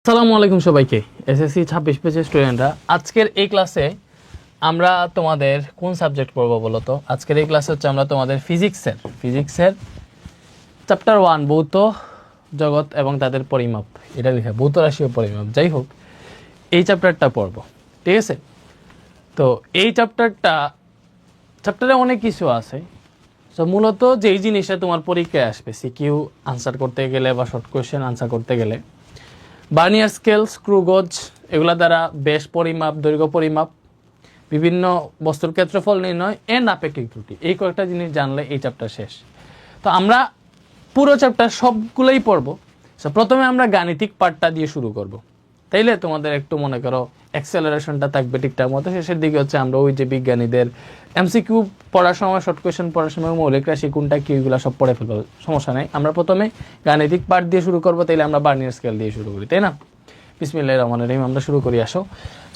আসসালামু আলাইকুম সবাইকে। এসএসসি 26 পেজের স্টুডেন্টরা, আজকের এই ক্লাসে আমরা তোমাদের কোন সাবজেক্ট পড়বো বলো তো? আজকের এই ক্লাসে হচ্ছে আমরা তোমাদের ফিজিক্সের চ্যাপ্টার 1 ভৌত জগৎ এবং তাদের পরিমাপ, এটা লেখা ভৌত রাশি ও পরিমাপ, যাই হোক এই চ্যাপ্টারটা পড়বো, ঠিক আছে? তো এই চ্যাপ্টারে অনেক কিছু আছে। সো মূলত যেই জিনিসটা তোমার পরীক্ষায় আসবে, সিকিউ আনসার করতে গেলে বা শর্ট কোয়েশ্চেন আনসার করতে গেলে, বার্নিয়ার স্কেল, স্ক্রু গজ, এগুলা দ্বারা বেশ পরিমাপ, দৈর্ঘ্য পরিমাপ, বিভিন্ন বস্তুর ক্ষেত্রফল নির্ণয় এন্ড আপেক্ষিক ত্রুটি, এই কয়েকটা জিনিস জানলে এই চ্যাপ্টার শেষ। তো আমরা পুরো চ্যাপ্টার সবগুলোই পড়বো। সো প্রথমে আমরা গাণিতিক পার্টটা দিয়ে শুরু করব, তাইলে তোমাদের একটু মনে করো অ্যাক্সেলারেশনটা থাকবে ঠিকঠাক মতো। শেষের দিকে হচ্ছে আমরা ওই যে বিজ্ঞানীদের এমসিকিউ পড়ার সময়, শর্ট কোয়েশ্চেন পড়ার সময় মৌলিক রাশি কোনটা কি, এগুলো সব পড়ে ফেলবো, সমস্যা নাই। আমরা প্রথমে গাণিতিক পার্ট দিয়ে শুরু করবো, তাইলে আমরা বার্নিয়ার স্কেল দিয়ে শুরু করি, তাই না? বিসমিল্লাহির রহমানির রহিম, আমরা শুরু করি, আসো।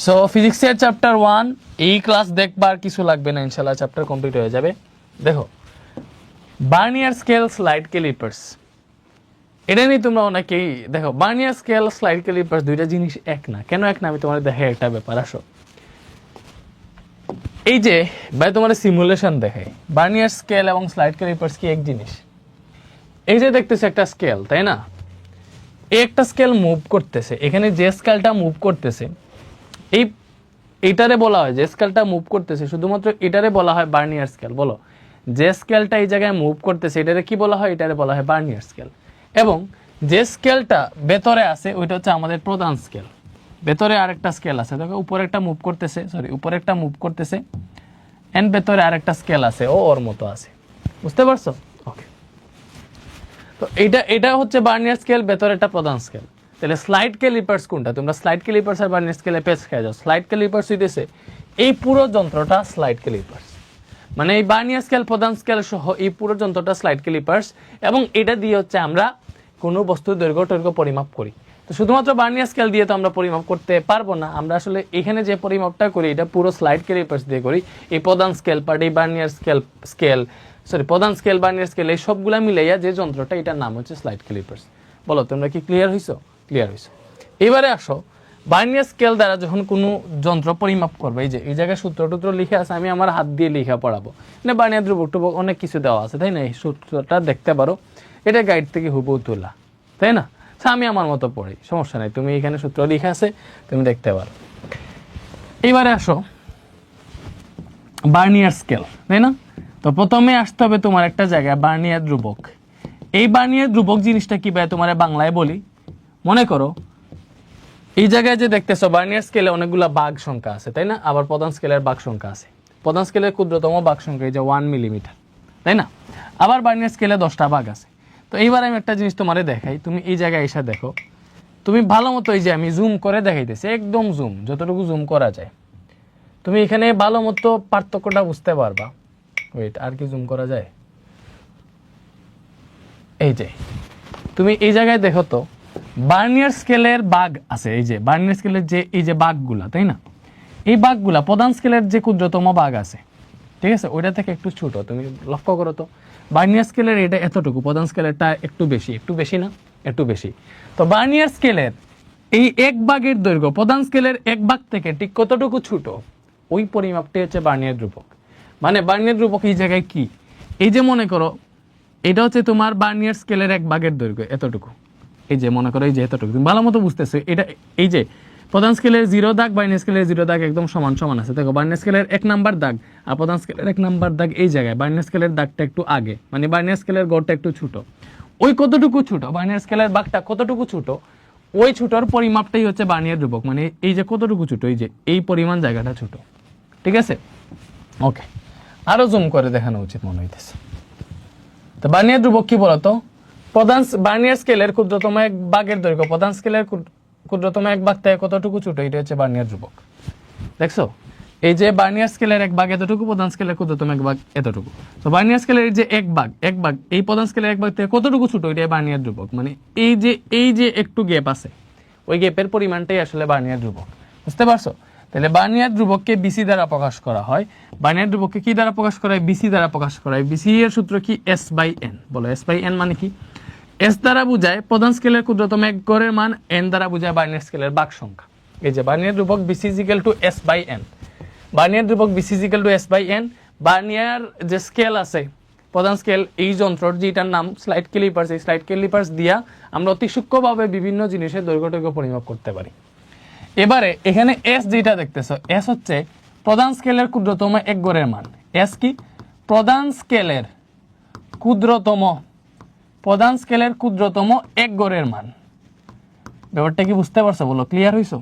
সো ফিজিক্সের চ্যাপ্টার 1 এই ক্লাস দেখবার কিছু লাগবে না, ইনশাল্লাহ চ্যাপ্টার কমপ্লিট হয়ে যাবে। দেখো, বার্নিয়ার স্কেল, স্লাইড ক্যালিপার্স, এটা নিয়ে তোমরা অনেকেই দেখো। বার্নিয়ার স্কেল, স্লাইড ক্যালিপার্স দুইটা জিনিস এক না। কেন এক না আমি তোমাদের দেখে একটা ব্যাপার, আসো। এই যে ভাই তোমার সিমুলেশন দেখাই, বার্নিয়ার স্কেল এবং স্লাইড ক্যালিপার্স কি এক জিনিস? এই যে দেখতেছে একটা স্কেল, তাই না? এই একটা স্কেল মুভ করতেছে, এখানে যে স্কেলটা মুভ করতেছে এইটারে বলা হয়, যে স্কেলটা মুভ করতেছে শুধুমাত্র এটারে বলা হয় বার্নিয়ার স্কেল। বলো, যে স্কেলটা এই জায়গায় মুভ করতেছে এটারে কি বলা হয়? এটারে বলা হয় বার্নিয়ার স্কেল। এবং যে স্কেলটা ভেতরে আছে ওইটা হচ্ছে আমাদের প্রধান স্কেল। ভেতরে আরেকটা স্কেল আছে, দেখো উপরে একটা মুভ করতেছে, উপরে একটা মুভ করতেছে এন্ড ভেতরে আরেকটা স্কেল আছে, ওর মতো আছে, বুঝতে পারছো? ওকে, তো এটা হচ্ছে বার্নিয়ার স্কেল, ভেতরে একটা প্রধান স্কেল। তাহলে স্লাইড ক্যালিপার্স কোনটা? তোমরা স্লাইড ক্যালিপার্স আর বার্নিয়ার স্কেলে পেজ খেয়ে যাও। স্লাইড ক্যালিপার্স হইতেছে এই পুরো যন্ত্রটা স্লাইড ক্যালিপার্স, মানে এই বার্নিয়ার স্কেল, প্রধান স্কেল সহ এই পুরো যন্ত্রটা স্লাইড ক্যালিপার্স। এবং এটা দিয়ে হচ্ছে আমরা কোনো বস্তুর দৈর্ঘ্য পরিমাপ করি। তো শুধুমাত্র বার্নিয়ার স্কেল দিয়ে তো আমরা পরিমাপ করতে পারবো না। আমরা আসলে এখানে যে পরিমাপটা করি এটা পুরো স্লাইড ক্যালিপার্স দিয়ে করি। এই প্রধান স্কেল পার্ট, এই বার্নিয়ার প্রধান স্কেল, বার্নিয়ার স্কেল, এই সবগুলা মিলাইয়া যে যন্ত্রটা, এটার নাম হচ্ছে স্লাইড ক্যালিপার্স। বলো, তোমরা কি ক্লিয়ার হইছো? ক্লিয়ার হইছো। এবারে আসো, বার্নিয়ার স্কেল দ্বারা যখন কোনো যন্ত্র পরিমাপ করবে, এই যে এই জায়গায় সূত্র টুত্র লিখে আছে, আমি আমার হাত দিয়ে লিখা পড়াবো না। বার্নিয়ার ধ্রুবক টুবক অনেক কিছু দেওয়া আছে, তাই না? এই সূত্রটা দেখতে পারো, এটা গাইড থেকে হুবহু তোলা, তাই না? আমি আমার মতো পড়ি, সমস্যা নাই, তুমি এখানে সূত্র লিখে আছে, তুমি দেখতে পারো। এবারে আসো বার্নিয়ার স্কেল, তাই না? তো প্রথমে আসতে হবে তোমার একটা জায়গায় বার্নিয়ার ধ্রুবক। এই বার্নিয়ার ধ্রুবক জিনিসটা কি ভাই তোমার বাংলায় বলি। মনে করো এই জায়গায় যে দেখতেছো বার্নিয়ার স্কেলে অনেকগুলো ভাগ সংখ্যা আছে, তাই না? আবার প্রধান স্কেলের ভাগ সংখ্যা আছে। প্রধান স্কেলের ক্ষুদ্রতম ভাগ সংখ্যা এই যে 1 মিলিমিটার, তাই না? আবার বার্নিয়ার স্কেলে 10টা ভাগ আছে। তো এইবার আমি একটা জিনিস তোমারে দেখাই, তুমি এই জায়গায় এসে দেখো, তুমি ভালো মতো, এই যে আমি জুম করে দেখাইতেছি, একদম জুম, যতটুকু জুম করা যায়, তুমি এখানে ভালো মতো পার্থক্যটা বুঝতে পারবা। ওয়েট, আর কি জুম করা যায়? এই যে তুমি এই জায়গায় দেখো তো, বার্নিয়ার স্কেলের ভাগ আছে, এই যে বার্নিয়ার স্কেলের যে এই যে ভাগগুলা, তাই না? এই ভাগগুলা প্রধান স্কেলের যে ক্ষুদ্রতম ভাগ আছে, ঠিক আছে, ওইটা থেকে একটু ছোট। তুমি লক্ষ্য করো তো, বার্নিয়ার স্কেলের এটা এতটুকু, প্রধান স্কেলেরটা একটু বেশি না? একটু বেশি। তো বার্নিয়ার স্কেলের এই এক ভাগের দৈর্ঘ্য প্রধান স্কেলের এক ভাগ থেকে ঠিক কতটুকু ছোট, ওই পরিমাপটি হচ্ছে বার্নিয়ার ধ্রুবক। মানে বার্নিয়ার ধ্রুবক এই জায়গায় কি, এই যে মনে করো এটা হচ্ছে তোমার বার্নিয়ার স্কেলের এক ভাগের দৈর্ঘ্য এতটুকু। এই যে মনে করো এই যে এতটুকু, তুমি ভালো মতো বুঝতেছো। এটা এই যে প্রধান স্কেলের 0 দাগ, বার্নিয়ার স্কেলের 0 দাগ একদম সমান সমান আছে। দেখো, বার্নিয়ার স্কেলের 1 নাম্বার দাগ আর প্রধান স্কেলের 1 নাম্বার দাগ এই জায়গায়, বার্নিয়ার স্কেলের দাগটা একটু আগে, মানে বার্নিয়ার স্কেলের গড়টা একটু ছোট। ওই কতটুকু ছোট, বার্নিয়ার স্কেলের ভাগটা কতটুকু ছোট, ওই ছোটর পরিমাপটাই হচ্ছে বার্নিয়ার ধ্রুবক। মানে এই যে কতটুকু ছোট, এই যে এই পরিমাণ জায়গাটা ছোট, ঠিক আছে? ওকে, আরো জুম করে দেখানো উচিত মনে হইতেছে। তো বার্নিয়ার ধ্রুবক কি বলতো? বার্নিয়ার স্কেলের ক্ষুদ্রতম এক ভাগের দৈর্ঘ্য প্রধান স্কেলের ক্ষুদ্রতম এক ভাগ থেকে কতটুকু ছোট, এটা হচ্ছে বার্নিয়ার ধ্রুবক। দেখছো, এই যে বার্নিয়ার স্কেলের এক ভাগ এতটুকু, প্রধান স্কেলের ক্ষুদ্রতম এক ভাগ এতটুকু। তো বার্নিয়ার স্কেলের যে এক ভাগ এই প্রধান স্কেলের এক ভাগ থেকে কতটুকু ছোট, এটাই বার্নিয়ার ধ্রুবক। মানে এই যে একটু গ্যাপ আছে, ওই গ্যাপের পরিমাণটাই আসলে বার্নিয়ার ধ্রুবক, বুঝতে পারছো? তাহলে বার্নিয়ার ধ্রুবককে বিসি দ্বারা প্রকাশ করা হয়। বার্নিয়ার ধ্রুবককে কি দ্বারা প্রকাশ করা হয়? বিসি দ্বারা প্রকাশ করা হয়। বিসি এর সূত্র কি? S/n। বলো, S/n মানে কি? এস দ্বারা বোঝায় প্রধান স্কেলের ক্ষুদ্রতম একগরের মান, এন দ্বারা বোঝায় বার্নিয়ার স্কেলের ভাগ সংখ্যা। এই যে বার্নিয়ার ধ্রুবক VC is equal to S by N, vernier ধ্রুবক VC is equal to S by N. Vernier যে স্কেল আছে প্রধান স্কেল, এই যন্ত্রর যেটার নাম স্লাইড ক্যালিপার্স, এই স্লাইড ক্যালিপার্স দিয়া আমরা অতি সূক্ষ্মভাবে বিভিন্ন জিনিসের দৈর্ঘ্য পরিমাপ করতে পারি। এবারে এখানে এস যেটা দেখতেছো, এস হচ্ছে প্রধান স্কেলের ক্ষুদ্রতম একগরের মান। এস কি? প্রধান স্কেলের ক্ষুদ্রতম একগরের মান। ব্যাপারটা কি বুঝতে পারছো? বলো, ক্লিয়ার হইছো?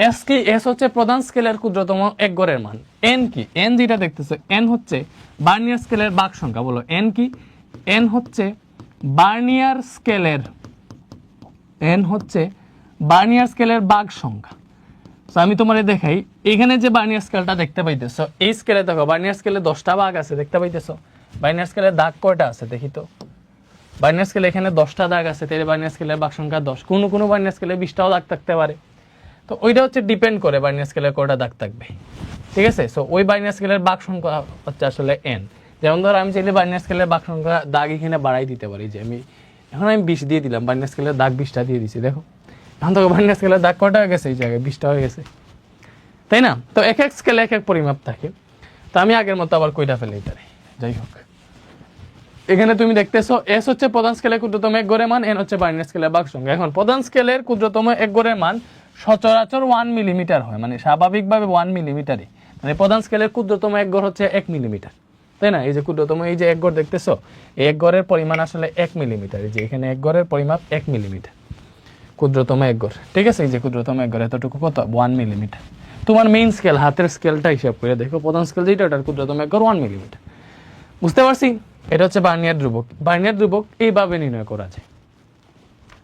এস কি? এস হচ্ছে প্রধান স্কেলের ক্ষুদ্রতম একগরের মান। এন কি? এন যেটা দেখতেছো, এন হচ্ছে বার্নিয়ার স্কেলের ভাগ সংখ্যা। বলো এন কি? এন হচ্ছে বার্নিয়ার স্কেলের ভাগ সংখ্যা। তো আমি তোমারে দেখাই, এখানে যে বার্নিয়ার স্কেলটা দেখতে পাইতেছো, এই স্কেলে দেখো বার্নিয়ার স্কেলে 10টা ভাগ আছে, দেখতে পাইতেছো? বার্নিয়ার স্কেলের দাগ কয়টা আছে দেখি তো। বার্নিয়ার স্কেলে এখানে 10টা দাগ আছে, তাহলে বার্নিয়ার স্কেলের ভাগ সংখ্যা 10। কোনো বার্নিয়ার স্কেলে 20টাও দাগ থাকতে পারে। তো ওইটা হচ্ছে ডিপেন্ড করে বার্নিয়ার স্কেলের কয়টা দাগ থাকবে, ঠিক আছে? সো ওই বার্নিয়ার স্কেলের ভাগ সংখ্যা হচ্ছে আসলে এন। যেমন ধরো আমি চাইলে বার্নিয়ার স্কেলের ভাগ সংখ্যা দাগ এখানে বাড়াই দিতে পারি, যে আমি 20 দিয়ে দিলাম, বার্নিয়ার স্কেলের দাগ 20টা দিয়ে দিছি। দেখো এখন তো বার্নিয়ার স্কেলের দাগ কয়টা হয়ে গেছে, এই জায়গায় 20টা হয়ে গেছে, তাই না? তো এক এক স্কেলে এক এক পরিমাপ থাকে। তো আমি আগের মতো আবার কইটা ফেলে দিতে, যাই হোক। এখানে তুমি দেখতেছো এস হচ্ছে প্রধান স্কেলের ক্ষুদ্রতম একগরের মান, এন হচ্ছে বার্নিয়ার স্কেলের ভাগ সংখ্যা। এখন প্রধান স্কেলের ক্ষুদ্রতম একগরের মান সচরাচর 1 মিলিমিটার হয়, মানে স্বাভাবিকভাবে 1 মিলিমিটারই, মানে প্রধান স্কেলের ক্ষুদ্রতম একগর হচ্ছে 1 মিলিমিটার, তাই না? এই যে ক্ষুদ্রতম এই যে একগর দেখতেছো, এই একগরের পরিমাণ আসলে 1 মিলিমিটার। এই যে এখানে একগরের পরিমাপ 1 মিলিমিটার, ক্ষুদ্রতম একগর, ঠিক আছে? এই যে ক্ষুদ্রতম একগর এতটুকু কত? 1 মিলিমিটার। তোমার মেইন স্কেল হাতের স্কেলটা হিসাব করে দেখো, প্রধান স্কেল যেটা ওটার ক্ষুদ্রতম একগর 1 মিলিমিটার। বুঝতে পারছি? এটা হচ্ছে বার্নিয়ার ধ্রুবক। বার্নিয়ার ধ্রুবক এইভাবে নির্ণয় করা যায়,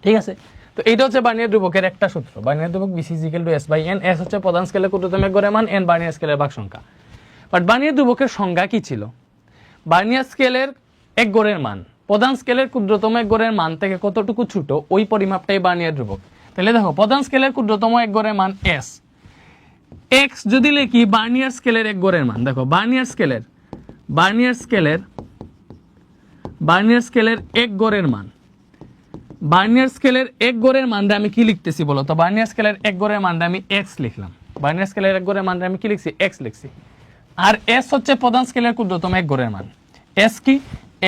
ঠিক আছে? তো এইটা হচ্ছে বার্নিয়ার ধ্রুবকের একটা সূত্র। বার্নিয়ার ধ্রুবক VC is equal to S by N. S হচ্ছে প্রধান স্কেলের ক্ষুদ্রতম একগরের মান, এন বার্নিয়ার স্কেলের ভাগ সংখ্যা। বাট বার্নিয়ার ধ্রুবকের সংজ্ঞা কি ছিল? বার্নিয়ার স্কেলের একগরের মান প্রধান স্কেলের ক্ষুদ্রতম একগরের মান থেকে কতটুকু ছোট, ওই পরিমাপটাই বার্নিয়ার ধ্রুবক। তাহলে দেখো, প্রধান স্কেলের ক্ষুদ্রতম একগরের মান এস, এক্স যদি লিখি বার্নিয়ার স্কেলের একগরের মান, দেখো বার্নিয়ার স্কেলের একগরের মান, বার্নিয়ার স্কেলের একগরের মানটা আমি কি লিখতেছি বলো তো? বার্নিয়ার স্কেলের একগরের মানটা আমি এক্স লিখলাম, বার্নিয়ার স্কেলের একগরের মানটা আমি কি লিখছি? এক্স লিখছি। আর এস হচ্ছে প্রধান স্কেলের ক্ষুদ্রতম একগরের মান। এস কি?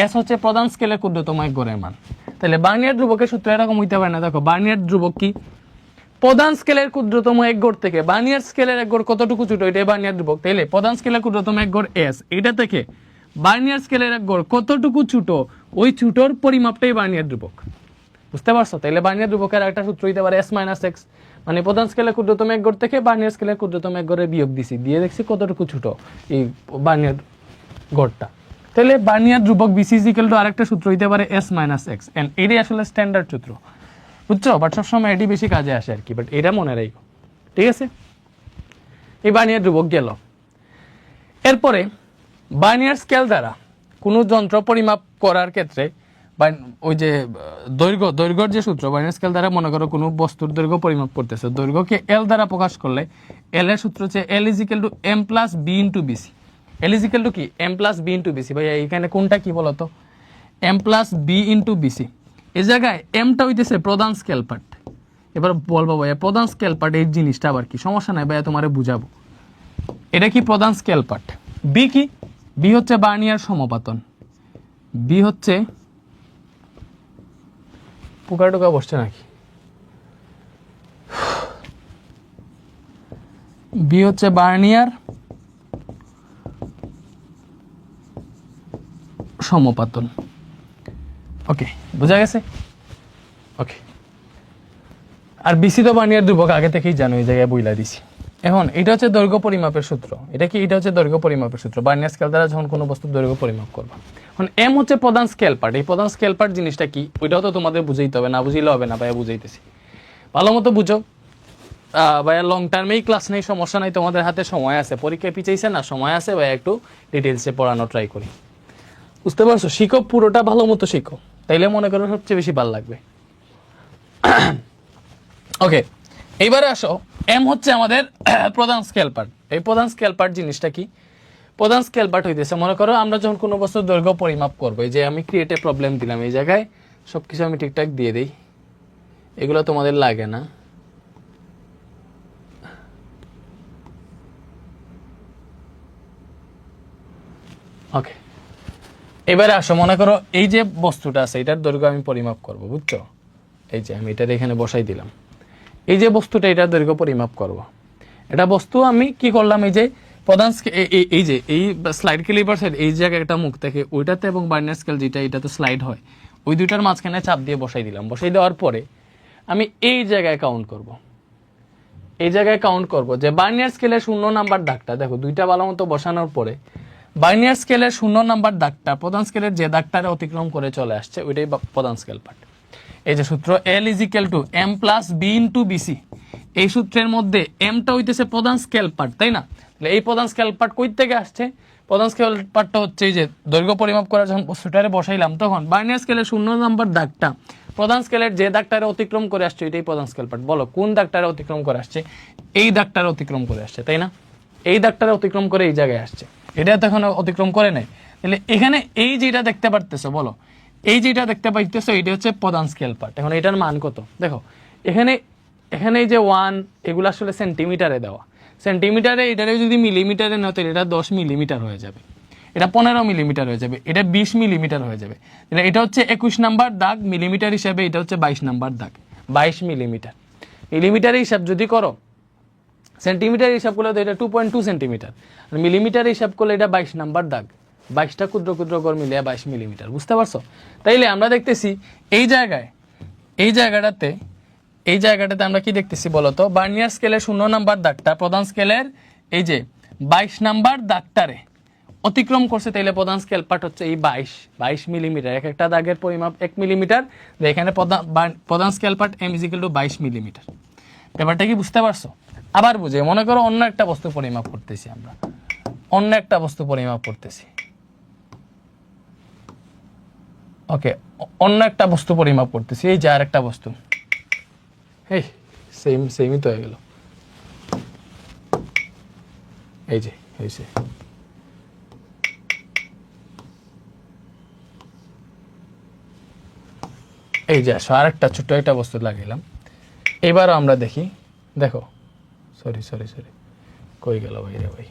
এস হচ্ছে প্রধান স্কেলের ক্ষুদ্রতম একগরের মান। তাহলে বার্নিয়ার ধ্রুবকের সূত্র এরকম হইতে পারে না? দেখো বার্নিয়ার ধ্রুবক কি? প্রধান স্কেলের ক্ষুদ্রতম একগর থেকে বার্নিয়ার স্কেলের একগর কতটুকু ছোট, এটাই বার্নিয়ার ধ্রুবক। তাইলে প্রধান স্কেলের ক্ষুদ্রতম একগর এস, এটা থেকে বার্নিয়ার স্কেলের একগর কতটুকু ছোট, ওই ছোটর পরিমাপটাই বার্নিয়ার ধ্রুবক। বুঝতে পারছো? তাইলে বার্নিয়ার ধ্রুবকের একটা সূত্র হইতে পারে এস মাইনাস এক্স, মানে প্রধান স্কেলের ক্ষুদ্রতম একগর থেকে বার্নিয়ার স্কেলের ক্ষুদ্রতম একগরে বিয়োগ দিছি, দিয়ে দেখছি কতটুকু ছোট এই বার্নিয়ার গড়টা। তাহলে বার্নিয়ার ধ্রুবক বিসি ইজ ইকুয়াল টু আরেকটা সূত্র হইতে পারে এস মাইনাস এক্স, এন্ড এটাই আসলে স্ট্যান্ডার্ড সূত্র, বুঝছো? বাট সবসময় এটি বেশি কাজে আসে আর কি, বাট এটা মনে রাখো, ঠিক আছে? এই বার্নিয়ার ধ্রুবক গেল। এরপরে বার্নিয়ার স্কেল দ্বারা কোনো যন্ত্র পরিমাপ করার ক্ষেত্রে ওই যে দৈর্ঘ্যর যে সূত্র, বার্নিয়ার স্কেল দ্বারা মনে করো কোনো বস্তুর দৈর্ঘ্য পরিমাপ করতেছে, দৈর্ঘ্যকে এল দ্বারা প্রকাশ করলে এল এর সূত্র হচ্ছে L is equal to M plus B into VC. L is equal to কি? M plus B into VC. ভাই এখানে কোনটা কি বলতো? M plus B into VC. এই জায়গায় এমটা হইতেছে প্রধান স্কেল পার্ট। এবার বলবো ভাইয়া প্রধান স্কেল পার্ট এই জিনিসটা আবার কি? সমস্যা নাই ভাইয়া, তোমারে বুঝাবো। এটা কি? প্রধান স্কেল পার্ট। বি কি? বি হচ্ছে বার্নিয়ার সমপাতন। বি হচ্ছে পোকা টোকা বসছে নাকি? বি হচ্ছে বার্নিয়ার সমপাতন। ওকে, বোঝা গেছে? ওকে। আর বিসি তো বার্নিয়ার ধ্রুবক আগে থেকেই জানো, এই জায়গায় বইলা দিছি। এখন এটা হচ্ছে দৈর্ঘ্য পরিমাপের সূত্র। এটা কি? এটা হচ্ছে দৈর্ঘ্য পরিমাপের সূত্র। বার্নিয়ার স্কেল দ্বারা যখন কোনো বস্তুর দৈর্ঘ্য পরিমাপ করবা। এখন এম হচ্ছে প্রধান স্কেল পার্ট। এই প্রধান স্কেল পার্ট জিনিসটা কি, ওইটাও তো তোমাদের বুঝাইতে হবে, না বুঝিলে হবে না। ভাইয়া বুঝাইতেছি, ভালো মতো বুঝো। ভাইয়া লং টার্মেই ক্লাস নেই, সমস্যা নাই, তোমাদের হাতে সময় আছে, পরীক্ষায় পিছাইছে না, সময় আছে। ভাইয়া একটু ডিটেলসে পড়ানো ট্রাই করি, বুঝতে পারছো? শিখো, পুরোটা ভালো মতো শিখো, তাইলে মনে করো সবচেয়ে বেশি ভালো লাগবে। ওকে, এইবারে আসো, এম হচ্ছে আমাদের প্রধান স্কেল পার্ট। এই প্রধান স্কেল পার্ট জিনিসটা কি? প্রধান স্কেল পার্ট হইতেছে, মনে করো আমরা যখন কোনো বস্তুর দৈর্ঘ্য পরিমাপ করবো, এই যে আমি ক্রিয়েটে প্রবলেম দিলাম, এই জায়গায় সব কিছু আমি ঠিকঠাক দিয়ে দিই, এগুলো তোমাদের লাগে না। ওকে, এবারে আসো, মনে করো এই যে বস্তুটা আছে এটার দৈর্ঘ্য আমি পরিমাপ করব, বুঝছো? এই যে আমি এটা এখানে বসাই দিলাম, এই যে বস্তুটা এটার দৈর্ঘ্য পরিমাপ করব। এটা বস্তু আমি কি করলাম, এই যে প্রধান এই যে এই স্লাইড ক্যালিপার্সের এই জায়গায় একটা মুখ থাকে ওইটাতে এবং বার্নিয়ার স্কেল যেটা এটাতে স্লাইড হয়, ওই দুইটার মাঝখানে চাপ দিয়ে বসাই দিলাম। বসাই দেওয়ার পরে আমি এই জায়গায় কাউন্ট করব, এই জায়গায় কাউন্ট করব যে বার্নিয়ার স্কেলের 0 নাম্বার দাগটা, দেখো দুইটা ভালো মতো বসানোর পরে বার্নিয়ার স্কেলের 0 নাম্বার দাগটা প্রধান স্কেলের যে দাগটারে অতিক্রম করে চলে আসছে ওইটাই প্রধান স্কেল পার্ট। এই যে সূত্র L = M + B × BC, এই সূত্রের মধ্যে এমটা হইতেছে প্রধান স্কেল পার্ট, তাই না? তাহলে এই প্রধান স্কেল পার্ট কই থেকে আসছে? প্রধান স্কেল পার্টটা হচ্ছে এই যে দৈর্ঘ্য পরিমাপ করার যখন বস্তুটারে বসাইলাম তখন বার্নিয়ার স্কেলের 0 নাম্বার দাগটা প্রধান স্কেলের যে দাগটারে অতিক্রম করে আসছে এটাই প্রধান স্কেল পার্ট। বলো কোন দাগটারে অতিক্রম করে আসছে? এই দাগটারে অতিক্রম করে আসছে, তাই না? এই দাগটারে অতিক্রম করে এই জায়গায় আসছে, এটা তো এখন অতিক্রম করে নাই। তাহলে এখানে এই যেটা দেখতে পারতেছো, বলো এই যেটা দেখতে পাইতেছো এটা হচ্ছে প্রধান স্কেল পার্ট। এখন এটার মান কত? দেখো এখানে এই যে 1 এগুলো আসলে সেন্টিমিটারে দেওয়া, সেন্টিমিটারে এটারে যদি মিলিমিটারে নাও তাহলে এটা 10 মিলিমিটার হয়ে যাবে, এটা 15 মিলিমিটার হয়ে যাবে, এটা 20 মিলিমিটার হয়ে যাবে। তাহলে এটা হচ্ছে 21 নাম্বার দাগ মিলিমিটার হিসাবে, এটা হচ্ছে 22 নাম্বার দাগ 22 মিলিমিটার। মিলিমিটার হিসাব যদি করো, সেন্টিমিটার হিসাব করলে তো এটা 2.2 সেন্টিমিটার, আর মিলিমিটার হিসাব করলে এটা 22 নাম্বার দাগ, 22টা ক্ষুদ্র ক্ষুদ্র করে মিলে 22 মিলিমিটার। বুঝতে পারছো? তাইলে আমরা দেখতেছি এই জায়গাটাতে আমরা কি দেখতেছি বলতো? বার্নিয়ার স্কেলের 0 নাম্বার দাগটা প্রধান স্কেলের এই যে 22 নাম্বার দাগটারে অতিক্রম করছে, তাইলে প্রধান স্কেল পার্ট হচ্ছে এই 22 মিলিমিটার। এক একটা দাগের পরিমাপ 1 মিলিমিটার, এখানে প্রধান স্কেল পার্ট M = 22 মিলিমিটার। ব্যাপারটা কি বুঝতে পারছো? আবার বুঝে, মনে করো অন্য একটা বস্তু পরিমাপ করতেছি, আমরা অন্য একটা বস্তু পরিমাপ করতেছি, ওকে, অন্য একটা বস্তু পরিমাপ করতেছি, এই যে আর একটা বস্তু, এই সেমই তো হয়ে গেল, এই যে হয়েছে। এই যে আসো আর একটা ছোট্ট একটা বস্তু লাগাইলাম। এবারও আমরা দেখি, দেখো সরি কই গেল ভাই রে ভাই,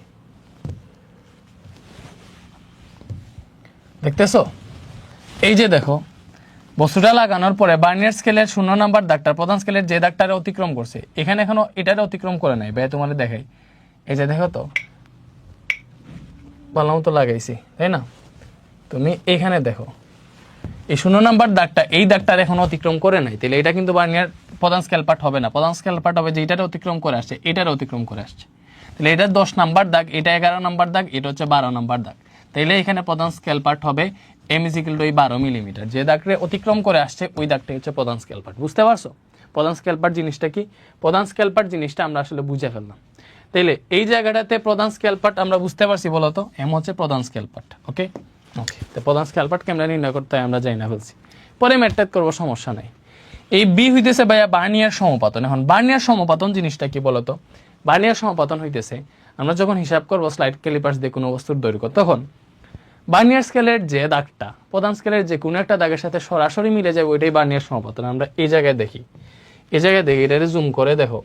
দেখতেছো? এই যে দেখো বস্তুটা লাগানোর পরে বার্নিয়ার স্কেলের 0 নাম্বার দাগটা প্রধান স্কেলের যে দাগটারে অতিক্রম করছে, এখানে এখনো এটারে অতিক্রম করে নাই ভাই, তোমাদের দেখাই, এই যে দেখো তো ভালো মতো লাগাইছি, তাই না? তুমি এখানে দেখো এই 0 নাম্বার দাগটা এই দাগটার এখনো অতিক্রম করে নাই, তাহলে এটা কিন্তু বার্নিয়ার প্রধান স্কেল পার্ট হবে না। প্রধান স্কেল পার্ট হবে যে এটারে অতিক্রম করে আসছে, এটারে অতিক্রম করে আসছে, তাহলে এটা 10 নাম্বার দাগ, এটা 11 নাম্বার দাগ, এটা হচ্ছে 12 নাম্বার দাগ। তাইলে এখানে প্রধান স্কেল পার্ট হবে M = 12 মিলিমিটার। যে দাগটা অতিক্রম করে আসছে ওই দাগটা হচ্ছে প্রধান স্কেল পার্ট। বুঝতে পারছো প্রধান স্কেল পার্ট জিনিসটা কি? প্রধান স্কেল পার্ট জিনিসটা আমরা আসলে বুঝে ফেললাম। তাইলে এই জায়গাটাতে প্রধান স্কেল পার্ট আমরা বুঝতে পারছি, বলতো M হচ্ছে প্রধান স্কেল পার্ট। ওকে, তো প্রধান স্কেল পার্ট কেমন নির্ণয় করতে হয় আমরা জানি না ফেলছি, পরে ম্যাট্রেট করবো, সমস্যা নাই। এই বি হইতেছে ভাইয়া বার্নিয়ার সমপাতন। এখন বার্নিয়ার সমপাতন জিনিসটা কি বলতো? বার্নিয়ার সমপাতন হইতেছে আমরা যখন হিসাব করবো স্লাইড ক্যালিপার্স দিয়ে কোনো বস্তুর দৈর্ঘ্য, তখন বার্নিয়ার স্কেলের যে দাগটা প্রধান স্কেলের যে কোনো একটা দাগের সাথে সরাসরি মিলে যাবে ওইটাই বার্নিয়ার সমপাতন। আমরা এই জায়গায় দেখি, এটা জুম করে দেখো,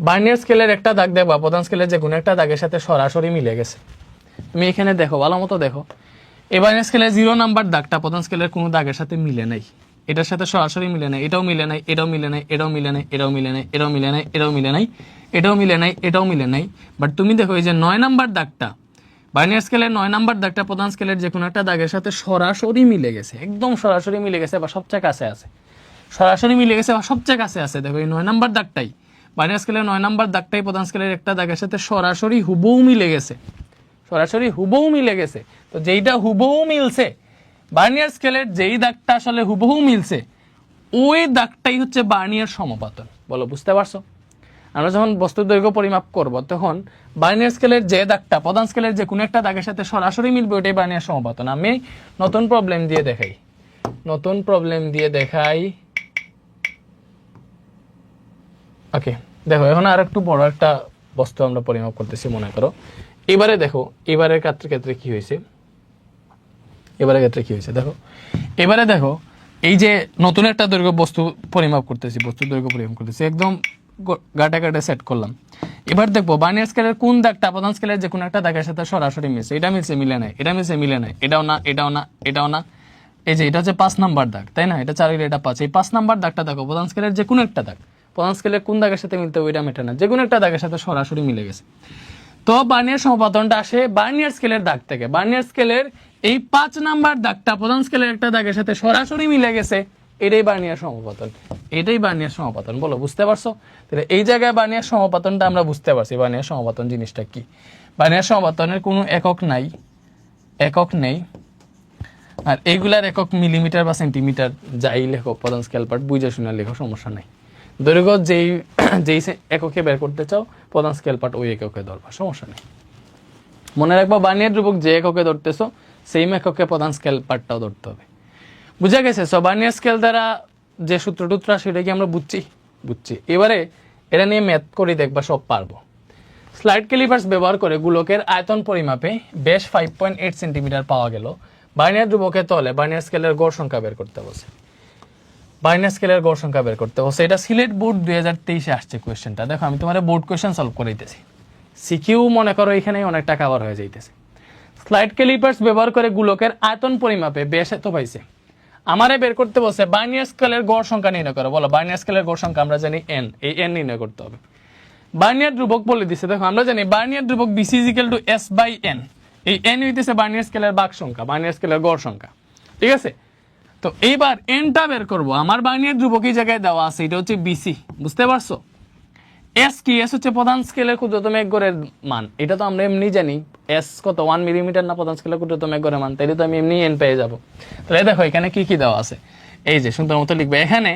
বার্নিয়ার স্কেলের একটা দাগ দেখবা প্রধান স্কেলের যে কোনো একটা দাগের সাথে সরাসরি মিলে গেছে। তুমি এখানে দেখো, ভালো মতো দেখো, এই বার্নিয়ার স্কেলের 0 নাম্বার দাগটা প্রধান স্কেলের কোনো দাগের সাথে মিলে নাই, এটার সাথে সরাসরি মিলে নাই, এটাও মিলে নাই, এটাও মিলে নাই, এটাও মিলে নাই, এটাও মিলে নাই, এটাও মিলে নাই, এটাও মিলে নাই, এটাও মিলে নাই, এটাও মিলে নাই। বাট তুমি দেখো এই যে 9 নাম্বার দাগটা বার্নিয়ার স্কেলের 9 নাম্বার দাগটা প্রধান স্কেলের যে কোনো একটা দাগের সাথে সরাসরি মিলে গেছে, একদম সরাসরি মিলে গেছে বা সবচেয়ে কাছে আছে, সরাসরি মিলে গেছে বা সবচেয়ে কাছে আছে। দেখো এই 9 নাম্বার দাগটাই বার্নিয়ার স্কেলের 9 নাম্বার দাগটাই প্রধান স্কেলের একটা দাগের সাথে সরাসরি হুবহু মিলে গেছে, সরাসরি হুবহু মিলে গেছে। তো যেইটা হুবহু মিলছে, বার্নিয়ার স্কেলের যেই দাগটা আসলে হুবহু মিলছে ওই দাগটাই হচ্ছে বার্নিয়ার সমপাতন। বলো বুঝতে পারছো? আমরা যখন বস্তুর দৈর্ঘ্য পরিমাপ করব তখন বার্নিয়ার স্কেলের যে দাগটা প্রধান স্কেলের যে কোনো একটা দাগের সাথে সরাসরি মিলবে ওটাই বার্নিয়ার সমপাতন। আমি নতুন প্রবলেম দিয়ে দেখাই, ওকে দেখো এখন আর একটু বড় একটা বস্তু আমরা পরিমাপ করতেছি মনে করো। এবারে দেখো এবারের ক্ষেত্রে কি হয়েছে, দেখো এবারে দেখো এই যে নতুন একটা দৈর্ঘ্য বস্তু পরিমাপ করতেছি, বস্তু দৈর্ঘ্য পরিমাপ করতেছি, একদম গাটে গাটে সেট করলাম। এবার দেখবো বার্নিয়ার স্কেলের কোন দাগটা প্রধান স্কেলের যে কোনো একটা দাগের সাথে সরাসরি মিলছে, এটা মিলছে মিলে নাই, এটা মিলছে মিলে নাই, এটাও না এটাও না এটাও না। এই যে এটা হচ্ছে 5 নাম্বার দাগ, তাই না? এটা 4 এটা 5, এই 5 নাম্বার দাগটা দেখো প্রধান স্কেলের যে কোনো একটা দাগ, প্রধান স্কেলের কোন দাগের সাথে মিলতে হবে এটা মেটে না, যে কোনো একটা দাগের সাথে সরাসরি মিলে গেছে। তো বার্নিয়ার সমপাতনটা আসে বার্নিয়ার স্কেলের দাগ থেকে। বার্নিয়ার স্কেলের এই 5 নাম্বার দাগটা প্রধান স্কেলের একটা দাগের সাথে সরাসরি মিলে গেছে, এটাই বার্নিয়ার সমপাতন, এটাই বার্নিয়ার সমপাতন। বলো বুঝতে পারছো? তাহলে এই জায়গায় বার্নিয়ার সমপাতনটা আমরা বুঝতে পারছি, বার্নিয়ার সমপাতন জিনিসটা কি। বার্নিয়ার সমপাতনের কোনো একক নাই, একক নেই, আর এইগুলার একক মিলিমিটার বা সেন্টিমিটার, যাই লেখো প্রধান স্কেল পার্ট বুঝে শুনে লেখো, সমস্যা নাই। দৈর্ঘ্য যেই যেই এককে বের করতে চাও প্রধান স্কেল পার্ট ওই এককে ধরবা, সমস্যা নেই। মনে রাখবা বার্নিয়ার ধ্রুবক যে এককে ধরতেছো সেম এককে প্রধান স্কেল পার্টটাও ধরতে হবে। বুঝা গেছে? সো বার্নিয়ার স্কেল দ্বারা যে সূত্র টুত্র সেটা কি আমরা বুঝছি। এবারে এটা নিয়ে ম্যাথ করে দেখবা সব পারবো। স্লাইড ক্যালিপার্স ব্যবহার করে গোলকের আয়তন পরিমাপে বেশ 5.8 সেন্টিমিটার পাওয়া গেল। বার্নিয়ার ধ্রুবকের তলে বার্নিয়ার স্কেলের গড় সংখ্যা বের করতে বসে, বার্নিয়ার স্কেলের গড় সংখ্যা বের করতে বসে। এটা সিলেট বোর্ড 2023 আসছে কোয়েশ্চেনটা। দেখো আমি তোমার বোর্ড কোয়েশ্চেন সলভ করে দিতেছি, সিকিউ মনে করো এখানে অনেকটা কভার হয়ে যাইতেছে। স্লাইড ক্যালিপার্স ব্যবহার করে গোলকের আয়তন পরিমাপে বেশ এত পাইছে, আমারে বের করতে বসে বার্নিয়ার স্কেলের গড় সংখ্যা নির্ণয় করো। বলো বার্নিয়ার স্কেলের গড় সংখ্যা আমরা জানি n, এই n নির্ণয় করতে হবে। বার্নিয়ার ধ্রুবক বলে দিছে, দেখো আমরা জানি বার্নিয়ার ধ্রুবক BC = S/n, এই n হইতেছে বার্নিয়ার স্কেলের ভাগ সংখ্যা, বার্নিয়ার স্কেলের গড় সংখ্যা, ঠিক আছে? তো এইবার nটা বের করব। আমার বার্নিয়ার ধ্রুবক এই জায়গায় দেওয়া আছে, এটা হচ্ছে BC, বুঝতে পারছো? S কি? S হচ্ছে প্রধান স্কেলের ক্ষুদ্রতম এক গড়ের মান, এটা তো আমরা এমনি জানি। S কত? 1 মিলিমিটার না প্রধান স্কেলের ক্ষুদ্রতম এক গড়ের মান, তাইলে তো আমি এমনি n পেয়ে যাব। তাহলে দেখো এখানে কি কি দেওয়া আছে, এই যে সুন্দর মতো লিখবে। এখানে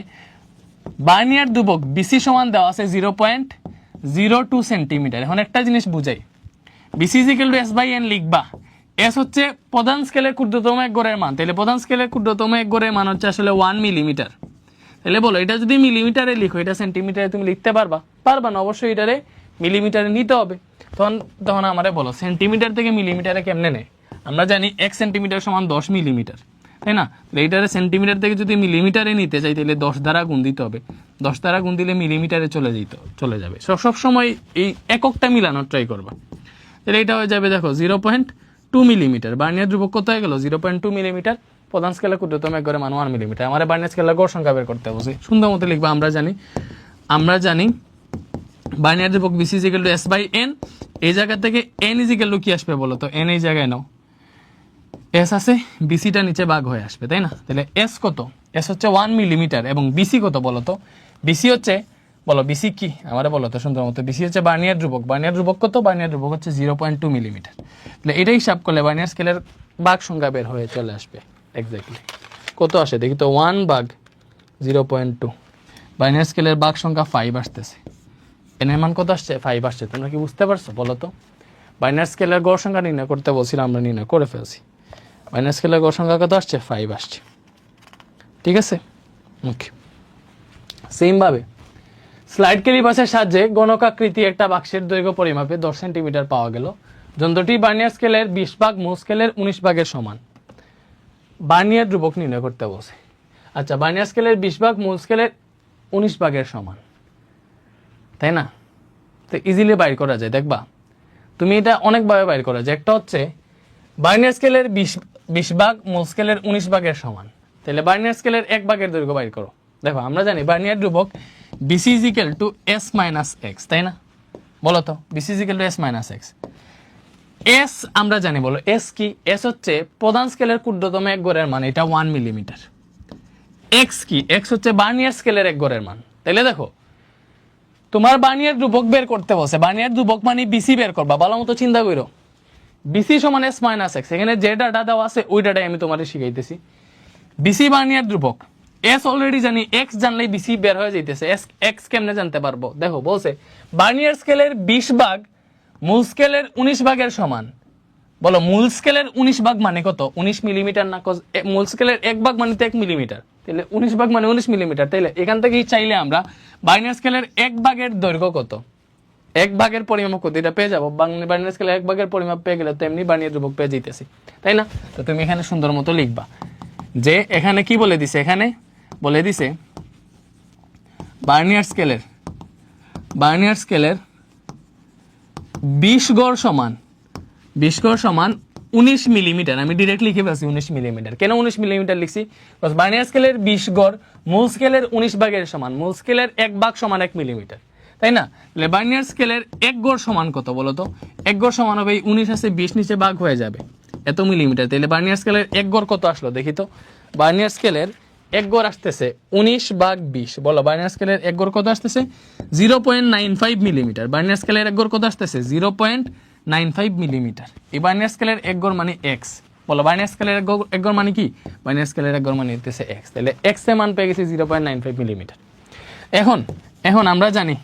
বার্নিয়ার ধ্রুবক BC সমান দেওয়া আছে 0.02 সেন্টিমিটার। এখন একটা জিনিস বুঝাই, BC = S/n লিখবা। S হচ্ছে প্রধান স্কেলের ক্ষুদ্রতম এক গড়ের মান, তাহলে প্রধান স্কেলের ক্ষুদ্রতম এক গড়ের মান হচ্ছে আসলে 1 মিলিমিটার। তাহলে বলো এটা যদি মিলিমিটারে লিখো, এটা সেন্টিমিটারে তুমি লিখতে পারবা? পারবা না, অবশ্যই এটারে মিলিমিটারে নিতে হবে। তখন আমারে বলো সেন্টিমিটার থেকে মিলিমিটারে কেমনে নেয়? আমরা জানি 1 সেন্টিমিটার সমান 10 মিলিমিটার, তাই না? এইটারে সেন্টিমিটার থেকে যদি মিলিমিটারে নিতে চাই তাহলে 10 দ্বারা গুণ দিতে হবে, 10 দ্বারা গুণ দিলে মিলিমিটারে চলে যাবে। সব সময় এই এককটা মিলানোর ট্রাই করবা। তাহলে এটা হয়ে যাবে দেখো 0.2 মিলিমিটার। বার্নিয়ার ধ্রুবক কত হয়ে গেল? 0.2 মিলিমিটার। প্রধান স্কেলের ক্ষুদ্রতম এক গড়ের মান 1 মিলিমিটার। আমার বার্নিয়ার স্কেলের গড় সংখ্যা বের করতে হবে, সুন্দর মতো লিখবা। আমরা জানি বার্নিয়ার ধ্রুবক BC = S/n। এই জায়গা থেকে n কি আসবে বলো তো? n এই জায়গায় নাও, S আছে, BC-টা নিচে ভাগ হয়ে আসবে, তাই না? তাহলে S কত? S হচ্ছে 1 মিলিমিটার এবং BC কত বলো তো? BC হচ্ছে, বলো BC কি আমারে বলো তো সুন্দর মতো। BC হচ্ছে বার্নিয়ার ধ্রুবক। বার্নিয়ার ধ্রুবক কত? বার্নিয়ার ধ্রুবক হচ্ছে 0.2 মিলিমিটার। তাহলে এটাই হিসাব করলে বার্নিয়ার স্কেলের ভাগ সংখ্যা বের হয়ে চলে আসবে। এক্স্যাক্টলি কত আসে দেখি তো? 1/0.2। বার্নিয়ার স্কেলের ভাগ সংখ্যা 5 আসতেছে, n এর মান কত আসছে? 5 আসছে। তোমরা কি বুঝতে পারছো বলো তো? বার্নিয়ার স্কেলের গড় সংখ্যা নির্ণয় করতে বলছিলাম, আমরা নির্ণয় করে ফেলছি। বার্নিয়ার স্কেলের গড় সংখ্যা কত আসছে? 5 আসছে, ঠিক আছে? ওকে। সেম ভাবে স্লাইড ক্যালিপার্সের সাহায্যে গণকাকৃতি একটা বাক্সের দৈর্ঘ্য পরিমাপে 10 সেন্টিমিটার পাওয়া গেল। যন্ত্রটি বার্নিয়ার স্কেলের 20 ভাগ মূল স্কেলের 19 ভাগের সমান। বার্নিয়ার ধ্রুবক নির্ণয় করতে বসে। আচ্ছা, বার্নিয়ার স্কেলের 20 ভাগ মূল স্কেলের 19 ভাগের সমান, তাই না? তো ইজিলি বাইর করা যায়, দেখবা তুমি এটা অনেকভাবে বাইর করা যায়। একটা হচ্ছে বার্নিয়ার স্কেলের 20 ভাগ মূল স্কেলের 19 ভাগের সমান। তাহলে বার্নিয়ার স্কেলের 1 ভাগের দৈর্ঘ্য বাইর করো। দেখো আমরা জানি বার্নিয়ার ধ্রুবক BC = S-x, তাই না? বলো তো BC = S-x। S আমরা জানি, বলো S কি? S হচ্ছে প্রধান স্কেলের ক্ষুদ্রতম এক গড়ের মান, এটা 1 মিলিমিটার। X কি? X হচ্ছে বার্নিয়ার স্কেলের এক গড়ের মান। তাহলে দেখো তোমার বার্নিয়ার ধ্রুবক বের করতে বসে, বার্নিয়ার ধ্রুবক মানে BC বের করবা। ভালো মতো চিন্তা করো, BC = S-x। এখানে যে ডাটা দেওয়া আছে ওই ডাটাই আমি তোমাদের শিখাইতেছি। BC বার্নিয়ার ধ্রুবক, S অলরেডি জানি, X জানলেই BC বের হয়ে যাইতেছে। X কেমনে জানতে পারবো? দেখো বলছে বার্নিয়ার স্কেলের 20 ভাগ মূল স্কেলের 19 ভাগের সমান। বলো মূল স্কেলের 19 ভাগ মানে কত? 19 মিলিমিটার না? মূল স্কেলের 1 ভাগ মানে তো 1 মিলিমিটার, তাহলে 19 ভাগ মানে 19 মিলিমিটার। তাইলে এখান থেকেই চাইলে আমরা বার্নিয়ার স্কেলের 1 ভাগের দৈর্ঘ্য কত, 1 ভাগের পরিমাপ কত এটা পেয়ে যাবো। বার্নিয়ার স্কেলের 1 ভাগের পরিমাপ পেয়ে গেলে তো এমনি বার্নিয়ার ধ্রুবক পেয়ে যাইতেছি, তাই না? তো তুমি এখানে সুন্দর মতো লিখবা যে এখানে কি বলে দিছে, এখানে বলে দিছে বার্নিয়ার স্কেলের 20 গড় সমান 19 মিলিমিটার। আমি ডিরেক্ট লিখে ফেলছি 19 মিলিমিটার। কেন 19 মিলিমিটার লিখছি? বিকজ বার্নিয়ার স্কেলের 20 গড় মূল স্কেলের 19 ভাগের সমান, মূল স্কেলের 1 ভাগ সমান 1 মিলিমিটার, তাই না? তাহলে বার্নিয়ার স্কেলের 1 গড় সমান কত বলো তো? 1 গড় সমান হবে 19 আছে 20 নিচে ভাগ হয়ে যাবে এত মিলিমিটার। তাহলে বার্নিয়ার স্কেলের 1 গড় কত আসলো দেখি তো? বার্নিয়ার স্কেলের 1 গড় আসতেছে 19/20। বলো বার্নিয়ার স্কেলের 1 গড় কত আসতেছে? 0.95 মিলিমিটার। বার্নিয়ার স্কেলের 1 গড় কত আসতেছে? 0.95 মিলিমিটার। এই বার্নিয়ার স্কেলের 1 গড় মানে x। বলো বার্নিয়ার স্কেলের 1 গড় মানে কি? বার্নিয়ার স্কেলের 1 গড় মানে হচ্ছে x। তাহলে x এর মান পেয়ে গেছি 0.95 মিলিমিটার। এখন আমরা জানি,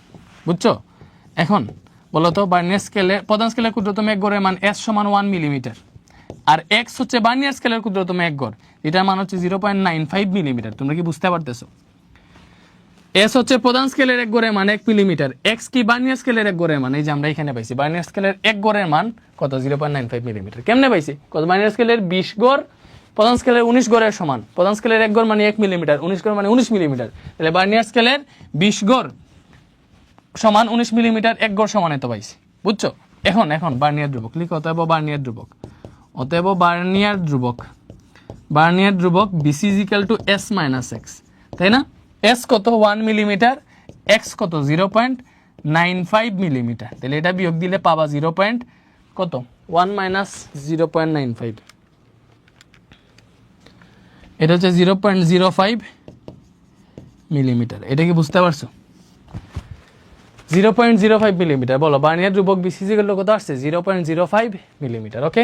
বুঝছো? এখন বলো তো বার্নিয়ার স্কেলের প্রধান স্কেলের ক্ষুদ্রতম 1 গড়ের মান s সমান 1 মিলিমিটার, আর x হচ্ছে বার্নিয়ার স্কেলের ক্ষুদ্রতম 1 গড়, এটার মান হচ্ছে 0.95 মিলিমিটার। তোমরা কি বুঝতে পারতেছো? s হচ্ছে প্রধান স্কেলের 1 গড়ের মান 1 মিলিমিটার, x কি বার্নিয়ার স্কেলের 1 গড়ের মান। এই যে আমরা এখানে পাইছি বার্নিয়ার স্কেলের 1 গড়ের মান কত? 0.95 মিলিমিটার। কেমনে পাইছি? কত? বার্নিয়ার স্কেলের 20 গড় প্রধান স্কেলের 19 গড়ের সমান। প্রধান স্কেলের 1 গড় মানে 1 মিলিমিটার, 19 গড় মানে 19 মিলিমিটার। তাহলে বার্নিয়ার স্কেলের 20 গড় সমান 19 মিলিমিটার, 1 গড় সমান এত পাইছি, বুঝছো? এখন বার্নিয়ার ধ্রুবক লিখো। অতএব বার্নিয়ার ধ্রুবক BC = s - x, তাই না? s কত? 1 মিলিমিটার, x কত? 0.95 মিলিমিটার। তাহলে এটা বিয়োগ দিলে পাবা 0. কত? 1 - 0.95, এটা হচ্ছে 0.05 মিলিমিটার। এটা কি বুঝতে পারছো? 0.05 মিলিমিটার। বলো বার্নিয়ার ধ্রুবক BC = কত আসছে? 0.05 মিলিমিটার। ওকে,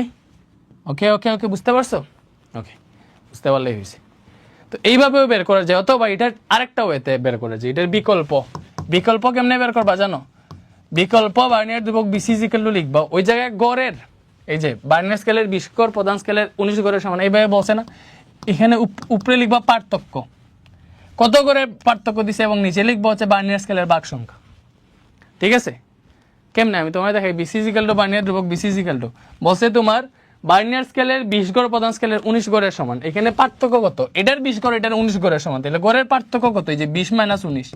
বুঝতে পারছো? ওকে, বুঝতে পারলেই হয়েছে। তো এইভাবেও বের করা যায়, অথবা এটার আরেকটা ওয়েতে বের করা যায়। এটার বিকল্প কেমনে বের করবা জানো? বিকল্প বার্নিয়ার ধ্রুবক BC = লিখবা ওই জায়গায় গড়ের, এই যে বার্নিয়ার স্কেলের 20 গড় প্রধান স্কেলের 19 গড়ের সমান, এইভাবে বলছে না? এখানে উপরে লিখবা পার্থক্য, কত গড়ের পার্থক্য দিছে, এবং নিচে লিখবা হচ্ছে বার্নিয়ার স্কেলের ভাগ সংখ্যা। ঠিক আছে? কেমনে আমি তোমায় দেখাই। BC = বার্নিয়ার ধ্রুবক BC = বলছে তোমার বার্নিয়ার স্কেলের 20 গড় প্রধান স্কেলের 19 গড়ের সমান। এখানে পার্থক্য কত? এটার 20 গড়, এটার 19 গড়ের সমান। তাহলে গড়ের পার্থক্য কত? এই যে 20 - 19,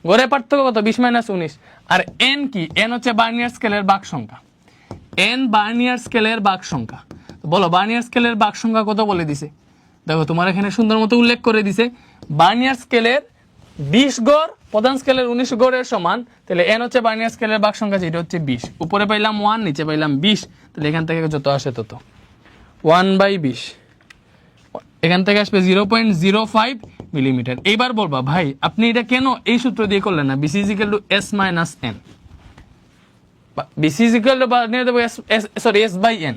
গড়ের পার্থক্য কত? 20 - 19। আর n কি? n হচ্ছে বার্নিয়ার স্কেলের ভাগ সংখ্যা। n বার্নিয়ার স্কেলের ভাগ সংখ্যা। বলো বার্নিয়ার স্কেলের ভাগ সংখ্যা কত বলে দিছে? দেখো তোমার এখানে সুন্দর মতো উল্লেখ করে দিছে বার্নিয়ার স্কেলের 20 গড় প্রধান স্কেলের 19 গড়ের সমান। তাহলে n হচ্ছে বার্নিয়ার স্কেলের ভাগ সংখ্যা, যেটা হচ্ছে 20। উপরে পাইলাম 1, নিচে পাইলাম 20। তাহলে এখান থেকে যত আসে তত 1/20, এখান থেকে আসবে 0.05 মিলিমিটার। এইবার বলবা ভাই আপনি এটা কেন এই সূত্র দিয়ে করলেন না? BC = s - n, BC = s/n।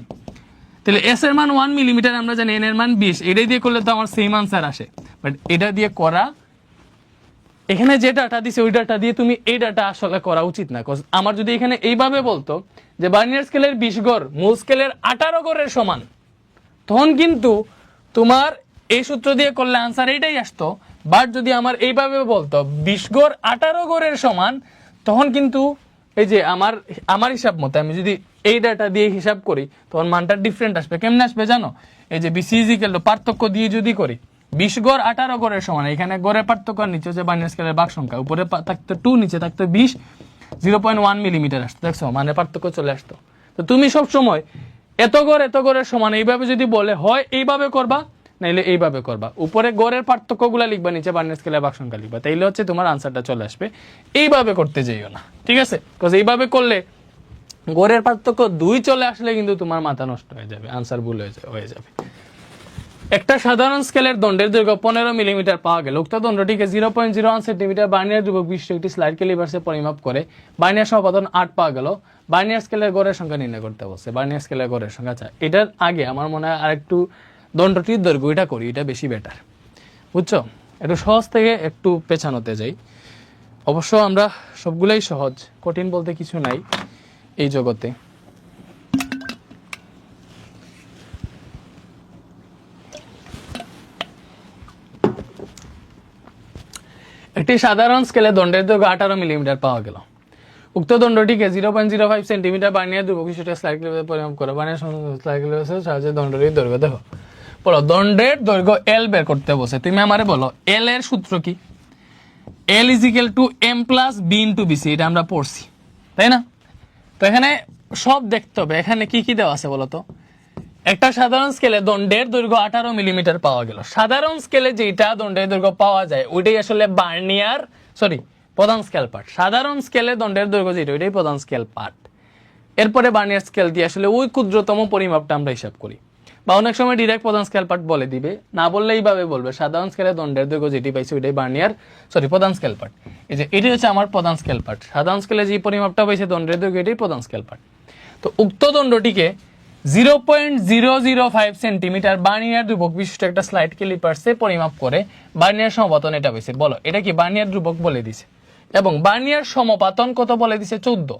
তাহলে s এর মান 1 মিলিমিটার, আমরা জানি n এর মান 20। এটাই দিয়ে করলে তো আমার সেম আনসার আসে। বাট এটা দিয়ে করা, এখানে যে ডাটা দিছে ওই ডাটা দিয়ে তুমি এই ডাটা আসলে করা উচিত না। আমার যদি এখানে এইভাবে বলতো যে বার্নিয়ার স্কেলের 20 গড় মূল স্কেলের 18 গড়ের সমান, তখন কিন্তু তোমার এই সূত্র দিয়ে করলে আনসার এইটাই আসতো। বাট যদি আমার এইভাবে বলতো 20 গড় 18 গড়ের সমান, তখন কিন্তু এই যে আমার হিসাব মতো আমি যদি এই ডাটা দিয়ে হিসাব করি, তখন মানটা ডিফারেন্ট আসবে। কেমনে আসবে জানো? এই যে BC = পার্থক্য দিয়ে যদি করি, 20 গড় 18 গড়ের সমান, এখানে গড়ের পার্থক্য নিচে হচ্ছে বার্নিয়ার স্কেলের ভাগ সংখ্যা, উপরে থাকতো 2, নিচে থাকতো 20, 0.1 মিলিমিটার আসতো। দেখছো মানে পার্থক্য চলে আসতো। তো তুমি সব সময় এত গড়ের সমান এইভাবে যদি বলে হয় এইভাবে করবা, নাইলে এইভাবে করবা। উপরে গড়ের পার্থক্যগুলো লিখবা, নিচে বার্নিয়ার স্কেলের ভাগ সংখ্যা লিখবা। তাইলে হচ্ছে তোমার আনসারটা চলে আসবে। এইভাবে করতে যাইও না, ঠিক আছে? বিকজ এইভাবে করলে গড়ের পার্থক্য 2 চলে আসলে কিন্তু তোমার মাথা নষ্ট হয়ে যাবে, আনসার ভুল হয়ে যাবে। একটা সাধারণ স্কেলের দণ্ডের দৈর্ঘ্য 15 মিলিমিটার পাওয়া গেল। উক্ত দণ্ডটিকে 0.01 সেন্টিমিটার বার্নিয়ার ধ্রুবক বিশিষ্ট একটি স্লাইড ক্যালিপার্সে পরিমাপ করে বার্নিয়ার সমাপতন 8 পাওয়া গেল। বার্নিয়ার স্কেলের গড়ের সংখ্যা নির্ণয় করতে বলছে। বার্নিয়ার স্কেলের গড়ের সংখ্যা চাই। এটার আগে আমার মনে হয় আরেকটু দণ্ডটির দৈর্ঘ্য এটা করি, এটা বেশি বেটার, বুঝছো? একটু সহজ থেকে একটু পেছানোতে যাই। অবশ্য আমরা সবগুলাই সহজ, কঠিন বলতে কিছু নাই এই জগতে। একটি সাধারণ স্কেলে দণ্ডের দৈর্ঘ্য 18 মিলিমিটার পাওয়া গেল। উক্ত দণ্ডটিকে 0.05 সেন্টিমিটার বার্নিয়ার ধ্রুবক বিশিষ্ট স্লাইড ক্যালিপারে পরিমাপ করে বার্নিয়ার স্লাইড ক্যালিপারের সাহায্যে দণ্ডটির দৈর্ঘ্য দেখো। বলো দণ্ডের দৈর্ঘ্য এল বের করতে বসে, তুমি আমারে বলো এল এর সূত্র কি? L is equal to M plus B into VC, এটা আমরা পড়ছি তাই না? তো এখানে সব দেখতে হবে, এখানে কি কি দেওয়া আছে বলো তো। একটা সাধারণ স্কেলে দণ্ডের দৈর্ঘ্য 18 মিলিমিটার পাওয়া গেল। সাধারণ স্কেলে যেটা দণ্ডের দৈর্ঘ্য পাওয়া যায় ওইটাই আসলে বার্নিয়ার প্রধান স্কেল পার্ট। সাধারণ স্কেলে দণ্ডের দৈর্ঘ্য যেটা ওইটাই প্রধান স্কেল পার্ট। এরপরে বার্নিয়ার স্কেল দিয়ে আসলে ওই ক্ষুদ্রতম পরিমাপটা আমরা হিসাব করি, বা অনেক সময় ডিরেক্ট প্রধান স্কেল পার্ট বলে দিবে, না বললে এইভাবে বলবে সাধারণ স্কেলে দণ্ডের দৈর্ঘ্য যেটি পাইছে ওইটাই বার্নিয়ার প্রধান স্কেল পার্ট। এই যে এটি হচ্ছে আমার প্রধান স্কেল পার্ট, সাধারণ স্কেলে যে পরিমাপটা পাইছে দণ্ডের দৈর্ঘ্য এটাই প্রধান স্কেল পার্ট। তো উক্ত দণ্ডটিকে 0.005 সেন্টিমিটার বার্নিয়ার ধ্রুবক বিশিষ্ট একটা স্লাইড ক্যালিপার্সে পরিমাপ করে বার্নিয়ার সমপাতন এটা পেয়েছে। বলো এটা কি বার্নিয়ার ধ্রুবক বলে দিছে, এবং বার্নিয়ার সমপাতন কত বলে দিছে 14।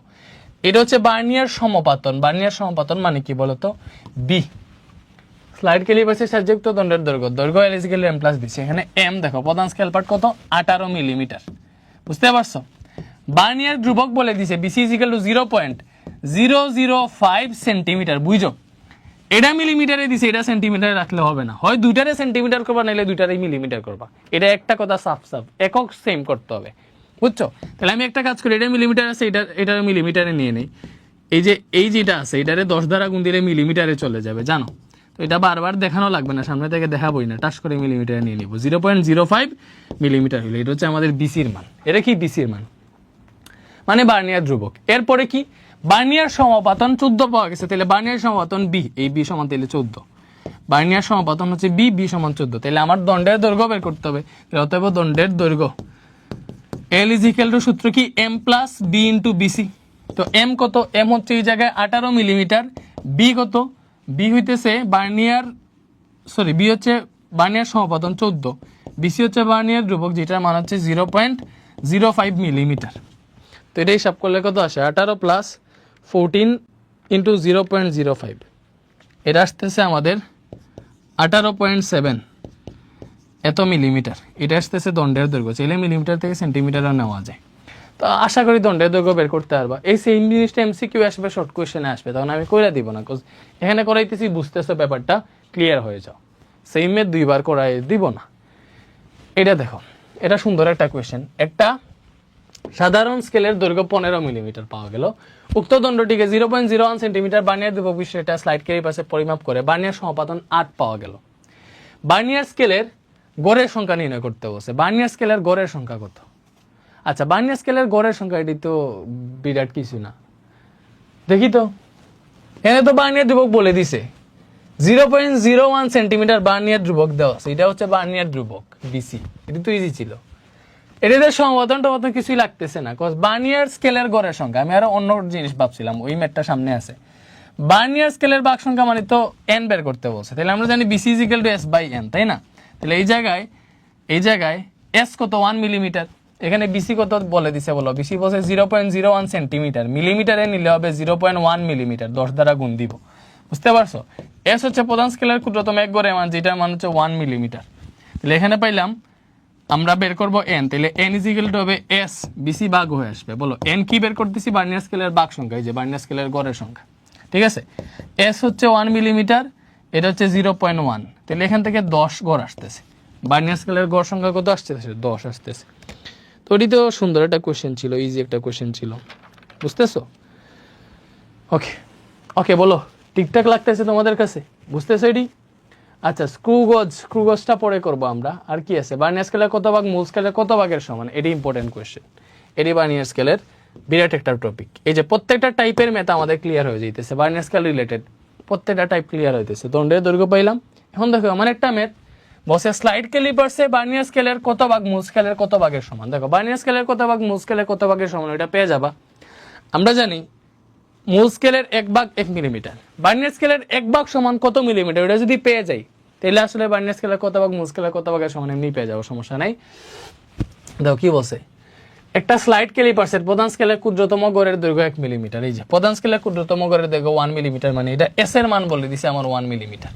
এটা হচ্ছে বার্নিয়ার সমপাতন। বার্নিয়ার সমপাতন মানে কি বলতো? বি, স্লাইড ক্যালিপার্সের সাহায্যযুক্ত দণ্ডের দৈর্ঘ্য, দৈর্ঘ্য L is equal to M plus V. এখানে এম দেখো প্রধান স্কেল পার্ট কত 18 মিলিমিটার, বুঝতে পারছো? বার্নিয়ার ধ্রুবক বলে দিছে VC is equal to 0.005 centimetre. বুঝছো, এটা মিলিমিটারে দিছে, এটা সেন্টিমিটারে রাখলে হবে না, হয় দুইটারে সেন্টিমিটার করবা নাইলে দুইটারে মিলিমিটার করবা। এটা একটা কথা সাফ সাফ একক সেম করতে হবে, বুঝছো? তাহলে আমি একটা কাজ করি, এটা মিলিমিটার আছে, এটা মিলিমিটারে নিয়ে নেই। এই যেটা আছে এটারে 10 দ্বারা গুণ দিলে মিলিমিটারে চলে যাবে, জানো তো? এটা বারবার দেখানো লাগবে না, সামনে থেকে দেখাবোই না, টাচ করে মিলিমিটারে নিয়ে নিব। 0.05 মিলিমিটার হলো এটা হচ্ছে আমাদের বিসির মান। এটা কি বিসির মান মানে বার্নিয়ার ধ্রুবক। এরপরে কি বার্নিয়ার সমপাতন 14 পাওয়া গেছে, তাহলে বার্নিয়ার সমপাতন বি, এই বি সমান তাহলে 14। বার্নিয়ার সমপাতন হচ্ছে বি, বি সমান 14। তাহলে আমার দণ্ডের দৈর্ঘ্য বের করতে হবে, অতএব দণ্ডের দৈর্ঘ্য এল ইজ ইকুয়াল টু সূত্র কি M plus B into BC. তো এম কত? এম হচ্ছে এই জায়গায় 18 মিলিমিটার। বি কত? বি হইতেছে বি হচ্ছে বার্নিয়ার সমপাতন 14, বিসি হচ্ছে বার্নিয়ার ধ্রুবক যেটার মান হচ্ছে 0.05 মিলিমিটার। তো এটা হিসাব করলে কত আসে? 18 প্লাস 14 ইন্টু 0.05, এটা আসতেছে আমাদের 18.7 এত মিলিমিটার। এটা আসতেছে দণ্ডের দৈর্ঘ্য। চাইলে মিলিমিটার থেকে সেন্টিমিটারও নেওয়া যায়। তো আশা করি দণ্ডের দৈর্ঘ্য বের করতে পারবা। এই সেম জিনিসটা এমসিকিউ আসবে, শর্ট কোয়েশ্চেনে আসবে, তখন আমি কইরা দিব না, কজ এখানে করাইতেছি, বুঝতেছো ব্যাপারটা, ক্লিয়ার হয়ে যাও। সেমে দুইবার করাই দিব না। এটা দেখো, এটা সুন্দর একটা কোয়েশ্চেন। একটা সাধারণ স্কেলের দৈর্ঘ্য 15 মিলিমিটার পাওয়া গেল। উক্ত দণ্ডটিকে 0.01 সেন্টিমিটার বার্নিয়ার ধ্রুবক বিশিষ্ট এটা স্লাইড ক্যালিপার্সে পরিমাপ করে বার্নিয়ার সমপাতন 8 পাওয়া গেল। বার্নিয়ার স্কেলের গড়ের সংখ্যা নির্ণয় করতে বসে। বার্নিয়ার স্কেলের গড়ের সংখ্যা কত? আচ্ছা, বার্নিয়ার স্কেলের গড়ের সংখ্যা এটি তো বিরাট কিছু না, দেখি তো। এখানে তো বার্নিয়ার ধ্রুবক বলে দিছে 0.01 সেন্টিমিটার বার্নিয়ার ধ্রুবক দেওয়া আছে, এটা হচ্ছে বার্নিয়ার ধ্রুবক বিসি। এটি তো ইজি ছিল, এটাতে সমপাতনটা কিছুই লাগতেছে না, কজ বার্নিয়ার স্কেলের গড়ের সংখ্যা। আমি আরো অন্য জিনিস ভাবছিলাম, ওই ম্যাটটা সামনে আছে। বার্নিয়ার স্কেলের ভাগ সংখ্যা মানে তো এন বের করতে বলছে, তাহলে আমরা জানি VC is equal to S by N, তাই না? তাহলে এই জায়গায় এস কত 1 মিলিমিটার, এখানে বিসি কত বলে দিছে বলো? বিসি বলছে 0.01 সেন্টিমিটার, মিলিমিটারে নিলে হবে 0.1 মিলিমিটার, 10 দ্বারা গুণ দিব, বুঝতে পারছো? এস হচ্ছে প্রধান স্কেলের ক্ষুদ্রতম এক গড়ের মান, যেটার মান হচ্ছে 1 মিলিমিটার। তাহলে এখানে পাইলাম, আমরা বের করব এন, তাহলে এন ইজ ইকুয়াল টু হবে এস বিসি ভাগ হয়ে আসবে। বলো এন কি বের করতেছি? বার্নিয়ার স্কেলের ভাগ সংখ্যা, এই যে বার্নিয়ার স্কেলের গড়ের সংখ্যা, ঠিক আছে? এস হচ্ছে 1 মিলিমিটার, এটা হচ্ছে 0.1, তাহলে এখান থেকে 10 গড় আসতেছে। বার্নিয়ার স্কেলের গড় সংখ্যা কত আসতেছে? 10 আসতেছে। তো এটি তো সুন্দর একটা কোশ্চেন ছিল, ইজি একটা কোশ্চেন ছিল, বুঝতেছো? ওকে বলো, ঠিকঠাক লাগতেছে তোমাদের কাছে? বুঝতেছো এটি? আচ্ছা, স্ক্রু গজটা পরে করবো আমরা। আর কি আছে? বার্নিয়ার স্কেলের কত ভাগ মূল স্কেলের কত ভাগের সমান, এটি ইম্পর্টেন্ট কোয়েশ্চেন। এটি বার্নিয়ার স্কেলের বিরাট একটা টপিক। এই যে প্রত্যেকটা টাইপের ম্যাথ আমাদের ক্লিয়ার হয়ে যাইতেছে, বার্নিয়ার স্কেল রিলেটেড প্রত্যেকটা টাইপ ক্লিয়ার হইতেছে। দণ্ডের দৈর্ঘ্য পাইলাম। এখন দেখো আমার একটা ম্যাথ বসে, স্লাইড ক্যালিপার্সে বার্নিয়ার স্কেলের কত ভাগ মূল স্কেলের কত ভাগের সমান। দেখো বার্নিয়ার স্কেলের কত ভাগ মূল স্কেলের কত ভাগের সমান, এটা পেয়ে যাবা। আমরা জানি মূল স্কেলের 1 ভাগ 1 মিলিমিটার, বার্নিয়ার স্কেলের 1 ভাগ সমান কত মিলিমিটার, এটা যদি পেয়ে যাই তাহলে আসলে বার্নিয়ার স্কেলের কত ভাগ মূল স্কেলের কত ভাগের সমান এমনি পেয়ে যাবো, সমস্যা নাই। দেখো কি বলছে, একটা স্লাইড ক্যালিপার্সের প্রধান স্কেলের ক্ষুদ্রতম গড়ের দৈর্ঘ্য 1 মিলিমিটার। এই যে প্রধান স্কেলের ক্ষুদ্রতম গড়ের দৈর্ঘ্য 1 মিলিমিটার, মানে এটা এস এর মান বলে দিছে আমার 1 মিলিমিটার।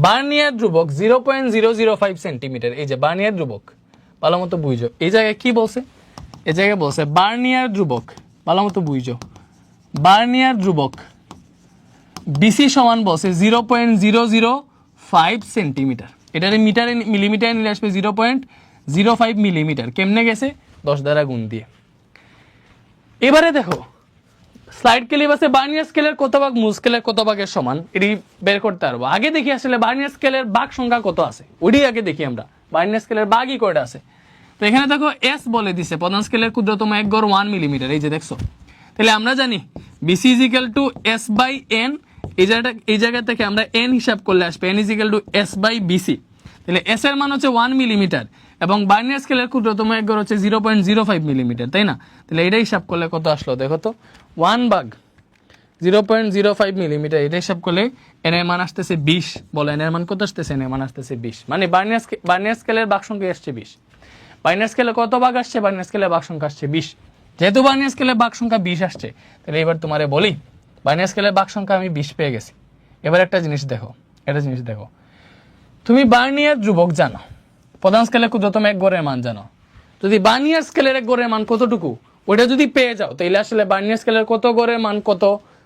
বার্নিয়ার ধ্রুবক 0.005 সেন্টিমিটার। এই যে বার্নিয়ার ধ্রুবক, ভালো মতো বুঝো। এই জায়গায় কি বলছে? এই জায়গায় বলছে বার্নিয়ার ধ্রুবক, ভালো মতো বুঝো। বার্নিয়ার ধ্রুবক বিসি সমান বলছে 0.005 5 সেন্টিমিটার। এটারে মিটারে মিলিমিটারে নিলে আসবে 0.05 মিলিমিটার। কেমনে গেছে? 10 দ্বারা গুণ দিয়ে। এবারে দেখো স্লাইড ক্লিপ আছে বার্নিয়ার স্কেলের কত ভাগ মূল স্কেলের কত ভাগের সমান, এটি বের করতে পারবো। আগে দেখি আসলে বার্নিয়ার স্কেলের ভাগ সংখ্যা কত আছে, ওইটি আগে দেখি আমরা বার্নিয়ার স্কেলের ভাগই কয়টা আছে। তো এখানে দেখো এস বলে দিছে প্রধান স্কেলের ক্ষুদ্রতম এক গড় 1 মিলিমিটার, এই যে দেখছো। তাহলে আমরা জানি VC is equal to S by N, এই জায়গা থেকে আমরা এন হিসাব করলে আসবে N is equal to S by VC. তাহলে এস এর মান হচ্ছে 1 মিলিমিটার এবং বার্নিয়ার স্কেলের ক্ষুদ্রতম এক গড় হচ্ছে 0.05 মিলিমিটার, তাই না? তাহলে এটা হিসাব করলে কত আসলো দেখো তো, 1 ভাগ 0.05 মিলিমিটার, এটা হিসাব করলে এন এর মান আসতেছে 20। বলো এন এর মান কত আসতেছে? এন এর মান আসতেছে 20, মানে বার্নিয়ার স্কেলের ভাগ সংখ্যা আসছে 20। বার্নিয়ার স্কেলে কত ভাগ আসছে? বার্নিয়ার স্কেলে ভাগ সংখ্যা আসছে 20। যেহেতু বার্নিয়ার স্কেলে ভাগ সংখ্যা 20 আসছে, তাহলে এবার তোমারে বলি বার্নিয়ার স্কেলের ভাগ সংখ্যা আমি 20 পেয়ে গেছি। এবার একটা জিনিস দেখো, তুমি বার্নিয়ার ধ্রুবক জানো, প্রধান স্কেলে ক্ষুদ্রতম এক গড়ের মান জানো। যদি বার্নিয়ার স্কেলের এক গড়ের মান কতটুকু ওইটা যদি পেয়ে যাও, তাহলে আসলে বার্নিয়ার স্কেলের কত গড়ের মান কত,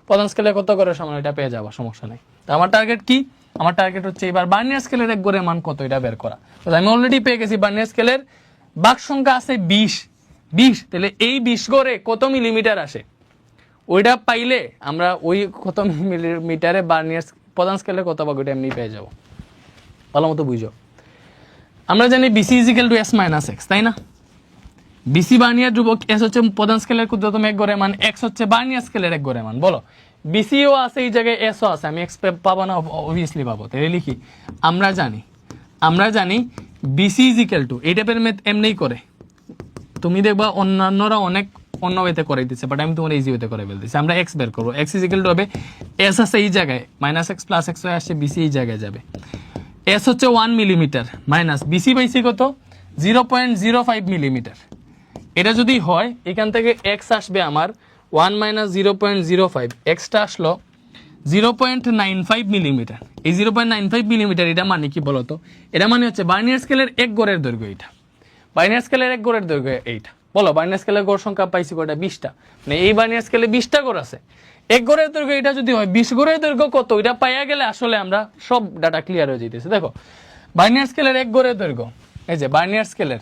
প্রধান স্কেলের কত গড়ের সমান, এটা পেয়ে যাবো, সমস্যা নেই। তো আমার টার্গেট কি? আমার টার্গেট হচ্ছে এবার বার্নিয়ার স্কেলের এক গড়ের মান কত এটা বের করা। তো আমি অলরেডি পেয়ে গেছি বার্নিয়ার স্কেলের ভাগ সংখ্যা আছে 20। তাহলে এই 20 গড়ে কত মিলিমিটার আসে ওইটা পাইলে আমরা ওই কত মিলিমিটারে বার্নিয়ার প্রধান স্কেলের কত ভাগ ওইটা এমনি পেয়ে যাবো। ভালো মতো বুঝো। আমরা জানি VC is equal to S minus X, তাই না? বিসি বার্নিয়ার ধ্রুবক, এস হচ্ছে প্রধান স্কেলের ক্ষুদ্রতম এক গড়ের মান, এক্স হচ্ছে বার্নিয়ার স্কেলের এক গড়ের মান। বলো বিসিও আছে এই জায়গায়, এসও আছে, আমি এক্স পাবো না? অবভিয়াসলি পাবো। তাহলে লিখি আমরা জানি বিসি ইজ ইকুয়াল টু, এই টাইপের ম্যাথ এমনিই করে, তুমি দেখবা অন্যান্যরা অনেক অন্য ওয়েতে করে দিচ্ছে, বাট আমি তোমার ইজি ওয়েতে করে ফেলতেছি। আমরা এক্স বের করবো, এক্স ইজ ইকুয়াল টু হবে এস আছে এই জায়গায়, মাইনাস এক্স প্লাস এক্স হয়ে আসছে, বিসি এই জায়গায় যাবে। এস হচ্ছে 1 মিলিমিটার মাইনাস বিসি বাইসি কত 0.05 মিলিমিটার। এটা যদি হয় এখান থেকে এক্স আসবে আমার 1 মাইনাস 0.05, এক্সটা আসলো 0.95 মিলিমিটার। এই 0.95 মিলিমিটার এটা মানে কি বলতো? এটা মানে হচ্ছে বার্নিয়ার স্কেলের এক গড়ের দৈর্ঘ্য। এটা বার্নিয়ার স্কেলের এক গড়ের দৈর্ঘ্য এইটা। বলো বার্নিয়ার স্কেলের গড় সংখ্যা পাইছি কয়টা? 20টা। মানে এই বার্নিয়ার স্কেলে 20টা গড় আছে। এক গড়ের দৈর্ঘ্য এটা যদি হয় 20 গড়ের দৈর্ঘ্য কত এটা পাইয়া গেলে আসলে আমরা সব ডাটা ক্লিয়ার হয়ে যেতেছে। দেখো বার্নিয়ার স্কেলের এক গড়ের দৈর্ঘ্য, এই যে বার্নিয়ার স্কেলের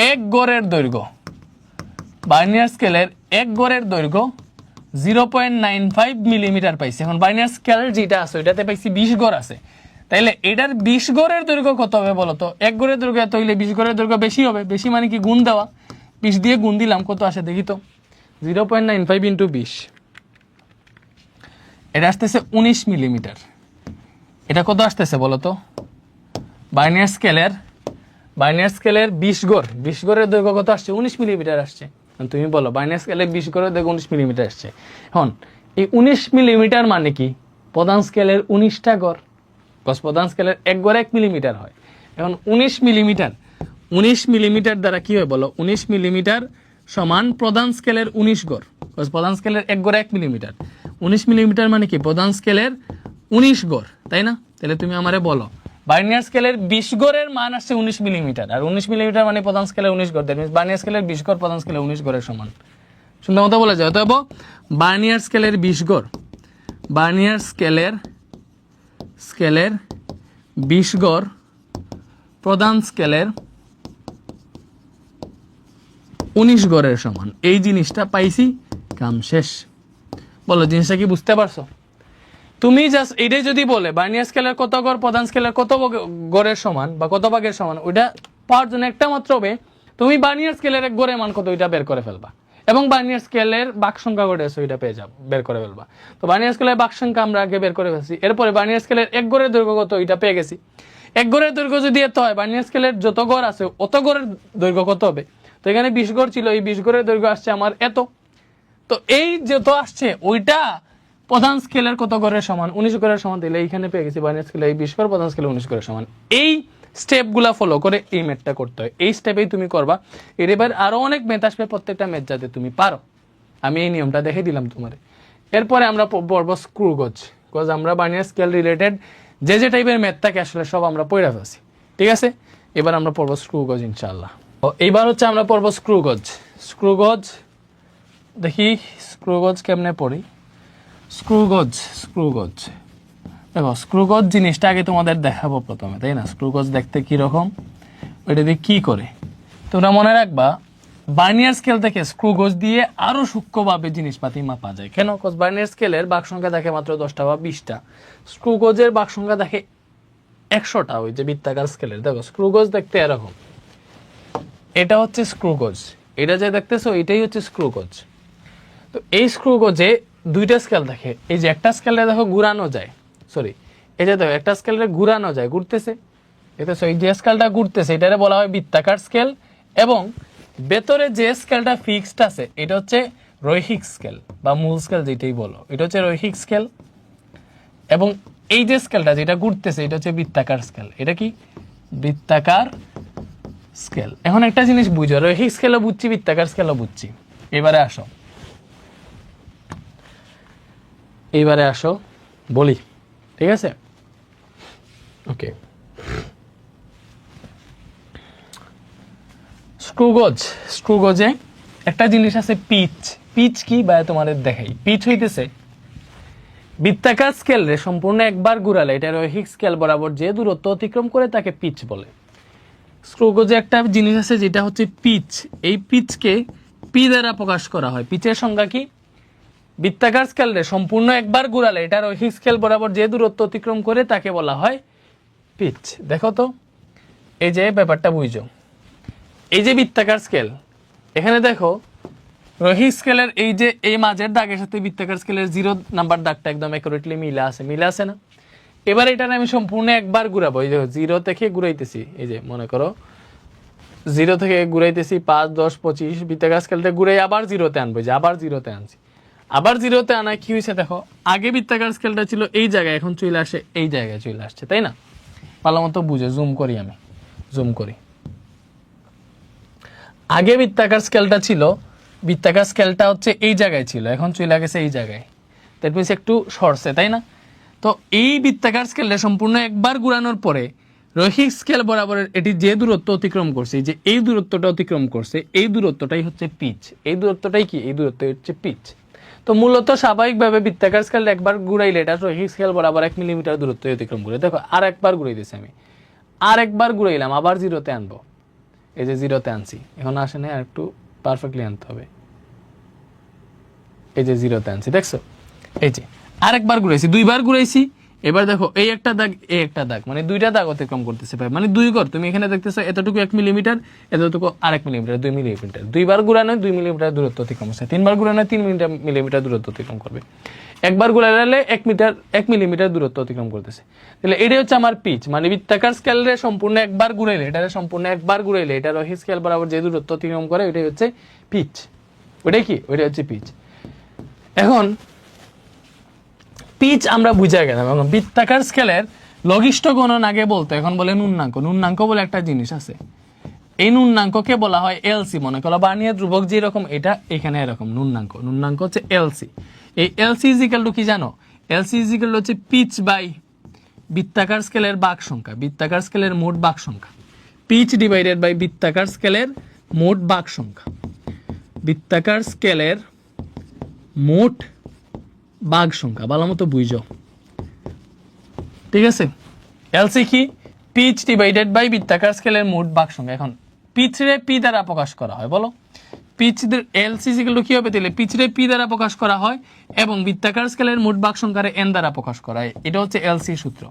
এক গড়ের দৈর্ঘ্য, বার্নিয়ার স্কেলের এক গড়ের দৈর্ঘ্য 0.95 মিলিমিটার পাইছি। এখন বার্নিয়ার স্কেল যেটা আছে ওইটাতে পাইছি 20 গড় আছে, তাইলে এটার 20 গড়ের দৈর্ঘ্য কত হবে বলো তো? এক গড়ের দৈর্ঘ্য এত হইলে 20 গড়ের দৈর্ঘ্য বেশি হবে। বেশি মানে কি গুণ দেওয়া, 20 দিয়ে গুণ দিলাম, কত আসে দেখি তো, 0.95 ইন্টু 20, এটা আসতেছে 19 মিলিমিটার। এটা কত আসতেছে বলো তো? বার্নিয়ার স্কেলের 20 গড়ের দৈর্ঘ্য কত আসছে? 19 মিলিমিটার আসছে। তুমি বলো বার্নিয়ার স্কেলের 20 গড়ের দৈর্ঘ্য 19 মিলিমিটার আসছে। এখন এই 19 মিলিমিটার মানে কি? প্রধান স্কেলের 19টা গড়, প্রধান স্কেলের এক গড়ে 1 মিলিমিটার হয়। এখন 19 মিলিমিটার দ্বারা কি হয় বলো? 19 মিলিমিটার সমান প্রধান স্কেলের 19 গড়, প্রধান স্কেলের এক গড়ে 1 মিলিমিটার। 19 মিলিমিটার মানে কি? প্রধান স্কেলের 19 গড়, তাই না? তাহলে তুমি আমারে বলো বার্নিয়ার স্কেলের 20 গড়ের মান আসছে 19 মিলিমিটার, আর 19 মিলিমিটার মানে প্রধান স্কেলের 19 গড়। দ্যাট মিন্স বার্নিয়ার স্কেলের 20 গড় প্রধান স্কেলের 19 গড়ের সমান। সুন্দর মতো বলা যায়। অতএব বার্নিয়ার স্কেলের 20 গড়, বার্নিয়ার স্কেলের 20 গড় প্রধান স্কেলের 19 গড়ের সমান। এই জিনিসটা পাইছি, কাম শেষ। বলো জিনিসটা কি বুঝতে পারছো? তুমি জাস্ট এটাই যদি বলে বার্নিয়ার স্কেলের কত গড় প্রধান স্কেলের কত গড়ের সমান বা কত ভাগের সমান, ওইটা পাওয়ার জন্য একটা মাত্র হবে, তুমি বার্নিয়ার স্কেলের এক গড়ের মান কত ওইটা বের করে ফেলবা, এবং বার্নিয়ার স্কেলের ভাগ সংখ্যা কত আছে ওইটা পেয়ে যাবো, বের করে ফেলবা। তো বার্নিয়ার স্কেলের ভাগ সংখ্যা আমরা আগে বের করে ফেলছি। এরপরে বার্নিয়ার স্কেলের এক গড়ের দৈর্ঘ্য কত ওইটা পেয়ে গেছি। এক গড়ের দৈর্ঘ্য যদি এত হয়, বার্নিয়ার স্কেলের যত গড় আছে অত গড়ের দৈর্ঘ্য কত হবে? তো এখানে 20 গড় ছিল, এই 20 গড়ের দৈর্ঘ্য আসছে আমার এত। তো এই যত আসছে ওইটা প্রধান স্কেলের কত গড়ের সমান? 19 গড়ের সমান। দিলে এইখানে পেয়ে গেছি বার্নিয়ার স্কেলে এই 20 গড়, প্রধান স্কেলে 19 গড়ের সমান। এই স্টেপগুলা ফলো করে এই ম্যাথটা করতে হয়, এই স্টেপেই তুমি করবা। এর এবার আরো অনেক ম্যাথ আসবে, প্রত্যেকটা ম্যাথ যাতে তুমি পারো। আমি এই নিয়মটা দেখে দিলাম তোমার। এরপরে আমরা পড়বো স্ক্রু গজ, বিকজ আমরা বার্নিয়ার স্কেল রিলেটেড যে টাইপের ম্যাথ থাকে আসলে সব আমরা পড়ে ফেলছি। ঠিক আছে, এবার আমরা পড়বো স্ক্রু গজ ইনশাআল্লাহ। এইবার হচ্ছে আমরা পড়বো স্ক্রু গজ। দেখি স্ক্রুগজ কেমনে পড়ি। স্ক্রুগজ দেখো, স্ক্রুগজ জিনিসটা আগে তোমাদের দেখাবো প্রথমে, তাই না? স্ক্রুগজ দেখতে কীরকম, ওইটা দিয়ে কী করে তোমরা মনে রাখবা। বার্নিয়ার স্কেল থেকে স্ক্রুগজ দিয়ে আরও সূক্ষ্মভাবে জিনিসপাতি মাপা যায়। কেন? কজ বার্নিয়ার স্কেলের বাক সংখ্যা দেখে মাত্র 10টা বা 20টা, স্ক্রুগজের বাক সংখ্যা দেখে 100টা। ওই যে বৃত্তাকার স্কেলের দেখো স্ক্রুগজ দেখতে এরকম, এটা হচ্ছে স্ক্রুগজ, এটা যে দেখতেছো এটাই হচ্ছে স্ক্রুগজ। তো এই স্ক্রুগজে দুইটা স্কেল দেখে, এই যে একটা স্কেলে দেখো ঘুরানো যায়, সরি এই যে দেখো একটা স্কেলে ঘুরানো যায়, ঘুরতেছে, এটা এই যে স্কেলটা ঘুরতেছে এটারে বলা হয় বৃত্তাকার স্কেল। এবং ভেতরে যে স্কেলটা ফিক্সড আছে এটা হচ্ছে রৈখিক স্কেল বা মূল স্কেল, যেটাই বলো এটা হচ্ছে রৈখিক স্কেল। এবং এই যে স্কেলটা যেটা ঘুরতেছে এটা হচ্ছে বৃত্তাকার স্কেল। এটা কি? বৃত্তাকার স্কেল। এখন একটা জিনিস বুঝো, রৈখিক স্কেলও বুঝছি, বৃত্তাকার স্কেলও বুঝছি। এইবারে আসো বলি, ঠিক আছে? ওকে, স্ক্রুগজে একটা জিনিস আছে পিচ কি বা তোমাদের দেখাই। পিচ হইতেছে বৃত্তাকার স্কেল রে সম্পূর্ণ একবার ঘুরালে এটা রৈখিক স্কেল বরাবর যে দূরত্ব অতিক্রম করে তাকে পিচ বলে। স্ক্রুগজে একটা জিনিস আছে যেটা হচ্ছে পিচ। এই পিচকে পি দ্বারা প্রকাশ করা হয়। পিচের সংজ্ঞা কি? বৃত্তাকার স্কেল রে সম্পূর্ণ একবার ঘুরালে এটা রৈখিক স্কেল বরাবর যে দূরত্ব অতিক্রম করে তাকে বলা হয় পিচ। দেখো তো, এই যে ব্যাপারটা বুঝো, এই যে বৃত্তাকার স্কেল, এখানে দেখো রৈখিক স্কেলের এই যে এই মাঝের দাগের সাথে বৃত্তাকার স্কেলের 0 নাম্বার দাগটা একদম অ্যাকুরেটলি মিলে আছে না? এবার এটা আমি সম্পূর্ণ একবার ঘুরাবো। এই দেখো 0 থেকে ঘুরাইতেছি, এই যে মনে করো 0 থেকে ঘুরাইতেছি 5, 10, 25, বৃত্তাকার স্কেলটা ঘুরাই আবার 0-তে আনবো। যে আবার 0-তে আনছি, আবার 0-তে আনায় কি হয়েছে দেখো, আগে বৃত্তাকার স্কেলটা ছিল এই জায়গায়, এখন চলে আসে এই জায়গায় চলে আসছে, তাই না? ভালো মতো বুঝে জুম করি। আগে বৃত্তাকার স্কেলটা হচ্ছে এই জায়গায় ছিল, এখন চলে গেছে এই জায়গায়। দ্যাট মিনস একটু সরছে, তাই না? তো এই বৃত্তাকার স্কেলটা সম্পূর্ণ একবার ঘুরানোর পরে রৈখিক স্কেল বরাবর এটি যে দূরত্ব অতিক্রম করছে, যে এই দূরত্বটা অতিক্রম করছে, এই দূরত্বটাই হচ্ছে পিচ। এই দূরত্বটাই কি? এই দূরত্বই হচ্ছে পিচ। তো মূলত স্বাভাবিকভাবে বৃত্তাকার স্কেল একবার ঘুরাইলে এটা রৈখিক স্কেল বরাবর 1 মিলিমিটার দূরত্ব অতিক্রম করে। দেখো আর একবার ঘুরাই দিয়েছি আমি, আর একবার ঘুরাইলাম, আবার 0-তে আনবো। এই যে 0-তে আনছি, এখন আসে না, আর একটু পারফেক্টলি আনতে হবে। এই যে 0-তে আনছি, দেখছো? এই যে আরেকবার ঘুরাইছি, 2বার ঘুরাইছি। এবার দেখো এই একটা দাগ, মানে 2টা দাগ অতিক্রম করতেছে, মানে 2 ঘর। তুমি এখানে দেখতেছো এতটুকু 1 মিলিমিটার, এতটুকু আর 1 মিলিমিটার, 2 মিলিমিটার। 2বার ঘুরানো 2 মিলিমিটার দূরত্ব অতিক্রম করছে, 3বার ঘুরানো 3 মিলিমিটার দূরত্ব অতিক্রম করবে। একবার ঘুরাইলে 1 মিলিমিটার দূরত্ব অতিক্রম করতেছে। তাহলে এটাই হচ্ছে আমার পিচ। মানে বৃত্তাকার স্কেলে সম্পূর্ণ একবার ঘুরাইলে এটা রৈখিক স্কেল বরাবর যে দূরত্ব অতিক্রম করে ওইটাই হচ্ছে পিচ। ওইটাই কি? ওইটাই হচ্ছে পিচ। এখন পিচ আমরা বুঝে গেলাম। এবং বৃত্তাকার স্কেলের লঘিষ্ঠ গণন আগে বলতো, এখন বলে নুন্নাঙ্ক বলে একটা জিনিস আছে। এই নুন্নাঙ্ককে বলা হয় এলসি। মনে করো বার্নিয়ার ধ্রুবক যেরকম, এটা এখানে এরকম নুন্নাঙ্ক হচ্ছে এলসি। এই এলসি ইজিক্যাল টু কি জানো? এলসি ইজিক্যাল হচ্ছে পিচ বাই বৃত্তাকার স্কেলের বাক সংখ্যা, বৃত্তাকার স্কেলের মোট বাক সংখ্যা। পিচ ডিভাইডেড বাই বৃত্তাকার স্কেলের মোট বাক সংখ্যা, বৃত্তাকার স্কেলের মোট বাঘ সংখ্যা। ভালো মতো বুঝো, ঠিক আছে? এলসি কি? পিচ ডিভাইডেড বাই বৃত্তাকার স্কেলের মোট বাঘ সংখ্যা। এখন পিচ রে পি দ্বারা প্রকাশ করা হয়, বলো পিচ এলসি ইকুয়াল কি হবে? তাহলে পিচ রে পি দ্বারা প্রকাশ করা হয় এবং বৃত্তাকার স্কেলের মোট বাঘ সংখ্যারে এন দ্বারা প্রকাশ করা হয়। এটা হচ্ছে এলসি সূত্র।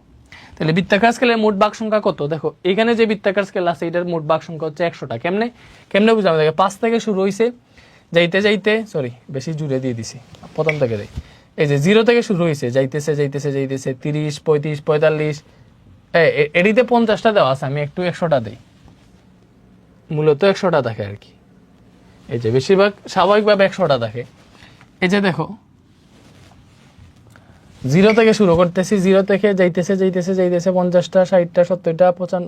তাহলে বৃত্তাকার স্কেলের মোট বাঘ সংখ্যা কত? দেখো এখানে যে বৃত্তাকার স্কেল আছে এটার মোট বাঘ সংখ্যা হচ্ছে 100টা। কেমনে বুঝাবো? দেখো 5 থেকে শুরু হয়েছে, যাইতে সরি বেশি জুড়ে দিয়ে দিছি, প্রথম থেকে দেয়। এই যে 0 থেকে শুরু হয়েছে, যাইতেছে 30, 35, 45, এডিতে 50টা দেওয়া আছে, আমি একটু 100টা দিই। মূলত 100টা থাকে আর কি। এই যে বেশিরভাগ স্বাভাবিকভাবে 100টা থাকে। এই যে দেখো 0 থেকে শুরু করতেছি, 0 থেকে যাইতেছে 50টা, 60টা, 70টা,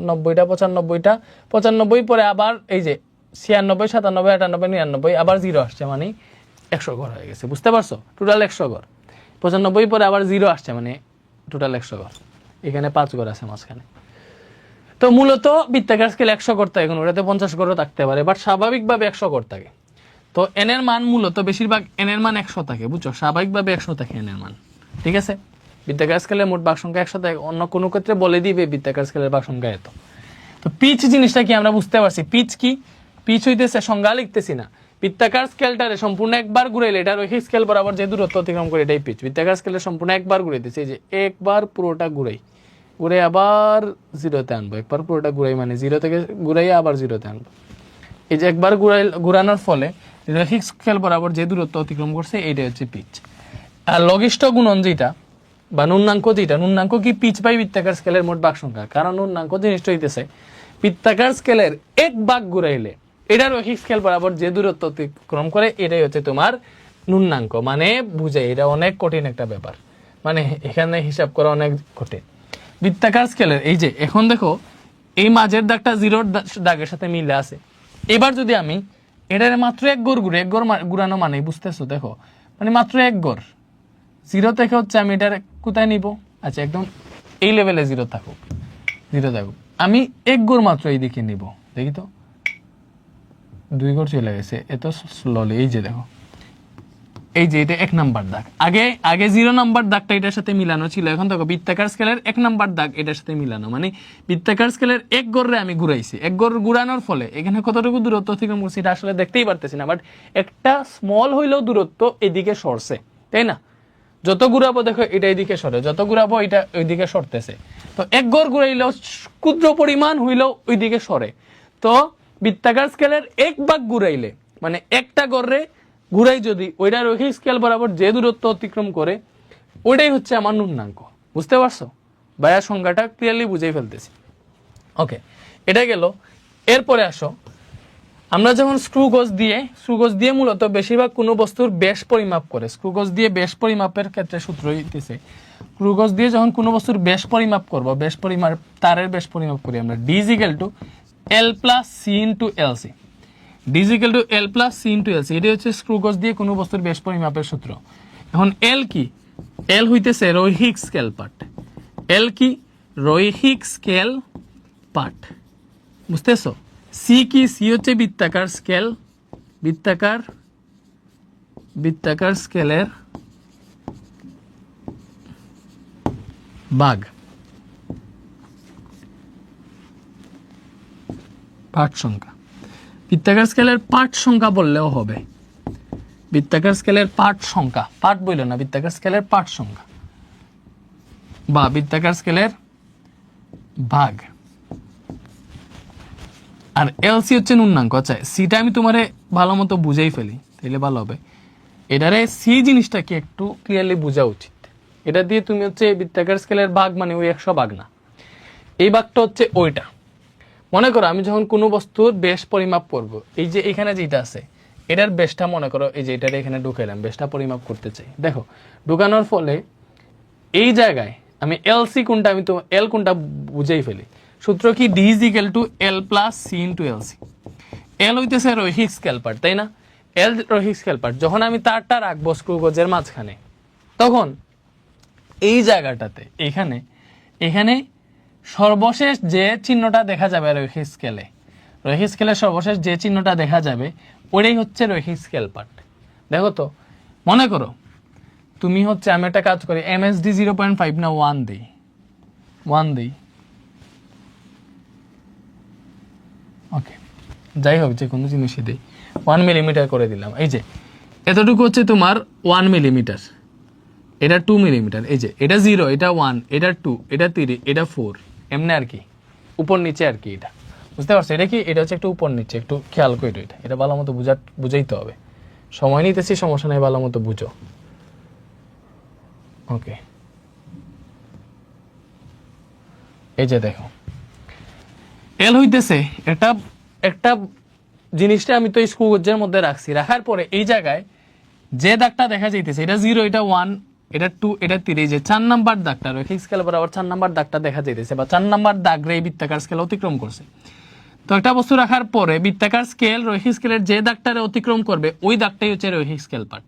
95টা, 95 পরে আবার এই যে 96, 97, 98, 99 আবার 0 আসছে, মানে 100 ঘর হয়ে গেছে। বুঝতে পারছো? টোটাল 100 ঘর। 95 পরে আবার 0 আসছে, মানে টোটাল 100 ঘর। এখানে 5 ঘর আছে মাঝখানে। তো মূলত বৃত্তাকার স্কেল 100 ঘর থাকে, এখন ওটাতে 50 ঘরও থাকতে পারে, বাট স্বাভাবিকভাবে 100 ঘর থাকে। তো এন এর মান মূলত বেশিরভাগ এন এর মান 100 থাকে, বুঝছো, স্বাভাবিকভাবে 100 থাকে এন এর মান, ঠিক আছে। বৃত্তাকার স্কেলের মোট ভাগ সংখ্যা 100 থাকে, অন্য কোনো ক্ষেত্রে বলে দিবে বৃত্তাকার স্কেলের ভাগ সংখ্যা এত। তো পিচ জিনিসটা কি আমরা বুঝতে পারছি, পিচ কি, পিচ হইতেছে সংজ্ঞা লিখতেছি না, বৃত্তাকার স্কেলটারে সম্পূর্ণ একবার ঘুরাইলে এটা রৈখিক স্কেল বরাবর যে দূরত্ব অতিক্রম করে এটাই পিচ। বৃত্তাকার স্কেলের সম্পূর্ণ একবার ঘুরাইতেছি, এই যে একবার পুরোটা ঘুরে আবার জিরোতে আনবো, একবার পুরোটা ঘুরাই মানে 0 থেকে ঘুরাই আবার 0-তে আনবো। এই যে একবার ঘুরানোর ফলে রৈখিক স্কেল বরাবর যে দূরত্ব অতিক্রম করছে এইটাই হচ্ছে পিচ। আর লঘিষ্ঠ গুণন যেটা বা ন্যূনাঙ্ক যেটা, ন্যূনাঙ্ক কি পিচ বাই বৃত্তাকার স্কেলের মোট ভাগ সংখ্যা। কারণ ন্যূনাঙ্ক জিনিসটা হইতেছে বৃত্তাকার স্কেলের এক ভাগ ঘুরাইলে এটা রৈখিক স্কেল বরাবর যে দূরত্ব অতিক্রম করে এটাই হচ্ছে তোমার ন্যূনাঙ্ক। মানে বুঝে এটা অনেক কঠিন একটা ব্যাপার, মানে এখানে হিসাব করা অনেক কঠিন। বৃত্তাকার স্কেলের এই যে এখন দেখো এই মাঝের দাগটা 0-র দাগের সাথে মিলে আছে। এবার যদি আমি এটার মাত্র এক গড় ঘুরানো মানে বুঝতেছো, দেখো মানে মাত্র এক গড় 0 থেকে হচ্ছে আমি এটার কোথায় নিব, আচ্ছা একদম এই লেভেলে 0 থাকুক, আমি এক গড় মাত্র এই দিকে নিব, দেখি তো 2 গড় চলে গেছে এত স্লোলি। এই যে দেখো এই যে এটা 1 নাম্বার দাগ, আগে 0 নাম্বার দাগটা এটার সাথে মিলানো ছিল, এখন দেখো বৃত্তাকার স্কেলের 1 নাম্বার দাগ এটার সাথে মিলানো, মানে বৃত্তাকার স্কেলের এক গড়ে আমি ঘুরাইছি, এক গড় ঘুরানোর ফলে এখানে কতটুকু দূরত্ব অতিক্রম করছি এটা আসলে দেখতেই পারতেছি না, বাট একটা স্মল হইলেও দূরত্ব এদিকে সরছে, তাই না। যত ঘুরাবো দেখো এটা এইদিকে সরে, যত ঘুরাবো এটা ওইদিকে সরতেছে। তো এক গড় ঘুরাইলেও ক্ষুদ্র পরিমাণ হইলেও ওইদিকে সরে। তো বৃত্তাকার স্কেলের এক ভাগ ঘুরাইলে মানে একটা গড়ে ঘুরাই যদি ওইটা রৈখিক স্কেল বরাবর যে দূরত্ব অতিক্রম করে ওইটাই হচ্ছে আমার ন্যূনাঙ্ক। বুঝতে পারছো ভাইয়া, সংজ্ঞাটা ক্লিয়ারলি বুঝেই ফেলতেছি। ওকে, এটা গেল। এরপরে আসো, আমরা যখন স্ক্রু গজ দিয়ে মূলত বেশিরভাগ কোনো বস্তুর ব্যাস পরিমাপ করে, স্ক্রু গজ দিয়ে ব্যাস পরিমাপের ক্ষেত্রে সূত্র হইতেছে, স্ক্রু গজ দিয়ে যখন কোনো বস্তুর ব্যাস পরিমাপ করব, ব্যাস পরিমাপ তারের ব্যাস পরিমাপ করি আমরা D = L + C × LC, D = L + C × LC, এটি হচ্ছে স্ক্রু গজ দিয়ে কোনো বস্তুর ব্যাস পরিমাপের সূত্র। এখন L কি, L হইতেছে রৈখিক স্কেল পার্ট, L কি রৈখিক স্কেল পার্ট, বুঝতেছো। সি কি, সি হচ্ছে বৃত্তাকার স্কেলের ভাগ, পার্ট সংখ্যা। বৃত্তাকার স্কেলের পার্ট সংখ্যা বললেও হবে, বৃত্তাকার স্কেলের পার্ট সংখ্যা, পার্ট বললো না, বৃত্তাকার স্কেলের পার্ট সংখ্যা বা বৃত্তাকার স্কেলের ভাগ। আর এলসি হচ্ছে ন্যূনাঙ্ক। আচ্ছা সিটা আমি তোমারে ভালো মতো বুঝাই ফেলি তাহলে ভালো হবে। এটারে সি জিনিসটা কি একটু ক্লিয়ারলি বোঝা উচিত। এটা দিয়ে তুমি হচ্ছে বৃত্তাকার স্কেলের ভাগ মানে ওই 100 ভাগ না, এই ভাগটা হচ্ছে ওইটা। মনে করো আমি যখন কোনো বস্তুর ব্যাস পরিমাপ করব, এই যে এখানে যেটা আছে এটার ব্যাসটা মনে করো এই যে এটারে এখানে ঢুকাইলাম, ব্যাসটা পরিমাপ করতে চাই। দেখো ঢুকানোর ফলে এই জায়গায় আমি এলসি কোনটা, আমি তো এল কোনটা বুঝাই ফেলি। সূত্র কি, D = L + C × LC। এল হইতেছে রৈখিক স্কেল পার্ট, তাই না, এল রৈখিক স্কেল পার্ট। যখন আমি তারটা রাখবো স্ক্রু গজের মাঝখানে, তখন এই জায়গাটাতে এখানে সর্বশেষ যে চিহ্নটা দেখা যাবে রৈখিক স্কেলের সর্বশেষ যে চিহ্নটা দেখা যাবে ওটাই হচ্ছে রৈখিক স্কেল পার্ট। দেখো তো মনে করো তুমি হচ্ছে, আমি একটা কাজ করি, MSD 0.5 না 1 দিই, ওকে যাই হোক যে কোনো জিনিসই দিই, 1 মিলিমিটার করে দিলাম। এই যে এতটুকু হচ্ছে তোমার 1 মিলিমিটার, এটা 2 মিলিমিটার, এই যে এটা 0, এটা 1, এটা 2, এটা 3, এটা 4, এমনি আর কি উপর নিচে আর কি। এটা বুঝতে পারছো, এটা কি, এটা হচ্ছে একটু উপর নিচে, একটু খেয়াল করে এটা ভালো মতো বুঝাইতে হবে। সময় নিতেছি, সমস্যা নেই, ভালো মতো বুঝো। ওকে, এই যে দেখো এল হইতেছে একটা জিনিসটা আমি তো স্ক্রু গজের মধ্যে রাখছি, রাখার পরে এই জায়গায় যে দাগটা দেখা যাইতেছে এটা 0, এটা 1, এটা 2, এটা 3, যে 4 নাম্বার দাগটা রৈখিক স্কেল বরাবর 4 নাম্বার দাগটা দেখা যাইতেছে বা 4 নাম্বার দাগ রে বৃত্তাকার স্কেল অতিক্রম করছে। তো একটা বস্তু রাখার পরে বৃত্তাকার স্কেল রৈখিক স্কেলের যে দাগটারে অতিক্রম করবে ওই দাগটাই হচ্ছে রৈখিক স্কেল পার্ট।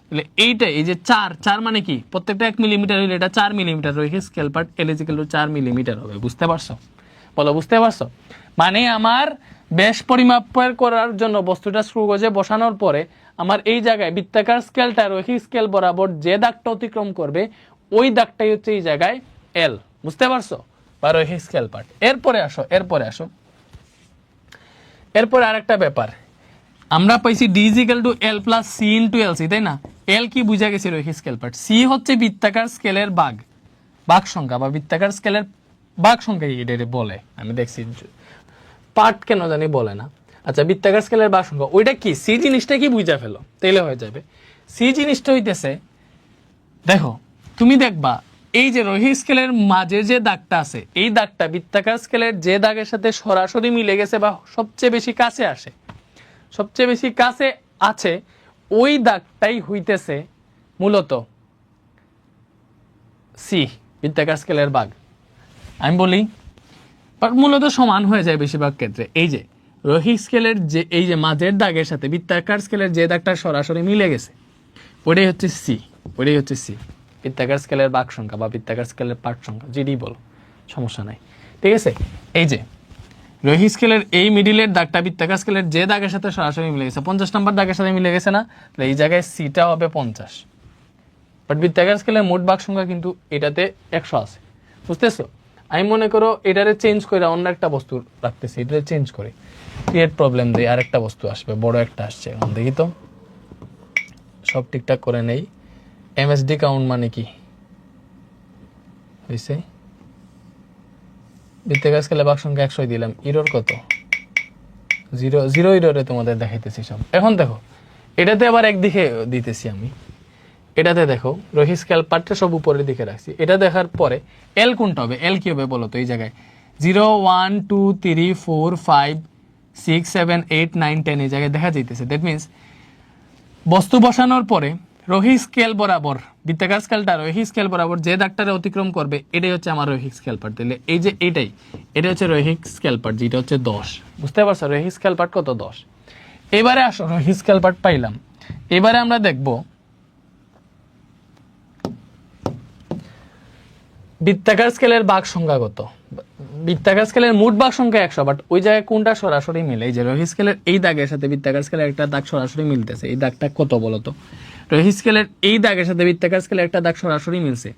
তাহলে এইটা, এই যে 4 মানে কি, প্রত্যেকটা 1 মিলিমিটার হইলে এটা 4 মিলিমিটার রৈখিক স্কেল পার্ট L = 4 মিলিমিটার হবে। বুঝতে পারছো, বলো বুঝতে পারছো। মানে আমার ব্যাস পরিমাপের করার জন্য বস্তুটা স্ক্রু গজে বসানোর পরে আমার এই জায়গায় বৃত্তাকার স্কেলটা রৈখিক স্কেল বরাবর যে দাগটা অতিক্রম করবে ওই দাগটাই হচ্ছে এই জায়গায় এল। বুঝতে পারছো? বা রৈখিক স্কেল পার্ট। এরপরে আসো এরপরে আরেকটা ব্যাপার, আমরা পাইছি D is equal to L plus C into L C, তাই না? এল কি বুঝা গেছে? রৈখিক স্কেল পার্ট। সি হচ্ছে বৃত্তাকার স্কেলের বাগ সংখ্যা বা বৃত্তাকার স্কেলের বাগ সংখ্যা এটা বলে, আমি দেখছি পার্ট কেন জানি বলে না। আচ্ছা, বৃত্তাকার স্কেলের বাগ সংখ্যা ওইটা কি? সি জিনিসটা কি বুঝা ফেলো, তাইলে হয়ে যাবে। সি জিনিসটা হইতেছে, দেখো তুমি দেখবা এই যে রৈখিক স্কেলের মাঝে যে দাগটা আছে এই দাগটা বৃত্তাকার স্কেলের যে দাগের সাথে সরাসরি মিলে গেছে বা সবচেয়ে বেশি কাছে আছে ওই দাগটাই হইতেছে মূলত সি, বৃত্তাকার স্কেলের বাগ। আমি বলি মূলত সমান হয়ে যায় বেশিরভাগ ক্ষেত্রে। এই যে রৈখিক স্কেলের যে এই যে মাঝের দাগের সাথে বৃত্তাকার স্কেলের যে দাগটা সরাসরি মিলে গেছে ওটাই হচ্ছে সি, বৃত্তাকার স্কেলের বাগ সংখ্যা বা বৃত্তাকার স্কেলের পার্ট সংখ্যা, যেটি বলো, সমস্যা নাই। ঠিক আছে, এই যে রৈখিক স্কেলের এই মিডিলের দাগটা বৃত্তাকার স্কেলের যে দাগের সাথে সরাসরি মিলে গেছে 50 নম্বর দাগের সাথে মিলে গেছে না, তাহলে এই জায়গায় সিটা হবে 50। বাট বৃত্তাকার স্কেলের মোট বাগ সংখ্যা কিন্তু এটাতে 100 আছে। বুঝতেছো? আমি মনে করো এটারে চেঞ্জ করে অন্য একটা বস্তু রাখতেছি, এটারে চেঞ্জ করে ক্রিয়েট প্রবলেম দিয়ে আরেকটা বস্তু আসবে, বড় একটা আসছে। এখন দেখি তো সব ঠিকঠাক করে নেই। এমএসডি কাউন্ট মানে কি হয়েছে? বৃত্তাকার স্কেলে বাগ সংখ্যা 100 দিলাম, ইরর কত? 0 ইররে তোমাদের দেখাইতেছি সব। এখন দেখো এটাতে আবার একদিকে দিতেছি আমি, এটাতে দেখো রৈখিক স্কেল পার্টটা সব উপরের দিকে রাখছি। এটা দেখার পরে এল কোনটা হবে? এল কি হবে বলো তো? এই জায়গায় 0 1 2 3 4 5 6 7 8 9 10 এই জায়গায় দেখা যাইতেছে। দ্যাট মিনস বস্তু বসানোর পরে রৈখিক স্কেল বরাবর বৃত্তাকার স্কেলটা রৈখিক স্কেল বরাবর যে দাগটারে অতিক্রম করবে এটাই হচ্ছে আমার রৈখিক স্কেল পার্ট। তাহলে এই যে এটা হচ্ছে রৈখিক স্কেল পার্ট, যেটা হচ্ছে 10। বুঝতে পারছো? রৈখিক স্কেল পার্ট কত? 10। এবারে আসো, রৈখিক স্কেল পার্ট পাইলাম। এবারে আমরা দেখব বৃত্তাকার স্কেলের বাগ সংখ্যা কত। বৃত্তাকার স্কেলের মোট বাগ সংখ্যা 100, বাট ওই জায়গায় কোনটা সরাসরি মিলে? এই যে রৈখিক স্কেলের এই দাগের সাথে বৃত্তাকার স্কেলের একটা দাগ সরাসরি মিলতেছে, এই দাগটা কত বলতো? রৈখিক স্কেলের এই দাগের সাথে বৃত্তাকার স্কেলের একটা দাগ সরাসরি মিলছে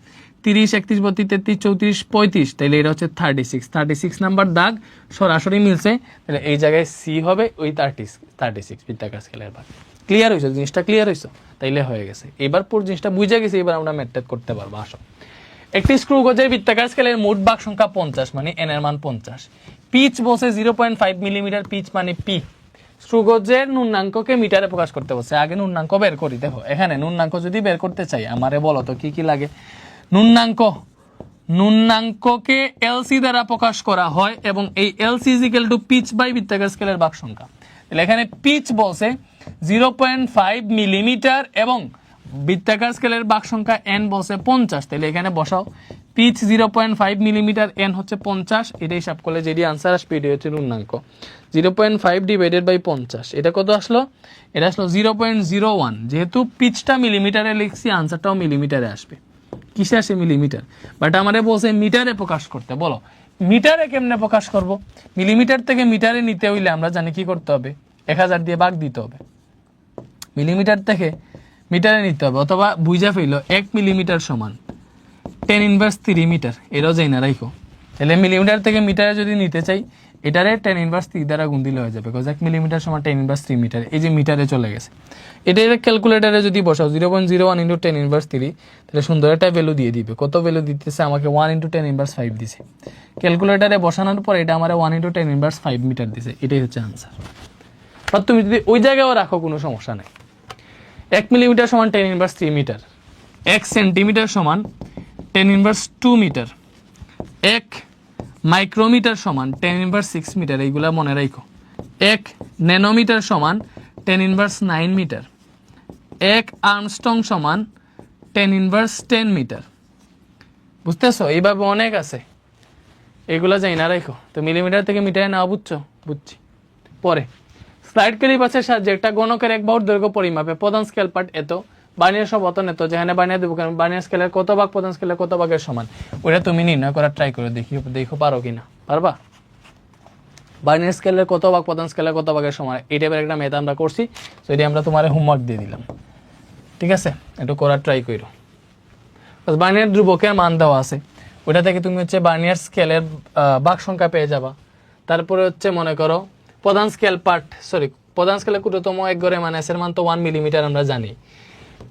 30 31 32 33 34 35, তাহলে এটা হচ্ছে 36 নাম্বার দাগ সরাসরি মিলছে। তাহলে এই জায়গায় সি হবে ওই 36 বৃত্তাকার স্কেলের ভাগ। ক্লিয়ার হয়েছে? জিনিসটা ক্লিয়ার হয়েছে? তাইলে হয়ে গেছে। এবার পুরো জিনিসটা বুঝে গেছে, এবার আমরা ম্যাথ করতে পারবো। আসো, একটি স্ক্রু গজের বৃত্তাকার স্কেলের মোট বাগ সংখ্যা 50, মানে এন এর মান 50। পিচ বসে 0.5 মিলিমিটার, পিচ মানে পি। স্ক্রু গজের ন্যূনাঙ্ককে মিটারে প্রকাশ করতে বলছে। আগে ন্যূনাঙ্ক বের করি। দেখো এখানে ন্যূনাঙ্ক যদি বের করতে চাই আমারে বলো তো কি কি লাগে। ন্যূনাঙ্ককে এলসি দ্বারা প্রকাশ করা হয় এবং এই LC is equal to pitch by বৃত্তাকার স্কেলের বাগ সংখ্যা। তাহলে এখানে পিচ বলছে 0.5 মিলিমিটার এবং বৃত্তাকার স্কেলের বাগ সংখ্যা এন বলছে 50। তাহলে এখানে বসাও পিচ 0.5 মিলিমিটার, এন হচ্ছে 50। এটা হিসাব করলে যেটি আনসার আসবে এটি হচ্ছে ন্যূনাঙ্ক। 0.5 ডিভাইডেড বাই 50, এটা কত আসলো? এটা আসলো 0.01। যেহেতু পিচটা মিলিমিটারে লিখছি, আনসারটাও মিলিমিটারে আসবে। কিসে আসে? মিলিমিটার। বাট আমারে বলছে মিটারে প্রকাশ করতে। বলো মিটারে কেমনে প্রকাশ করব? মিলিমিটার থেকে মিটারে নিতে হইলে আমরা জানি কি করতে হবে, 1000 দিয়ে ভাগ দিতে হবে। মিলিমিটার থেকে মিটারে নিতে হবে, অথবা বুঝা ফেল 1 মিলিমিটার সমান 10⁻³ মিটার, এটাও যাই না রাখো। তাহলে মিলিমিটার থেকে মিটারে যদি নিতে চাই এটারে 10⁻³ দ্বারা গুণ দিলে হয়ে যাবে, বিকজ 1 মিলিমিটার সমান 10⁻³ মিটার। এই যে মিটারে চলে গেছে, এটা ক্যালকুলেটারে যদি বসাও 0.01 × 10⁻³, তাহলে সুন্দর একটা ভ্যালু দিয়ে দিবে। কত ভ্যালু দিতেছে আমাকে? 1 × 10⁻5 দিছে। ক্যালকুলেটারে বসানোর পর এটা আমার 1 × 10⁻5 মিটার দিছে। এটাই হচ্ছে আনসার। বা তুমি যদি ওই জায়গায়ও রাখো কোনো সমস্যা নাই। 1 মিলিমিটার সমান 10⁻³ মিটার, 1 সেন্টিমিটার সমান 10⁻² মিটার, 1 মাইক্রোমিটার সমান 10⁻6 মিটার, এইগুলা মনে রাখো। 1 ন্যানোমিটার সমান 10⁻9 মিটার, 1 আর্মস্ট্রং সমান 10⁻10 মিটার। বুঝতেছো? এইভাবে অনেক আছে, এগুলা যাই না রাখো। তো মিলিমিটার থেকে মিটারে নেওয়া বুঝছো? বুঝছি। পরে স্লাইড ক্যালিপাসের সাহায্যে একটা গণকের এক বাহুর দৈর্ঘ্য পরিমাপে প্রধান স্কেল পার্ট এত, বার্নিয়ার সব অতন এত, যেখানে বার্নিয়ার দেবো কারণ বার্নিয়ার স্কেলের কত ভাগ প্রধান স্কেলের কত ভাগের সমান, ওটা তুমি নির্ণয় করার ট্রাই করে দেখো পারো কিনা। পারবা? বাইনারি স্কেলের কত ভাগ প্রধান স্কেলের কত ভাগের সমান, এই টাইপের একটা ম্যাথ আমরা করছি। তো এটি আমরা তোমার হোমওয়ার্ক দিয়ে দিলাম, ঠিক আছে? একটু করার ট্রাই করো। বাইনারি ধ্রুবকের মান দেওয়া আছে, ওইটা থেকে তুমি হচ্ছে বাইনারি স্কেলের ভাগ সংখ্যা পেয়ে যাবা। তারপরে হচ্ছে মনে করো প্রধান স্কেল প্রধান স্কেলের ক্ষুদ্রতম এক গড়ের মান এর মান তো 1 মিলিমিটার আমরা জানি।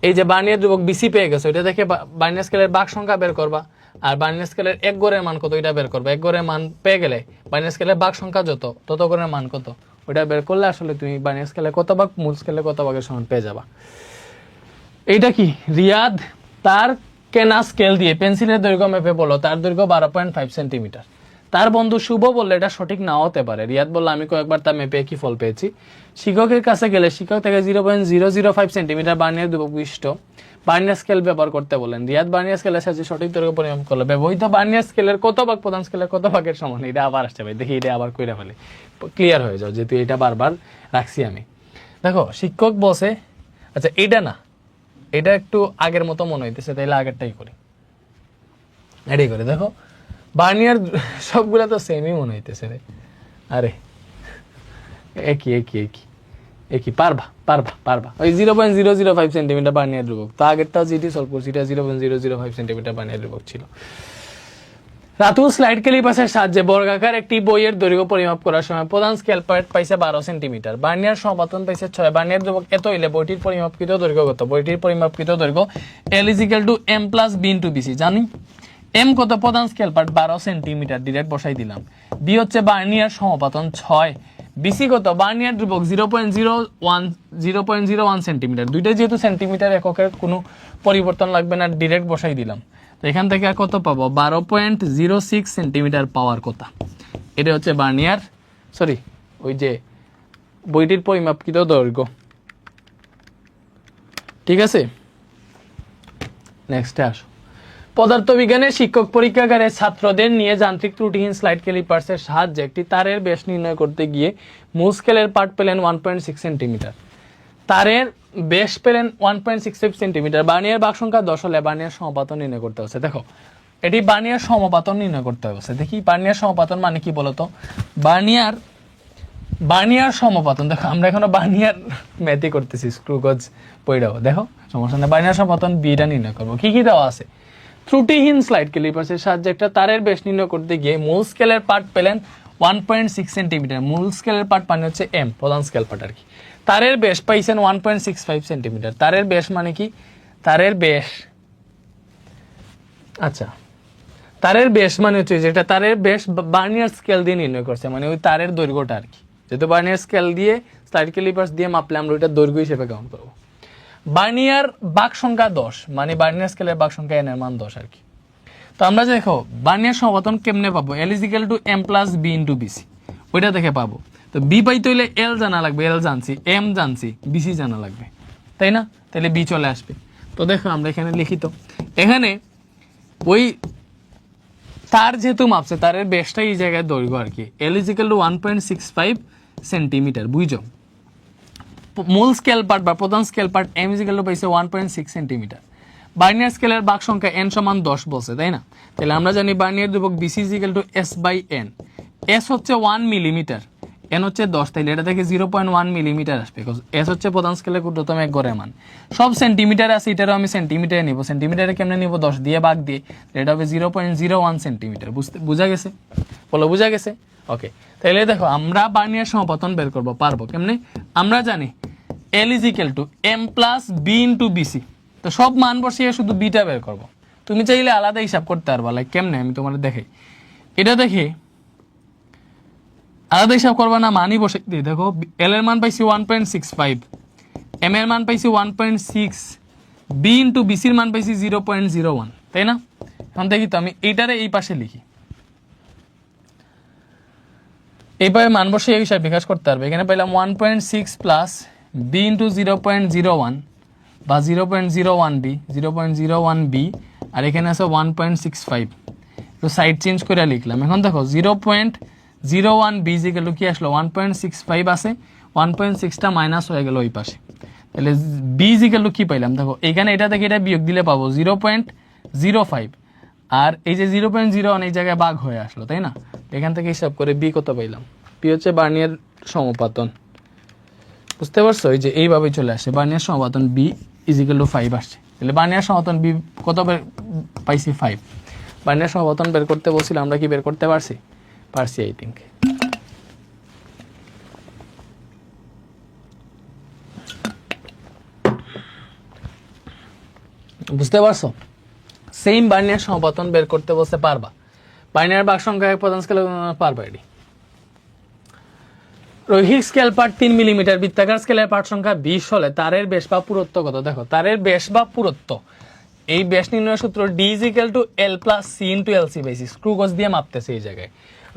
এই যে বাইনারি ধ্রুবক বিসি পেয়ে গেছে, ওইটা থেকে বাইনারি স্কেলের ভাগ সংখ্যা বের করবা, আর বাইনারি স্কেলের এক গড়ের মান কত এটা বের করবা। এক গড়ের মান পেয়ে গেলে বাইনারি স্কেলের ভাগ সংখ্যা তত গড়ের মান কত ওইটা বের করলে আসলে তুমি বাইনারি স্কেলে কত ভাগ মূল স্কেলে কত ভাগের সমান পেয়ে যাবা। এইটা কি রিয়াদ তার কেনা স্কেল দিয়ে পেন্সিলের দৈর্ঘ্য মেপে বলো তার দৈর্ঘ্য 12.5 সেন্টিমিটার। তার বন্ধু শুভ বললে এটা সঠিক নাও হতে পারে। রিয়াদ বললো আমি কয়েকবার তা মেপে কি ফল পেয়েছি। শিক্ষকের কাছে গেলে শিক্ষক থেকে 0.005 সেন্টিমিটার বার্নিয়ার ধ্রুবক বিশিষ্ট বার্নিয়ার স্কেল ব্যবহার করতে বলেন। রিয়াদ বার্নিয়ার স্কেলের সাহায্যে সঠিক দৈর্ঘ্য পরিমাপ করলো। ব্যবহৃত বার্নিয়ার স্কেলের কত ভাগ প্রধান স্কেলের কত ভাগের সমান। এটা আবার আসতে পারে, দেখি এটা আবার কইরা ফেলে, ক্লিয়ার হয়ে যাও যেহেতু এটা বারবার রাখছি আমি। দেখো শিক্ষক বসে, আচ্ছা এটা না, এটা একটু আগের মতো মনে হইতেছে, তাইলে আগেরটাই করি। এটাই করে দেখো, বার্নিয়ার সবগুলা তো সেমই মনে হইতেছে রে। আরে একই একই একই একই, পারবা। ওই 0.005 সেন্টিমিটার বার্নিয়ার ধ্রুবক, তো আগেরটাও যেটি সলভ করছি এটা 0.005 সেন্টিমিটার বার্নিয়ার ধ্রুবক ছিল। রাতুল স্লাইড ক্যালিপাসের সাহায্যে বর্গাকার একটি বইয়ের দৈর্ঘ্য পরিমাপ করার সময় প্রধান স্কেল পার্ট পাইছে 12 সেন্টিমিটার, বার্নিয়ার সমাপতন পাইছে 6। বার্নিয়ার ধ্রুবক এত হইলে বইটির পরিমাপকৃত দৈর্ঘ্য কত? বইটির পরিমাপকৃত দৈর্ঘ্য L = M + B * BC। জানি M কত? প্রধান স্কেল পার্ট 12 সেন্টিমিটার, ডিরেক্ট বসাই দিলাম। B হচ্ছে বার্নিয়ার সমাপতন 6। BC কত? বার্নিয়ার ধ্রুবক 0.01 সেন্টিমিটার। দুইটাই যেহেতু সেন্টিমিটার এককের কোনো পরিবর্তন লাগবে না, ডিরেক্ট বসাই দিলাম। তো এখান থেকে আর কত পাবো? 12.06 সেন্টিমিটার পাওয়ার কথা। এটা হচ্ছে বার্নিয়ার ওই যে বইটির পরিমাপকৃত দৈর্ঘ্য, ঠিক আছে? নেক্সটে আসো। পদার্থবিজ্ঞানের শিক্ষক পরীক্ষাগারে ছাত্রদের নিয়ে যান্ত্রিক ত্রুটিহীন স্লাইড ক্যালিপার্সের সাহায্যে একটি তারের ব্যাস নির্ণয় করতে গিয়ে মূল স্কেলের পার্ট পেলেন 1.6 সেন্টিমিটার। তারের ব্যাস পেলেন 1.65 সেন্টিমিটার। বার্নিয়ার ভাগ সংখ্যা 10 হলে বার্নিয়ার সমাপাতন নির্ণয় করতে হচ্ছে। দেখো এটি বার্নিয়ার সমাপাতন নির্ণয় করতে হচ্ছে। দেখি বার্নিয়ার সমাপাতন মানে কি বলতো? বার্নিয়ার সমাপাতন, দেখো আমরা এখনো বার্নিয়ার ম্যাথই করতেছি, স্ক্রুগজ পড়াও, দেখো সমস্যা নেই। বার্নিয়ার সমাপাতন বিটা নির্ণয় করবো। কি দেওয়া আছে? ত্রুটিহীন স্লাইড ক্যালিপার্সের সাহায্যে একটা তারের ব্যাস নির্ণয় করতে গিয়ে মূল স্কেলের পার্ট পেলেন 1.6 সেন্টিমিটার। মূল স্কেলের পার্ট মানে হচ্ছে M, প্রধান স্কেল পার্ট আর কি। তারের ব্যাস পাইছেন 1.65 সেন্টিমিটার। তারের ব্যাস মানে কি? তারের ব্যাস, আচ্ছা তারের ব্যাস মানে হচ্ছে যেটা তারের ব্যাস বার্নিয়ার স্কেল দিয়ে নির্ণয় করছে, মানে ওই তারের দৈর্ঘ্যটা আর কি। যেহেতু বার্নিয়ার স্কেল দিয়ে স্লাইড ক্যালিপার্স দিয়ে মাপলে আমরা ওইটা দৈর্ঘ্য হিসেবে কাউন্ট করবো। বার্নিয়ার ভাগ সংখ্যা 10, মানে বার্নিয়ার স্কেলের ভাগ সংখ্যা n এর মান 10 আর কি। তো আমরা দেখো বার্নিয়ার সমাপতন কেমনে পাবো? L = M + B * BC, ওইটা দেখে পাবো। তো B পাইতে হইলে L জানা লাগবে, L জানছি, M জানছি, BC জানা লাগবে, তাই না? তাহলে B চলে আসবে। তো দেখো আমরা এখানে লিখিত, এখানে ওই তার যেহেতু মাপছে তারের ব্যাসটা এই জায়গায় দৈর্ঘ্য আর কি। L = 1.65 সেন্টিমিটার, বুঝছো? মূল স্কেল পার্ট বা প্রধান স্কেল পার্ট M = পাইছে 1.6 সেন্টিমিটার। বার্নিয়ার স্কেলের ভাগ সংখ্যা n = 10 বলছে, তাই না? তাহলে আমরা জানি বার্নিয়ার ধ্রুবক BC = S/n। S হচ্ছে 1 মিলিমিটার, n হচ্ছে 10, তাইলে এটা থেকে 0.1 মিলিমিটার আসবে। S হচ্ছে প্রধান স্কেলের ক্ষুদ্রতম এক গড়ের মান। সব সেন্টিমিটার আছে, এটারও আমি সেন্টিমিটারে নিব। সেন্টিমিটারে কেমনে নিব? 10 দিয়ে ভাগ দিয়ে, এটা হবে 0.01 সেন্টিমিটার। বুঝা গেছে? বলো বুঝা গেছে? ওকে, তাহলে দেখো আমরা বার্নিয়ার সমাপতন বের করবো, পারবো কেমনে? আমরা জানি L = M + B * BC। তো সব মান বসিয়ে শুধু বিটা বের করবো। তুমি চাইলে আলাদা হিসাব করতে পারবা, লাইক কেমনে আমি তোমাদের দেখাই। এটা দেখে আলাদা হিসাব করবা না, মানই বসে দিই। দেখো L এর মান পাইছি 1.65, M এর মান পাইছি 1.6, B * BC এর মান পাইছি 0.01, তাই না? এখন দেখি তো আমি এইটারে এই পাশে লিখি, এইভাবে মান বসে এই হিসাব বিকাশ করতে পারবে। এখানে পাইলাম 1.6 প্লাস B * 0.01 বা 0.01B, আর এখানে আছে 1.65। তো সাইড চেঞ্জ করে লিখলাম। এখন দেখো 0.01B = কি আসলো? 1.65 আছে, 1.6টা মাইনাস হয়ে গেল ওই পাশে। তাহলে B = কি পাইলাম? দেখো এখানে এটা থেকে এটা বিয়োগ দিলে পাবো 0.05, আর এই যে 0.01 এই জায়গায় ভাগ হয়ে আসলো, তাই না? এখান থেকে হিসাব করে B কত পাইলাম? B পি হচ্ছে বার্নিয়ার সমপাতন, বুঝতে পারছো? এই যে এইভাবে চলে আসে বার্নিয়ার সমপাতন বি ইজিক্যাল টু 5 আসছে, তাহলে বার্নিয়ার সমপাতন বি কত পাইছি 5। বার্নিয়ার সমপাতন বের করতে বলছিলাম, আমরা কি বের করতে পারছি? I think. বুঝতে পারছো? সেম বার্নিয়ার সমপাতন বের করতে বলতে পারবা, বার্নিয়ার ভাগ সংখ্যা এক প্রধান স্কেলে পারবা। এটি রৈখিক স্কেল পার্ট 3 মিলিমিটার, বৃত্তাকার স্কেলের পার্ট সংখ্যা 20 হলে তারের ব্যাস বা পুরুত্ব কত? দেখো তারের ব্যাস বা পুরুত্ব, এই ব্যাস নির্ণয় সূত্র D is equal to L plus C into L C by C, screw gauge দিয়ে মাপতেছে এই জায়গায়।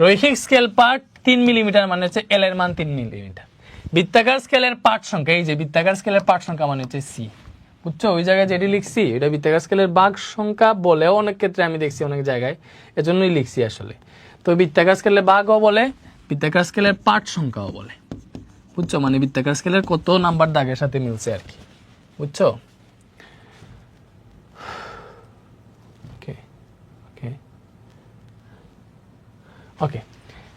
রৈখিক স্কেল পার্ট 3 মিলিমিটার মানে হচ্ছে এল এর মান 3 মিলিমিটার, বৃত্তাকার স্কেলের পার্ট সংখ্যা, এই যে বৃত্তাকার স্কেলের পার্ট সংখ্যা মানে হচ্ছে সি, বুঝছো? ওই জায়গায় যেটি লিখছি এটা বৃত্তাকার স্কেলের ভাগ সংখ্যা বলেও অনেক ক্ষেত্রে আমি দেখছি অনেক জায়গায়, এজন্যই লিখছি আসলে। তো বৃত্তাকার স্কেলের ভাগও বলে, বৃত্তাকার স্কেলের পার্ট সংখ্যাও বলে, বুঝছো? মানে বৃত্তাকার স্কেলের কত নাম্বার দাগের সাথে মিলছে আর কি, বুঝছো? ওকে ওকে ওকে।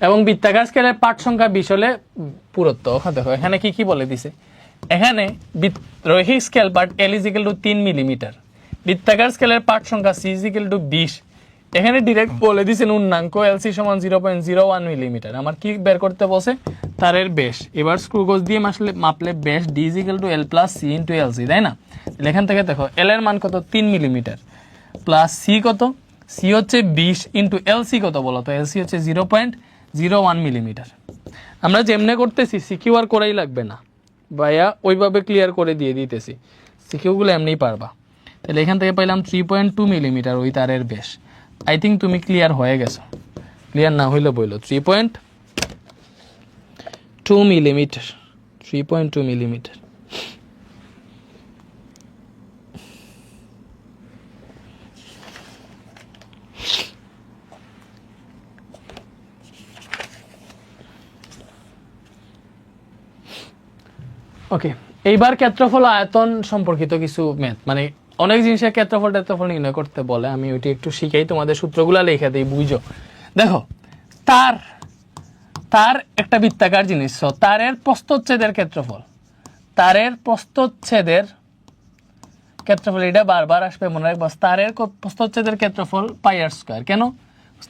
এবং বৃত্তাকার স্কেলের পার্ট সংখ্যা 20 হলে পুরুত্ব, দেখো এখানে কি কি বলে দিছে। এখানে রৈখিক scale part L is equal two 3 millimetre, বৃত্তাকার স্কেলের পার্ট সংখ্যা সি ইজ ইকুয়াল টু 20, এখানে ডিরেক্ট বলে দিয়েছেন উন্নাঙ্ক এলসি সমান 0.01 মিলিমিটার। আমার কি বের করতে বসে? তারের ব্যাস। এবার স্ক্রু গজ দিয়ে মাপলে ব্যাস D is equal to L plus C into LC, তাই না? এখান থেকে দেখো এল এর মান কত? 3 মিলিমিটার, প্লাস সি কত? সি হচ্ছে 20 ইন্টু এলসি কত বলো তো? এলসি হচ্ছে 0.01 মিলিমিটার। আমরা যেমনে করতেছি সিকিউ আর করাই লাগবে না ভাইয়া, ওইভাবে ক্লিয়ার করে দিয়ে দিতেছি, সিকিউগুলো এমনিই পারবা। তাহলে এখান থেকে পাইলাম 3.2 মিলিমিটার ওই তারের ব্যাস। আই থিঙ্ক তুমি ক্লিয়ার হয়ে গেছো, ক্লিয়ার না হইলে বললো 3.2 মিলিমিটার, 3.2 মিলিমিটার। ওকে, এইবার ক্ষেত্রফল আয়তন সম্পর্কিত কিছু ম্যাথ, মানে অনেক জিনিসের ক্ষেত্রফল নির্ণয় করতে বলে, আমি ওইটি একটু শিখাই, তোমাদের সূত্রগুলা লিখে দিই, বুঝো। দেখো তার একটা বৃত্তাকার জিনিস, তারের প্রস্থচ্ছেদের ক্ষেত্রফল, তারের প্রস্থচ্ছেদের ক্ষেত্রফল, এটা বারবার আসবে মনে রাখবো। তারের প্রস্থচ্ছেদের ক্ষেত্রফল পাই আর স্কয়ার। কেন?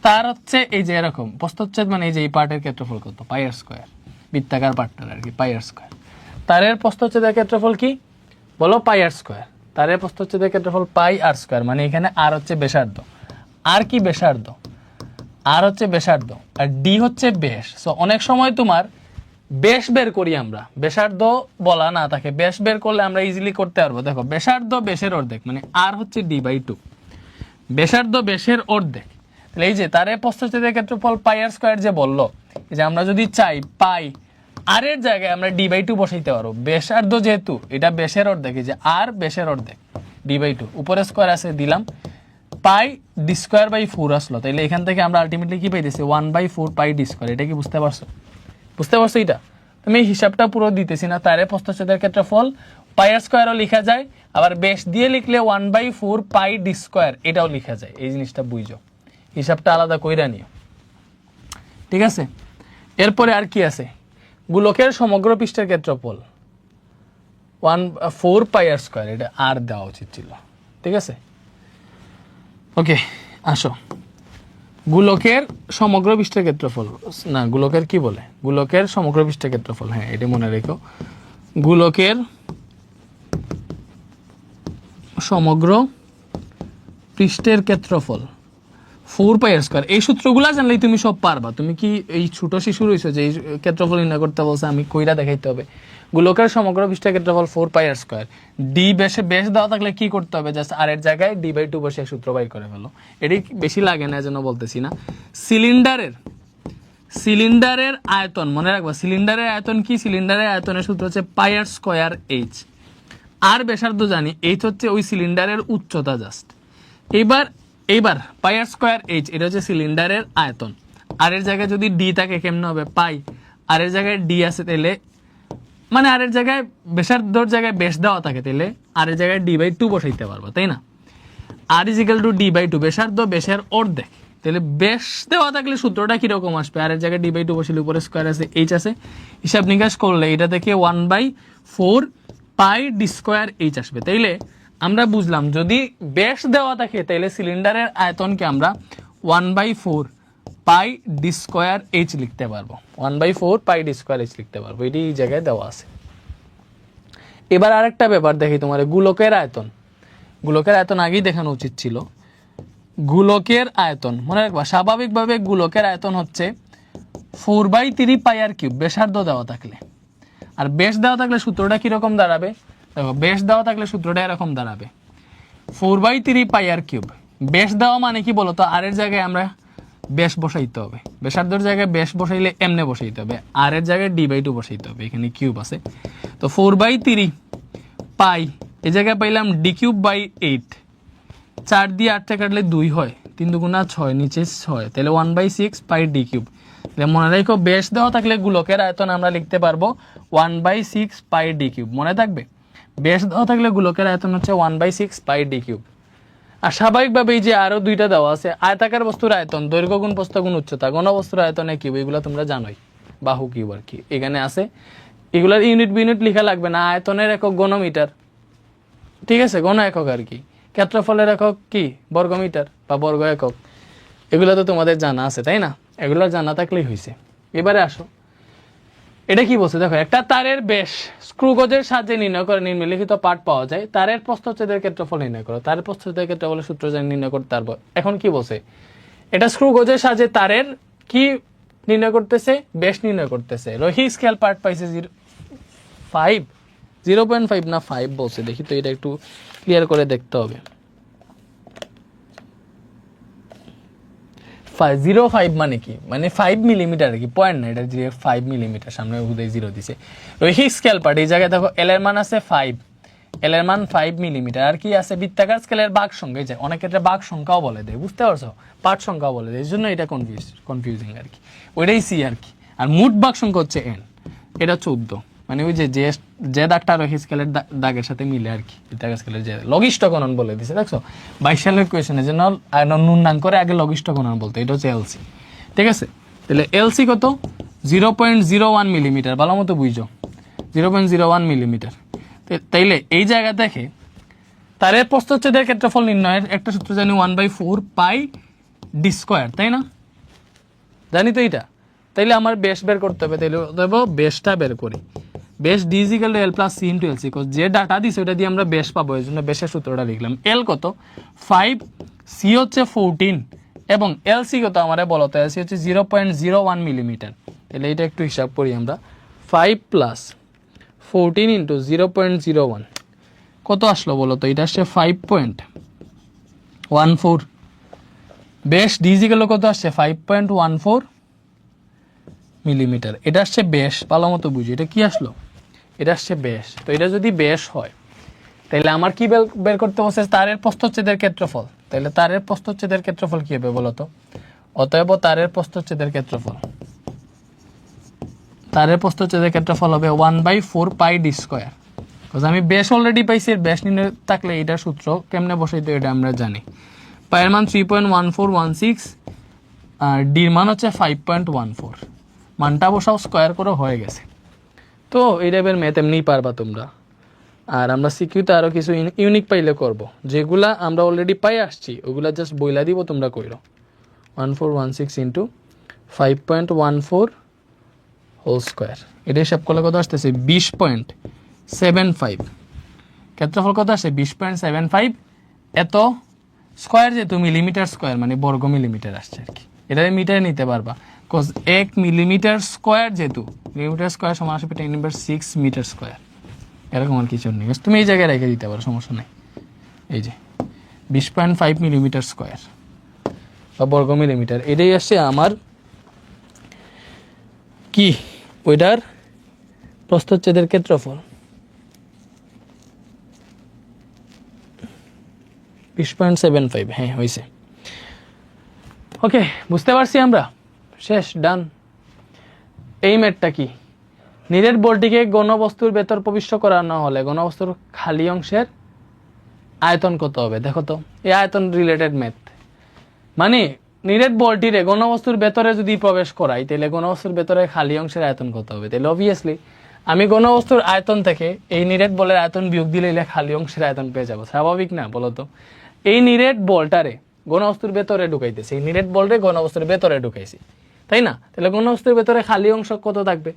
তার হচ্ছে এই যে এরকম প্রস্থচ্ছেদ, মানে এই যে এই পার্টের ক্ষেত্রফল কত? পাই আর স্কয়ার, বৃত্তাকার পার্টটার আর কি, পাই আর স্কয়ার। তারের প্রস্থচ্ছেদের ক্ষেত্রফল কি বলো? পাই আর স্কয়ার। তারের প্রস্থচ্ছেদের ক্ষেত্রফল পাই আর স্কয়ার, মানে এখানে আর হচ্ছে ব্যাসার্ধ, আর কি ব্যাসার্ধ, আর হচ্ছে ব্যাসার্ধ, আর ডি হচ্ছে ব্যাস। সো অনেক সময় তোমার ব্যাস বের করি আমরা, ব্যাসার্ধ বলা না থাকে, ব্যাস বের করলে আমরা ইজিলি করতে পারবো। দেখো ব্যাসার্ধ ব্যাসের অর্ধেক, মানে আর হচ্ছে d/2, ব্যাসার্ধ ব্যাসের অর্ধেক। তাহলে এই যে তারের প্রস্থচ্ছেদের ক্ষেত্রফল পাই আর স্কয়ার যে বললো, এই যে আমরা যদি চাই পাই আর এর জায়গায় আমরা d/2 বসাইতে পারবো, ব্যাসার্ধ যেহেতু এটা ব্যাসের অর্ধেক, এই যে আর ব্যাসের অর্ধেক d/2, উপরে স্কয়ার আছে দিলাম, পাই ডি স্কয়ার বাই 4 আসলো। তাইলে এখান থেকে আমরা আলটিমেটলি কি পাইতেছি? 1/4 পাই ডি স্কয়ার। এটা কি বুঝতে পারছো? বুঝতে পারছো? এটা তুমি হিসাবটা পুরো দিতেছি না। তারে প্রস্থচ্ছেদের ক্ষেত্রফল পাই আর স্কয়ারও লেখা যায়, আবার ব্যাস দিয়ে লিখলে 1/4 পাই ডি স্কয়ার এটাও লেখা যায়। এই জিনিসটা বুঝো, হিসাবটা আলাদা কইরা নিও, ঠিক আছে? এরপরে আর কি আছে? গোলকের সমগ্র পৃষ্ঠের ক্ষেত্রফল 1/4 পাই আর স্কয়ার, এটা আর দেওয়া উচিত ছিল, ঠিক আছে? ওকে, আসো গোলকের সমগ্র পৃষ্ঠের ক্ষেত্রফল, না গোলকের কি বলে? গোলকের সমগ্র পৃষ্ঠের ক্ষেত্রফল, হ্যাঁ এটা মনে রেখো। গোলকের সমগ্র পৃষ্ঠের ক্ষেত্রফল 4 পাই আর স্কয়ার। এই সূত্রগুলা জানলেই তুমি সব পারবা। তুমি কি এই ছোট শিশু রয়েছে যে এই ক্ষেত্রফল নির্ণয় করতে বলছে? আমি কইরা দেখাইতে হবে। গোলকের সমগ্র পৃষ্ঠের ক্ষেত্রফল 4 পাই আর স্কয়ার। ডি বেশে বেশ দেওয়া থাকলে কি করতে হবে? জাস্ট আর এর জায়গায় d/2 বসে সূত্র বাইর করে ফেলো। এটি বেশি লাগে না, এজন্য বলতেছি না। সিলিন্ডারের আয়তন মনে রাখবা। সিলিন্ডারের আয়তন কি? সিলিন্ডারের আয়তনের সূত্র হচ্ছে পাই আর স্কয়ার এইচ। আর ব্যাসার্ধ জানি, এইচ হচ্ছে ওই সিলিন্ডারের উচ্চতা জাস্ট। এইবার পাই আর স্কয়ার এইচ, এটা হচ্ছে সিলিন্ডারের আয়তন। আর এর জায়গায় যদি ডি থাকে কেমনে হবে? পাই, আর এর জায়গায় ডি আছে, তাহলে মানে আর এর জায়গায় ব্যাসার্ধর জায়গায় ব্যাস দেওয়া থাকে, তাহলে আর এর জায়গায় d/2 বসাইতে পারবো, তাই না? আর ইজ ইকুয়াল টু d/2, ব্যাসার্ধ ব্যাসের অর্ধেক, তাহলে বেশ দেওয়া থাকলে সূত্রটা কিরকম আসবে, আর এর জায়গায় d/2 বসিলে উপরে স্কোয়ার আছে h আছে, হিসাব নিকাশ করলে এটা থেকে 1/4 পাই d স্কোয়ার h আসবে। তাইলে আমরা বুঝলাম যদি বেশ দেওয়া থাকে তাইলে সিলিন্ডারের আয়তনকে আমরা 1/4 পাই d স্কোয়ার h লিখতে পারবো, 1/4 পাই d স্কোয়ার h লিখতে পারবো, এটি এই জায়গায় দেওয়া আছে। এবার আরেকটা ব্যাপার দেখি তোমার গোলকের আয়তন। গোলকের আয়তন আগেই দেখানো উচিত ছিল। গোলকের আয়তন মনে রাখবা, স্বাভাবিকভাবে গোলকের আয়তন হচ্ছে 4/3 পাই আর কিউব ব্যাসার্ধ দেওয়া থাকলে। আর বেশ দেওয়া থাকলে সূত্রটা কিরকম দাঁড়াবে, দেখো বেশ দেওয়া থাকলে সূত্রটা এরকম দাঁড়াবে 4/3 পাই আর কিউব। বেশ দেওয়া মানে কি বলতো, আর এর জায়গায় আমরা বেশ বসাইতে হবে, ব্যাসার্ধের জায়গায় বেশ বসাইলে এমনে বসাইতে হবে, আর এর জায়গায় d/2 বসাইতে হবে, এখানে কিউব আছে। তো 4/3 পাই এই জায়গায় পাইলাম d³/8, 4 দিয়ে 8 থেকে কাটলে 2 হয়, 3 দুগুণা 6, নিচে 6, তাহলে 1/6 পাই d³। তাহলে মনে রাখো বেশ দেওয়া থাকলে গোলকের আয়তন আমরা লিখতে পারবো 1/6 পাই d³। মনে থাকবে, বেশ দেওয়া থাকলে গোলকের আয়তন হচ্ছে 1/6 পাই d³। আর স্বাভাবিকভাবে এই যে আরো দুইটা দেওয়া আছে, আয়তাকার বস্তুর আয়তন দৈর্ঘ্য গুণ প্রস্থ গুণ উচ্চতা, ঘনবস্তুর আয়তনে কিউব, এগুলো তোমরা জানোই, বাহু কিউব আর কি এখানে আছে। এগুলার ইউনিট বিউনিট লেখা লাগবে না, আয়তনের একক ঘনমিটার, ঠিক আছে, ঘন একক আর কি। ক্ষেত্রফলের একক কি, বর্গমিটার বা বর্গ একক, এগুলো তো তোমাদের জানা আছে তাই না, এগুলো জানা থাকলেই হয়েছে। এবারে আসো, এটা কি বলছে দেখো, একটা তারের ব্যাস স্ক্রু গজের সাহায্যে নির্ণয় করে নিম্নলিখিত পাঠ পাওয়া যায়, তারের প্রস্থচ্ছেদের ক্ষেত্রফল নির্ণয় করো। তারের প্রস্থচ্ছেদের ক্ষেত্রফলের সূত্র জানি নির্ণয় করতে পারবো। এখন কি বলছে, এটা স্ক্রু গজের সাহায্যে তারের কি নির্ণয় করতেছে, ব্যাস নির্ণয় করতেছে। রৈখিক স্কেল পার্ট পাইছে 0.5 না 5 বলছে, দেখি তো এটা একটু ক্লিয়ার করে দেখতে হবে। 0.5 মানে কি, মানে 5 মিলিমিটার আর কি, পয়েন্ট না, এটা 5 মিলিমিটার, সামনে উদয় 0 দিছে। রৈখিক স্কেল পার্ট এই জায়গায় দেখো এল এর মান আছে 5, এল এর মান 5 মিলিমিটার। আর কি আছে, বৃত্তাকার স্কেলের ভাগ সংখ্যা, যায় অনেক ক্ষেত্রে ভাগ সংখ্যাও বলে দেয়, বুঝতে পারছো, পার্ট সংখ্যাও বলে দেয়, এই জন্য এটা কনফিউজিং আর কি, ওইটাই সি আর কি। আর মোট ভাগ সংখ্যা হচ্ছে এন, এটা 14, মানে ওই যে দাগটা রৈখিক স্কেলের দাগের সাথে মিলে আর কি, বৃত্তাকার স্কেলের যে লঘিষ্ঠ গণন বলে দিছে, দেখছো 22 সালের কোয়েশনের জন্য নুন্নাং করে আগে লঘিষ্ঠ গণন বলতে, এটা হচ্ছে এলসি, ঠিক আছে। তাহলে এলসি কত, 0.01 মিলিমিটার, ভালো মতো বুঝছো, 0.01 মিলিমিটার। তাইলে এই জায়গা দেখে তারের প্রস্থচ্ছেদের ক্ষেত্রফল নির্ণয়ের একটা সূত্র জানি 1/4 পাই ডি স্কোয়ার, তাই না, জানি তো এটা। তাইলে আমার বেশ বের করতে হবে, তাইলে দেবো বেশটা বের করি। বেশ D is equal two L plus C into LC, যে ডাটা দিছে ওটা দিয়ে আমরা বেশ পাবো, এই জন্য বেশের সূত্রটা লিখলাম। এল কত 5, সি হচ্ছে 14 এবং এলসি কত আমারে বলো তো, এলসি হচ্ছে 0.01 মিলিমিটার। তাহলে এটা একটু হিসাব করি আমরা, 5 প্লাস 14 ইন্টু 0.01 কত আসলো বলো তো, এটা আসছে 5.14। বেশ ডি ইজিক্যাল কত আসছে 5.14 মিলিমিটার, এটা আসছে বেশ, ভালো মতো বুঝি এটা কি আসলো, এটা আসছে বেশ। তো এটা যদি বেশ হয় তাহলে আমার কি বের করতে বলছে, তারের প্রস্থচ্ছেদের ক্ষেত্রফল। তাহলে তারের প্রস্থচ্ছেদের ক্ষেত্রফল কি হবে বলতো, অতএব তারের প্রস্থচ্ছেদের ক্ষেত্রফল, তারের প্রস্থচ্ছেদের ক্ষেত্রফল হবে 1/4 পাই ডি স্কোয়ার। আমি বেশ অলরেডি পাইছি, বেশ নিয়ে থাকলে এটা সূত্র কেমনে বসাইতে এটা আমরা জানি। পায়ের মান 3.1416 আর ডির মান হচ্ছে 5.14, মানটা বসাও, স্কোয়ার করে হয়ে গেছে। তো এই টাইপের ম্যাথ এমনিই পারবা তোমরা। আর আমরা সিকিউতে আরও কিছু ইউনিক পাইলে করব, যেগুলা আমরা অলরেডি পাই আসছি ওগুলা জাস্ট বইলা দিব, তোমরা কইরো। 1416 ইন্টু 5.14 হোল স্কোয়ার, এটা হিসাব করলে কত আসতেছে 20.75। ক্ষেত্রফল কত আসে 20.75, এত স্কোয়ার যেহেতু মিলিমিটার স্কোয়ার মানে বর্গ মিলিমিটার আসছে আর কি, এটা মিটারে নিতে পারবা, কজ 1 মিলিমিটার স্কোয়ার যেহেতু মিলিমিটার স্কোয়ার সমান আসবে 10⁻6 মিটার স্কোয়ার, এরকম আর কিছু নেই, তুমি এই জায়গায় রেখে দিতে পারো, সমস্যা নেই। এই যে 20.5 মিলিমিটার স্কোয়ার বা বর্গ মিলিমিটার, এটাই আসছে আমার কি ওইটার প্রস্থচ্ছেদের ক্ষেত্রফল। 20.75, হ্যাঁ হয়েছে। ওকে, বুঝতে পারছি আমরা, শেষ, ডান। এই ম্যাথটা কি, নিরেট বলটিকে ঘনবস্তুর ভেতর প্রবিষ্ট করানো হলে ঘনবস্তুর খালি অংশের আয়তন কত হবে, দেখো তো, এই আয়তন রিলেটেড ম্যাথ। মানে নিরেট বলটিরে ঘনবস্তুর ভেতরে যদি প্রবেশ করাই তাহলে ঘনবস্তুর ভেতরে খালি অংশের আয়তন কত হবে? তাহলে অবভিয়াসলি আমি ঘনবস্তুর আয়তন থেকে এই নিরেট বলের আয়তন বিয়োগ দিলে খালি অংশের আয়তন পেয়ে যাবো। স্বাভাবিক না বলতো? এই নিরেট বলটারে ঘনবস্তুর ভেতরে ঢুকাইতেছি, এই নিরেট বলরে ঘনবস্তুর ভেতরে ঢুকাইছি, তাই না? তাহলে ঘনবস্তুর ভেতরে খালি অংশ কত থাকবে?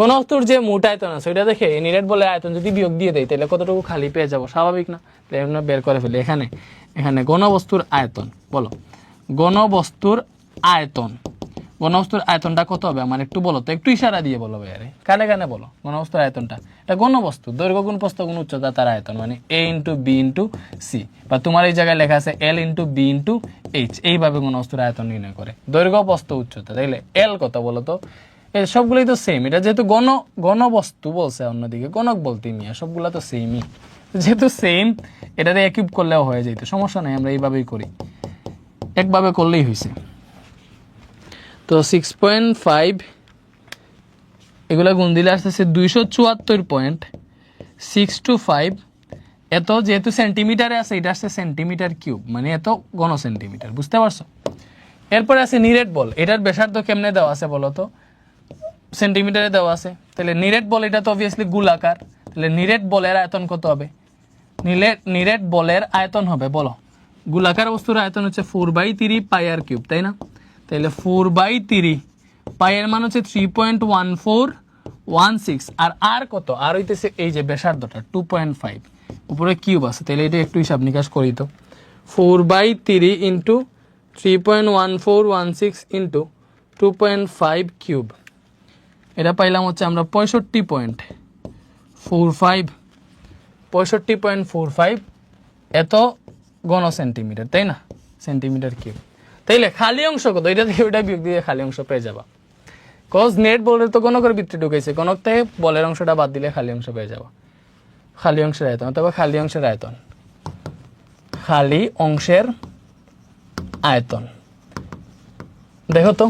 ঘনবস্তুর যে মোট আয়তন আছে ওইটা দেখে এই নিরেট বলের আয়তন যদি বিয়োগ দিয়ে দেয় তাহলে কতটুকু খালি পেয়ে যাবো? স্বাভাবিক না? তাহলে আমরা বের করে ফেলি। এখানে ঘনবস্তুর আয়তন, বলো ঘনবস্তুর আয়তন, ঘনবস্তুর আয়তনটা কত হবে আমার একটু বলো তো, একটু ইশারা দিয়ে বলো ভাই, আরে কানে কানে বলো। ঘনবস্তুর আয়তনটা, এটা ঘনবস্তু দৈর্ঘ্য গুণ প্রস্থ গুণ উচ্চতা তার আয়তন, মানে a into B into C, বা তোমার এই জায়গায় লেখা আছে l into B into H. এইভাবে ঘনবস্তুর আয়তন নির্ণয় করে, দৈর্ঘ্য প্রস্থ উচ্চতা। তাইলে l কত বলো তো? এই সবগুলোই তো সেম। এটা যেহেতু ঘনবস্তু বলছে, অন্যদিকে গণক বলতে মিয়া, সবগুলা তো সেমই, যেহেতু সেম এটারে একিউব করলেও হয়ে যেত, সমস্যা নেই। আমরা এইভাবেই করি, একভাবে করলেই হয়েছে। তো 6.5 এগুলা গুণ দিলে আসতেছে 274.625। এত যেহেতু সেন্টিমিটারে আছে, এটা আসছে সেন্টিমিটার কিউব, মানে এত ঘন সেন্টিমিটার, বুঝতে পারছো? এরপরে আছে নিরেট বল। এটার ব্যাসার্ধ কেমনে দেওয়া আছে বলো তো? সেন্টিমিটারে দেওয়া আছে। তাহলে নিরেট বল, এটা তো অবভিয়াসলি গোলাকার, তাহলে নিরেট বলের আয়তন কত হবে? নিরেট বলের আয়তন হবে, বলো, গোলাকার বস্তুর আয়তন হচ্ছে 4/3 পাই আর কিউব, তাই না? তাহলে 4/3 পাই এর মান হচ্ছে 3.1416, আর কত? আর হইতেছে এই যে ব্যাসার্ধটা 2.5, উপরে কিউব আছে। তাহলে এটা একটু হিসাব নিকাশ করি তো। 4/3 ইন্টু 3.1416 ইন্টু 2.5 কিউব, এটা পাইলাম হচ্ছে আমরা 65.45 এত ঘন সেন্টিমিটার, তাই না? Centimetre cube. তাইলে খালি অংশ কত? এটা থেকে ওইটা বিয়োগ দিয়ে খালি অংশ পেয়ে যাবা। কজ নেট বলের তো গণকের ভিতরে ঢুকেছে, গণক থেকে বলের অংশটা বাদ দিলে খালি অংশ পেয়ে যাবা। খালি অংশের আয়তন, অথবা খালি অংশের আয়তন, খালি অংশের আয়তন। দেখো তো,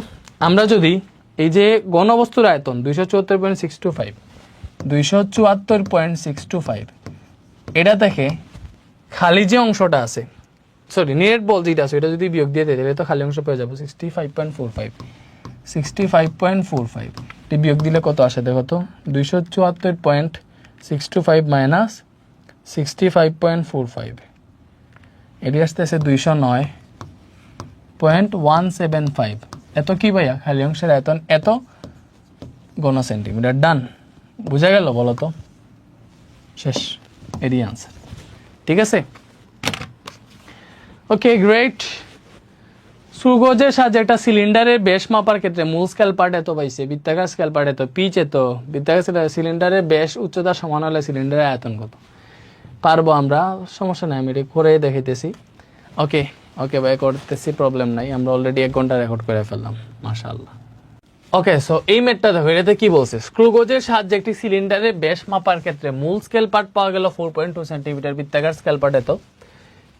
আমরা যদি এই যে ঘনবস্তুর আয়তন 274.625 এটা থেকে খালি যে অংশটা আছে, সরি নিরেট বল যেটা আছে, এটা যদি বিয়োগ দিয়ে দেয় তাহলে তো খালি অংশ পেয়ে যাবো 65.45। এটি বিয়োগ দিলে কত আসে দেখো তো? 274.625 মাইনাস 65.45, এটি আসতেছে 209.175। এত কি ভাইয়া? খালি অংশের আয়তন এত ঘন সেন্টিমিটার। ডান, বুঝা গেল বলো তো? শেষ, এরই আনসার। ঠিক আছে, ওকে গ্রেট। সুগজের সাহায্যে একটা সিলিন্ডারের ব্যাস মাপার ক্ষেত্রে মূল স্কেল পার্ট এত পাইছে, বৃত্তাকার স্কেল পার্ট এত, পিচ এত, বৃত্তাকার সিলিন্ডারের ব্যাস উচ্চতা সমান হলে সিলিন্ডারের আয়তন কত? পারবো আমরা, সমস্যা নাই, আমি এটা করে দেখাইতেছি। ওকে ওকে ভাই, করতেছি, প্রবলেম নাই। আমরা অলরেডি 1 ঘন্টা রেকর্ড করে ফেললাম, মাশাআল্লাহ। ওকে, সো এই ম্যাথটা দেখো, এটাতে কি বলছে? স্ক্রুগজের সাহায্যে একটি সিলিন্ডারের ব্যাস মাপার ক্ষেত্রে মূল স্কেল পার্ট পাওয়া গেল 4.2 সেন্টিমিটার, বৃত্তাকার স্কেল পার্ট এত,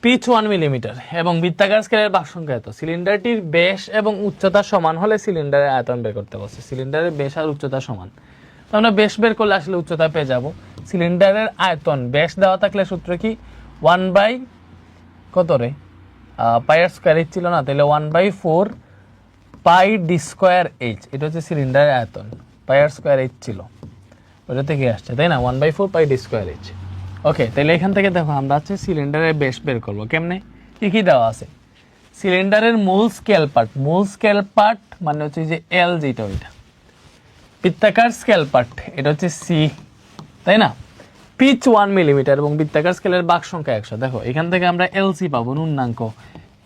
পিচ 1 মিলিমিটার এবং বৃত্তাকার স্কেলের ভাগ সংখ্যা এত। সিলিন্ডারটির ব্যাস এবং উচ্চতা সমান হলে সিলিন্ডারের আয়তন বের করতে বলছে। সিলিন্ডারের ব্যাস আর উচ্চতা সমান, তো আমরা ব্যাস বের করলে আসলে উচ্চতা পেয়ে যাব। সিলিন্ডারের আয়তন ব্যাস দেওয়া থাকলে সূত্র কি? 1 কত রে, পাই আর স্কোয়ার এইচ ছিল না? তাহলে 1/4 পাই ডি স্কোয়ার এইচ, এটা হচ্ছে সিলিন্ডারের আয়তন। পাই আর স্কোয়ার এইচ ছিল, ওটা থেকে আসছে, তাই না? 1/4 পাই ডি স্কোয়ার এইচ। ওকে, তাহলে এখান থেকে দেখো আমরা হচ্ছে সিলিন্ডারের ব্যাস বের করবো কেমনে? কি দেওয়া আছে? সিলিন্ডারের মূল স্কেল পার্ট মানে হচ্ছে যে এল, যেটা ওইটা। বৃত্তাকার স্কেল পার্ট এটা হচ্ছে সি, তাই না? পিচ 1 মিলিমিটার এবং বৃত্তাকার স্কেলের ভাগ সংখ্যা 100। দেখো এখান থেকে আমরা এলসি পাবো, ন্যূনাঙ্ক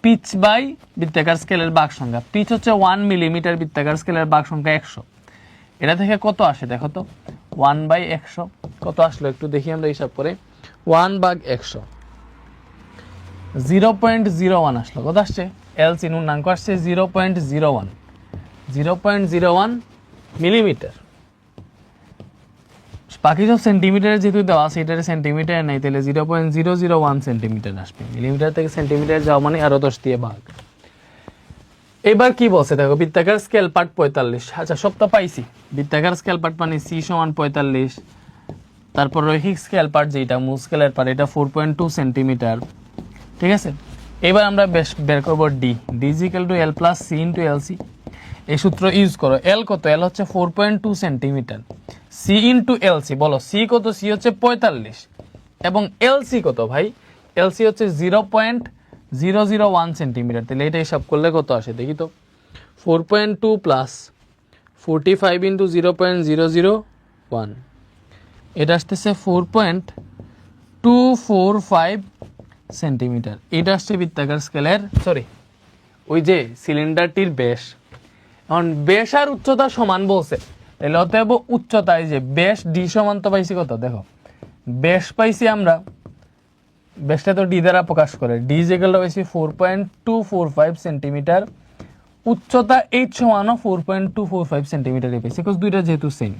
পিচ বাই বৃত্তাকার স্কেলের ভাগ সংখ্যা। পিচ হচ্ছে 1 মিলিমিটার, বৃত্তাকার স্কেলের ভাগ সংখ্যা 100। এটা থেকে কত আসে দেখো তো? 1/100 কত আসলো একটু দেখি আমরা হিসাব করে। 1/100 0.01 আসলো। কত আসছে? এলসি ন্যূনাঙ্ক আসছে 0.01 মিলিমিটার। বাকি সব সেন্টিমিটারে যেহেতু দেওয়া আছে, এটারে সেন্টিমিটারে নেই, তাহলে 0.001 সেন্টিমিটার আসবে। মিলিমিটার থেকে সেন্টিমিটার যাওয়া মানে আরো 10 দিয়ে ভাগ। এবার কি বলছে দেখো, বৃত্তাকার স্কেল পার্ট 45। আচ্ছা, সব তো পাইছি। বৃত্তাকার স্কেল পার্ট মানে সি সমান 45, তারপর রৈখিক স্কেল পার্ট যেটা মূল স্কেলের পার্ট, এটা 4.2 সেন্টিমিটার। ঠিক আছে, এবার আমরা বের করব D D is equal to L plus C into L C. এই সূত্র ইউজ করো। এল কত? এল হচ্ছে 4.2 centimetre. C into L C, বলো সি কত? সি হচ্ছে 45 এবং এল সি কত ভাই? এল সি হচ্ছে 0.001 সেন্টিমিটার। তাহলে এটা হিসাব করলে কত আসে দেখি তো। 4.2 প্লাস 45 ইন্টু 0.001, এটা আসতেছে 4.245 সেন্টিমিটার। এটা আসছে বৃত্তাকার স্কেলের, সরি ওই যে সিলিন্ডারটির ব্যাস। এখন ব্যাস আর উচ্চতা সমান বলছে, তাহলে অতএব উচ্চতায় যে ব্যাস ডি সমান তো পাইছি কত? দেখো ব্যাস পাইছি আমরা, ব্যাসটা তো ডি দ্বারা প্রকাশ করে, ডি যেগুলো পাইছি 4.245 সেন্টিমিটার। উচ্চতা এইচ সমানও 4.245 সেন্টিমিটার পেয়েছি, বিকজ দুইটা যেহেতু সেম।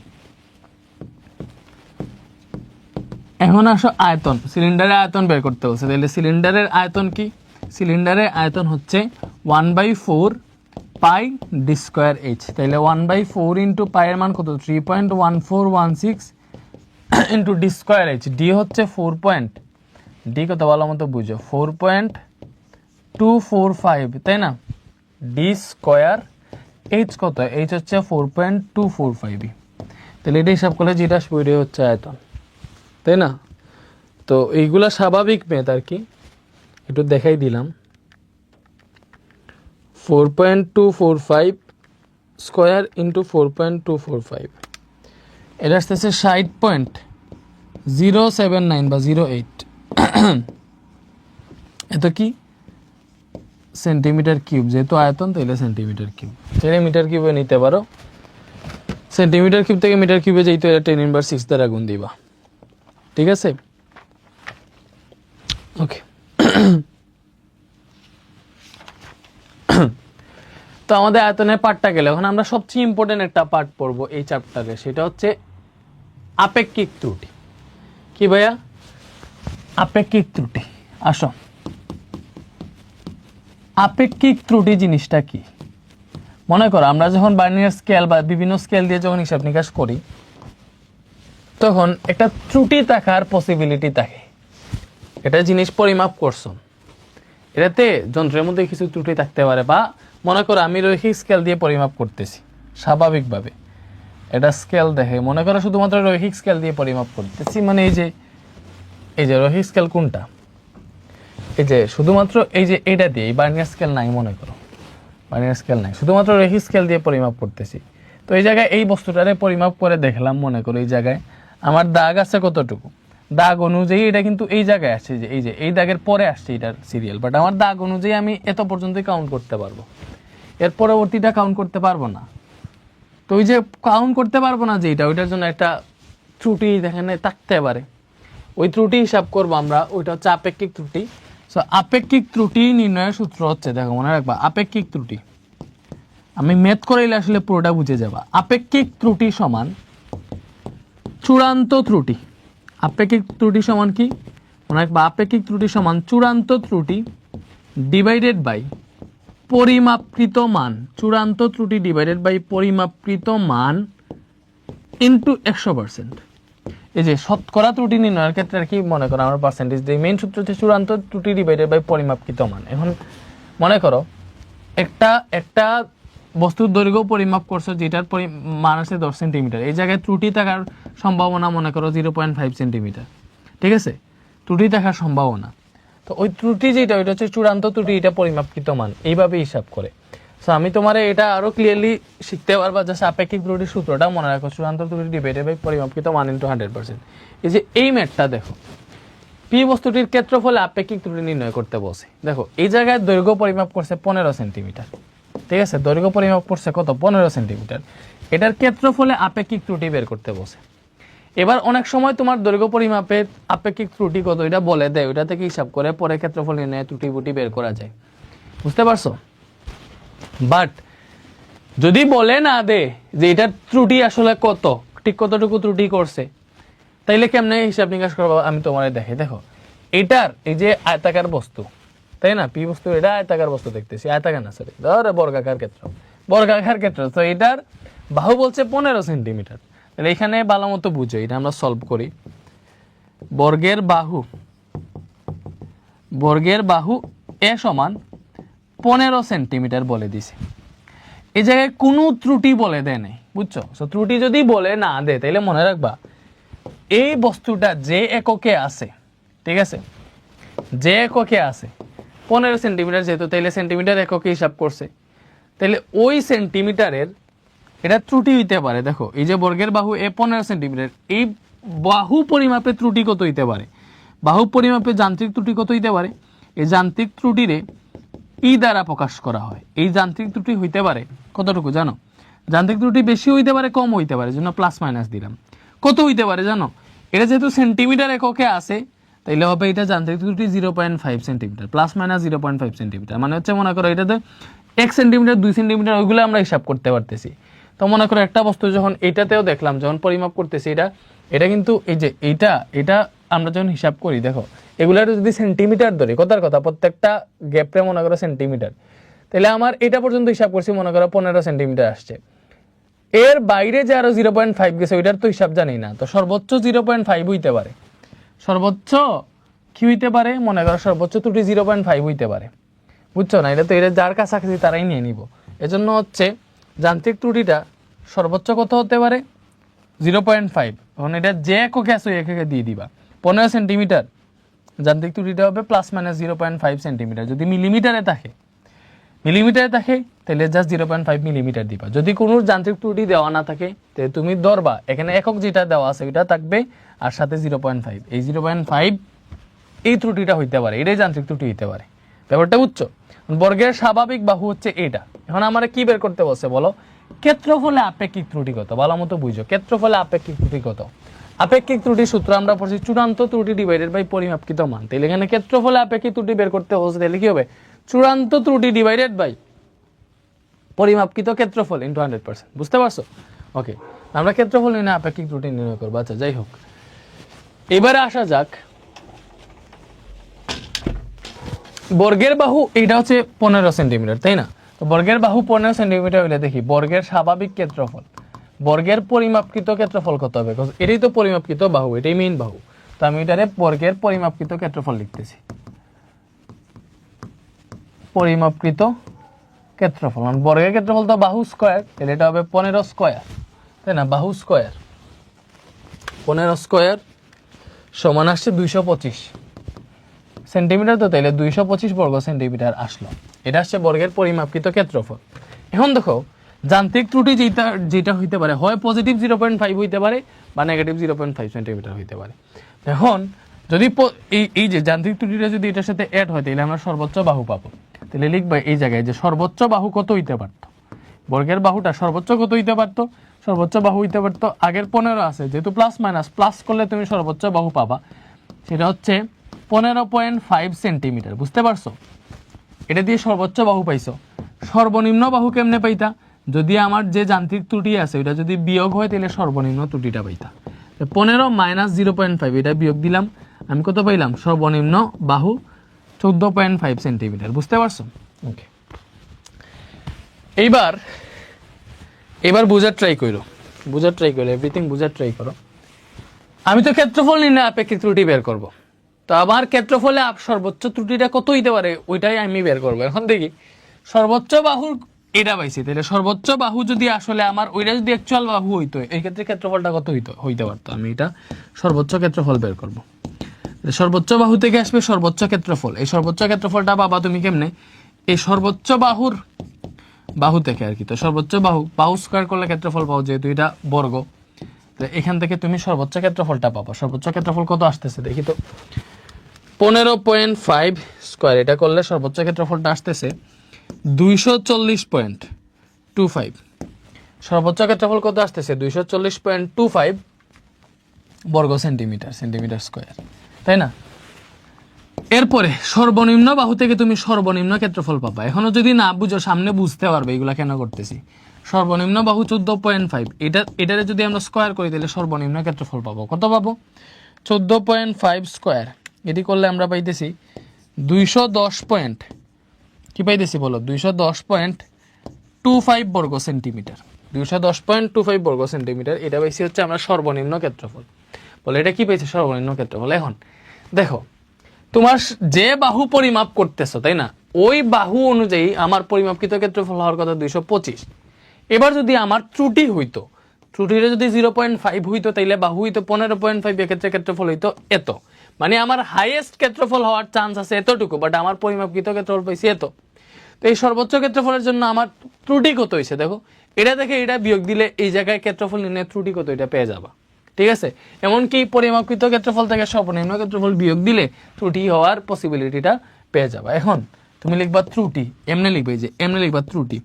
এখন আসো আয়তন, সিলিন্ডারের আয়তন বের করতে বলছে। তাহলে সিলিন্ডারের আয়তন কি? সিলিন্ডারের আয়তন হচ্ছে 1/4 পাই ডি স্কোয়ার এইচ। তাহলে 1/4 ইন্টু পাই এর মান কত? 3.1416 into D square H. D হচ্ছে ডি কত ভালো মতো বুঝো, 4.245, তাই না? ডি স্কোয়ার এইচ কত? এইচ হচ্ছে 4.245। তাহলে এটা হিসাব করলে যেটা আসবে ওইটাই হচ্ছে আয়তন, তাই না? তো এইগুলা স্বাভাবিক মেথ আর কি, একটু দেখাই দিলাম। 4.245 স্কোয়ার ইন্টু 4.245, এটা আসতেছে 60.079 বা 08। এত কি? সেন্টিমিটার কিউব, যেহেতু আয়তন তাইলে সেন্টিমিটার কিউব। তাহলে মিটার কিউবে নিতে পারো, সেন্টিমিটার কিউব থেকে মিটার কিউবে যেহেতু এটা 10⁻6 দ্বারা গুণ দিবা, ঠিক আছে? ওকে। তো আমাদের আয়তনের পার্টটা গেলে, এখন আমরা সবচেয়ে ইম্পর্টেন্ট একটা পার্ট পড়বো এই চ্যাপ্টারে, সেটা হচ্ছে আপেক্ষিক ত্রুটি। কি ভাইয়া? আপেক্ষিক ত্রুটি। আসো, আপেক্ষিক ত্রুটি জিনিসটা কি? মনে করো আমরা যখন বার্নিয়ার স্কেল বা বিভিন্ন স্কেল দিয়ে যখন হিসাব নিকাশ করি, তখন একটা ত্রুটি থাকার পসিবিলিটি থাকে। এটা জিনিস পরিমাপ করছো, এটাতে যন্ত্রের মধ্যে কিছু ত্রুটি থাকতে পারে। বা মনে করো আমি রৈখিক স্কেল দিয়ে পরিমাপ করতেছি, স্বাভাবিকভাবে এটা স্কেল দেখে মনে করো শুধুমাত্র রৈখিক স্কেল দিয়ে পরিমাপ করতেছি, মানে এই যে রৈখিক স্কেল কোনটা? এই যে শুধুমাত্র এই যে এটা দিয়ে, এই বার্নিয়ার স্কেল নাই, মনে করো বার্নিয়ার স্কেল নাই, শুধুমাত্র রৈখিক স্কেল দিয়ে পরিমাপ করতেছি। তো এই জায়গায় এই বস্তুটারে পরিমাপ করে দেখলাম, মনে করো এই জায়গায় আমার দাগ আছে কতটুকু, দাগ অনুযায়ী এটা কিন্তু এই জায়গায় আসছে, যে এই দাগের পরে আসছে এটার সিরিয়াল, বাট আমার দাগ অনুযায়ী আমি এত পর্যন্তই কাউন্ট করতে পারবো, এর পরবর্তীটা কাউন্ট করতে পারবো না। তো ওই যে কাউন্ট করতে পারবো না, যে ওইটার জন্য একটা ত্রুটি এখানে থাকতে পারে, ওই ত্রুটি হিসাব করবো আমরা, ওইটা হচ্ছে আপেক্ষিক ত্রুটি। সো আপেক্ষিক ত্রুটি নির্ণয়ের সূত্র হচ্ছে, দেখো মনে রাখবা, আপেক্ষিক ত্রুটি আমি ম্যাথ করাইলে আসলে পুরোটা বুঝে যাবা। আপেক্ষিক ত্রুটি সমান চূড়ান্ত ত্রুটি। আপেক্ষিক ত্রুটি সমান কি? মনে রাখবা, আপেক্ষিক ত্রুটি সমান চূড়ান্ত ত্রুটি ডিভাইডেড বাই পরিমাপকৃত মান। চূড়ান্ত ত্রুটি ডিভাইডেড বাই পরিমাপকৃত মান ইন্টু 100%। এই যে শতকরা ত্রুটি নির্ণয়ের ক্ষেত্রে আর কি, মনে করো আমরা পার্সেন্টেজ দিই, মেইন সূত্র হচ্ছে চূড়ান্ত ত্রুটি ডিভাইডেড বাই পরিমাপকৃত মান। এখন মনে করো একটা বস্তুর দৈর্ঘ্য পরিমাপ করছো, যেটার মান আছে 10 সেন্টিমিটার, এই জায়গায় ত্রুটি থাকার সম্ভাবনা মনে করো 0.5 সেন্টিমিটার, ঠিক আছে? ত্রুটি থাকার সম্ভাবনা, তো ওই ত্রুটি যেটা, ওইটা হচ্ছে চূড়ান্ত ত্রুটি, এটা পরিমাপকৃত মান, এইভাবে হিসাব করে। সো আমি তোমার এটা আরো ক্লিয়ারলি শিখতে পারবা, জাস্ট আপেক্ষিক ত্রুটির সূত্রটা মনে রাখো, চূড়ান্ত ত্রুটি ডিভাইডেড বাই পরিমাপকৃত মান ইনটু 100%। এই যে এই ম্যাথটা দেখো, পি বস্তুটির ক্ষেত্রফলে আপেক্ষিক ত্রুটি নির্ণয় করতে বসে। দেখো এই জায়গায় দৈর্ঘ্য পরিমাপ করছে 15 সেন্টিমিটার, ঠিক আছে? দৈর্ঘ্য পরিমাপ করছে কত? 15 সেন্টিমিটার। এটার ক্ষেত্রফলে আপেক্ষিক ত্রুটি বের করতে বসে। এবার অনেক সময় তোমার দৈর্ঘ্য পরিমাপে আপেক্ষিক ত্রুটি কত এটা বলে দেয়, ওইটা থেকে হিসাব করে পরে ক্ষেত্রফল নির্ণয়ে ত্রুটি বুটি বের করা যায়, বুঝতে পারছো? বাট যদি বলে না দে যে এটার ত্রুটি আসলে কত, ঠিক কতটুকু ত্রুটি করছে, তাইলে কেমনে হিসাব নিকাশ করবো আমি তোমার দেখে। দেখো এটার এই যে আয়তাকার বস্তু, তাই না? পি বস্তু, এটা আয়তাকার বস্তু দেখতেছি, আয়তাকার না সরি, ধরো বর্গাকার ক্ষেত্র, বর্গাকার ক্ষেত্র। তো এটার বাহু বলছে 15 সেন্টিমিটার। তাহলে এখানে ভালো মতো বুঝো, এটা আমরা সলভ করি। বর্গের বাহু এ সমান 15 সেন্টিমিটার বলে দিছে। এই জায়গায় কোনো ত্রুটি বলে দেয় নাই, বুঝছো? সো ত্রুটি যদি বলে না দেয় তাহলে মনে রাখবা এই বস্তুটা যে এককে আছে, ঠিক আছে, যে এককে আছে 15 সেন্টিমিটার যেহেতু, তাইলে সেন্টিমিটার এককে হিসাব করছে, তাহলে ওই সেন্টিমিটারের এটা ত্রুটি হইতে পারে। দেখো এই যে বর্গের বাহু এ 15 সেন্টিমিটার, এই বাহু পরিমাপে ত্রুটি কত হইতে পারে? বাহু পরিমাপে যান্ত্রিক ত্রুটি কত হইতে পারে? এই যান্ত্রিক ত্রুটিরে ই দ্বারা প্রকাশ করা হয়। এই যান্ত্রিক ত্রুটি হইতে পারে কতটুকু জানো? যান্ত্রিক ত্রুটি বেশি হইতে পারে, কম হইতে পারে, জন্য প্লাস মাইনাস দিলাম। কত হইতে পারে জানো? এটা যেহেতু সেন্টিমিটার এককে আছে, তাইলে হবে এটা যান্ত্রিক ত্রুটি 0.5 সেন্টিমিটার, প্লাস মাইনাস 0.5 সেন্টিমিটার। মানে হচ্ছে মনে করো এটাতে 1 সেন্টিমিটার 2 সেন্টিমিটার ওইগুলো আমরা হিসাব করতে পারতেছি। তো মনে করো একটা বস্তু যখন এটাতেও দেখলাম, যখন পরিমাপ করতেছি এটা কিন্তু এই যে এটা আমরা যখন হিসাব করি, দেখো এগুলার যদি সেন্টিমিটার ধরি, কথার কথা প্রত্যেকটা গ্যাপে মনে করো সেন্টিমিটার, তাহলে আমার এটা পর্যন্ত হিসাব করছি মনে করো 15 সেন্টিমিটার আসছে। এর বাইরে যে আরো 0.5 গেছে ওইটার তো হিসাব জানি না, তো সর্বোচ্চ 0.5 হইতে পারে। সর্বোচ্চ কি হইতে পারে? মনে করো সর্বোচ্চ ত্রুটি 0.5 হইতে পারে, বুঝছো না? এটা তো এটা যার কাছাকাছি তারাই নিয়ে নিব। এজন্য হচ্ছে যান্ত্রিক ত্রুটিটা সর্বোচ্চ কত হতে পারে? 0.5। এখন এটা যে এককে আছে ওই এককে দিয়ে দিবা। 15 সেন্টিমিটার যান্ত্রিক ত্রুটিটা হবে প্লাস মাইনাস 0.5 সেন্টিমিটার। যদি মিলিমিটারে থাকে তাহলে জাস্ট 0.5 মিলিমিটার দিবা। যদি কোনো যান্ত্রিক ত্রুটি দেওয়া না থাকে তাহলে তুমি ধরবা এখানে একক যেটা দেওয়া আছে ওইটা থাকবে আর সাথে 0.5। এই 0.5 এই ত্রুটিটা হইতে পারে, এটাই যান্ত্রিক ত্রুটি হইতে পারে। ব্যাপারটা বুঝছো? বর্গের স্বাভাবিক বাহু হচ্ছে এটা। এখন আমরা কি বের করতে বলছে বলো? ক্ষেত্রফলে আপেক্ষিক ত্রুটি কত? ভালো মতো বুঝো, ক্ষেত্রফলে আপেক্ষিক ত্রুটি কত? আপেক্ষিক ত্রুটির সূত্র আমরা পড়ছি চূড়ান্ত ত্রুটি ডিভাইডেড বাই পরিমাপকৃত মান। তাহলে এখানে ক্ষেত্রফলে আপেক্ষিক ত্রুটি বের করতে বলছে, তাহলে কি হবে? চূড়ান্ত ত্রুটি ডিভাইডেড বাই পরিমাপকৃত ক্ষেত্রফল ইনটু 100%। বুঝতে পারছো? ওকে, আমরা ক্ষেত্রফল নিয়ে আপেক্ষিক ত্রুটি নির্ণয় করবো। আচ্ছা যাই হোক, এবারে আসা যাক বর্গের বাহু। এটা হচ্ছে 15 সেন্টিমিটার, তাই না? তো বর্গের বাহু 15 সেন্টিমিটার হলে দেখি বর্গের স্বাভাবিক ক্ষেত্রফল, বর্গের পরিমাপকৃত ক্ষেত্রফল কত হবে? এটাই তো পরিমাপকৃত বাহু, এটাই মেইন বাহু। তো আমি এটারে বর্গের পরিমাপকৃত ক্ষেত্রফল লিখতেছি, পরিমাপকৃত ক্ষেত্রফল। বর্গের ক্ষেত্রফল তো বাহু স্কয়ার, তাহলে এটা হবে 15 স্কয়ার, তাই না? বাহু স্কয়ার 15 স্কয়ার সমান আসছে 225 সেন্টিমিটার। তো তাইলে 225 বর্গ সেন্টিমিটার আসলো। এটা আসছে বর্গের পরিমাপকৃত ক্ষেত্রফল। এখন দেখো যান্ত্রিক ত্রুটি যেটা হইতে পারে হয় পজিটিভ 0.5 হইতে পারে বা নেগেটিভ 0.5 সেন্টিমিটার হইতে পারে। এখন যদি এই যে যান্ত্রিক ত্রুটিটা যদি এটার সাথে অ্যাড হয় তাহলে আমরা সর্বোচ্চ বাহু পাবো। তাহলে লিখবা এই জায়গায় যে সর্বোচ্চ বাহু কত হইতে পারতো, বর্গের বাহুটা সর্বোচ্চ কত হইতে পারতো? সর্বোচ্চ বাহু হইতে পারতো আগের 15 আছে, যেহেতু প্লাস মাইনাস প্লাস করলে তুমি সর্বোচ্চ বাহু পাবা, সেটা হচ্ছে 15.5 সেন্টিমিটার। বুঝতে পারছো? এটা দিয়ে সর্বোচ্চ বাহু পাইছো। সর্বনিম্ন বাহু কেমনে পাইতা? যদি আমার যে যান্ত্রিক ত্রুটি আছে ওইটা যদি বিয়োগ হয় তাহলে সর্বনিম্ন ত্রুটিটা পাইতা। 15 মাইনাস 0.5 এটা বিয়োগ দিলাম, আমি কত পাইলাম? সর্বনিম্ন বাহু 14.5 সেন্টিমিটার। বুঝতে পারছো? ওকে, এইবার বুঝার ট্রাই করো, এভরিথিং বুঝার ট্রাই করো। আমি তো ক্ষেত্রফল নির্ণয় আপেক্ষিক ত্রুটি বের করব, তো আমার ক্ষেত্রফলে সর্বোচ্চ ত্রুটিটা কত হইতে পারে ওইটাই আমি বের করবো। এখন দেখি সর্বোচ্চ বাহুর এটা পাইছি, তাহলে সর্বোচ্চ বাহু যদি আসলে আমার ওইটা যদি অ্যাকচুয়াল বাহু হইতো, এই ক্ষেত্রে ক্ষেত্রফলটা কত হইতে পারতো? আমি এটা সর্বোচ্চ ক্ষেত্রফল বের করব। সর্বোচ্চ বাহু থেকে আসবে সর্বোচ্চ ক্ষেত্রফল। এই সর্বোচ্চ ক্ষেত্রফলটা পাবা তুমি কেমনে? এই সর্বোচ্চ বাহু থেকে আর কি। তো সর্বোচ্চ বাহু স্কয়ার করলে ক্ষেত্রফল পাও, যেহেতু এটা বর্গ, তো এখান থেকে তুমি সর্বোচ্চ ক্ষেত্রফলটা পাবা। সর্বোচ্চ ক্ষেত্রফল কত আসতেছে দেখি তো? 15.5 স্কয়ার, এটা করলে সর্বোচ্চ ক্ষেত্রফলটা আসতেছে 240.25। সর্বোচ্চ ক্ষেত্রফল কত আসতেছে? 240.25 বর্গ সেন্টিমিটার স্কয়ার, তাই না? এরপরে সর্বনিম্ন বাহু থেকে তুমি সর্বনিম্ন ক্ষেত্রফল পাবা। এখনো যদি না বুঝো সামনে বুঝতে পারবে এগুলা কেন করতেছি। সর্বনিম্ন বাহু 14.5, এটারে যদি আমরা স্কয়ার করি তাহলে সর্বনিম্ন ক্ষেত্রফল পাবো। কত পাবো? 14.5 স্কয়ার। এটি করলে আমরা পাইতেছি 210 কি পাইতেছি বলো? 210.25 বর্গ সেন্টিমিটার। 210.25 বর্গ সেন্টিমিটার এটা পাইছি হচ্ছে আমরা সর্বনিম্ন ক্ষেত্রফল। বলে এটা কি পাইছে? সর্বনিম্ন ক্ষেত্রফল। এখন দেখো তোমার যে বাহু পরিমাপ করতেছো তাই না, ওই বাহু অনুযায়ী আমার পরিমাপকৃত ক্ষেত্রফল হওয়ার কথা 225। এবার যদি আমার ত্রুটি হইতো, ত্রুটিটা যদি 0.5 হইতো তাইলে বাহু হইতো 15.5, এক্ষেত্রে ক্ষেত্রফল হইতো এত, মানে আমার হাইয়েস্ট ক্ষেত্রফল হওয়ার চান্স আছে এতটুকু, বাট আমার পরিমাপকৃত ক্ষেত্রফল পাইছি এত। তো এই সর্বোচ্চ ক্ষেত্রফলের জন্য আমার ত্রুটি কত হয়েছে দেখো, এটা দেখে এটা বিয়োগ দিলে এই জায়গায় ক্ষেত্রফল নির্ণয় ত্রুটি কত এটা পেয়ে যাবা, ঠিক আছে। এমনকি পরিমাপকৃত ক্ষেত্রফল থেকে সর্বনিম্ন ক্ষেত্রফল বিয়োগ দিলে ত্রুটি হওয়ার পসিবিলিটিটা পেয়ে যাবা। এখন তুমি লিখবা ত্রুটি, এমনি লিখবে, এই যে এমনি লিখবা ত্রুটি,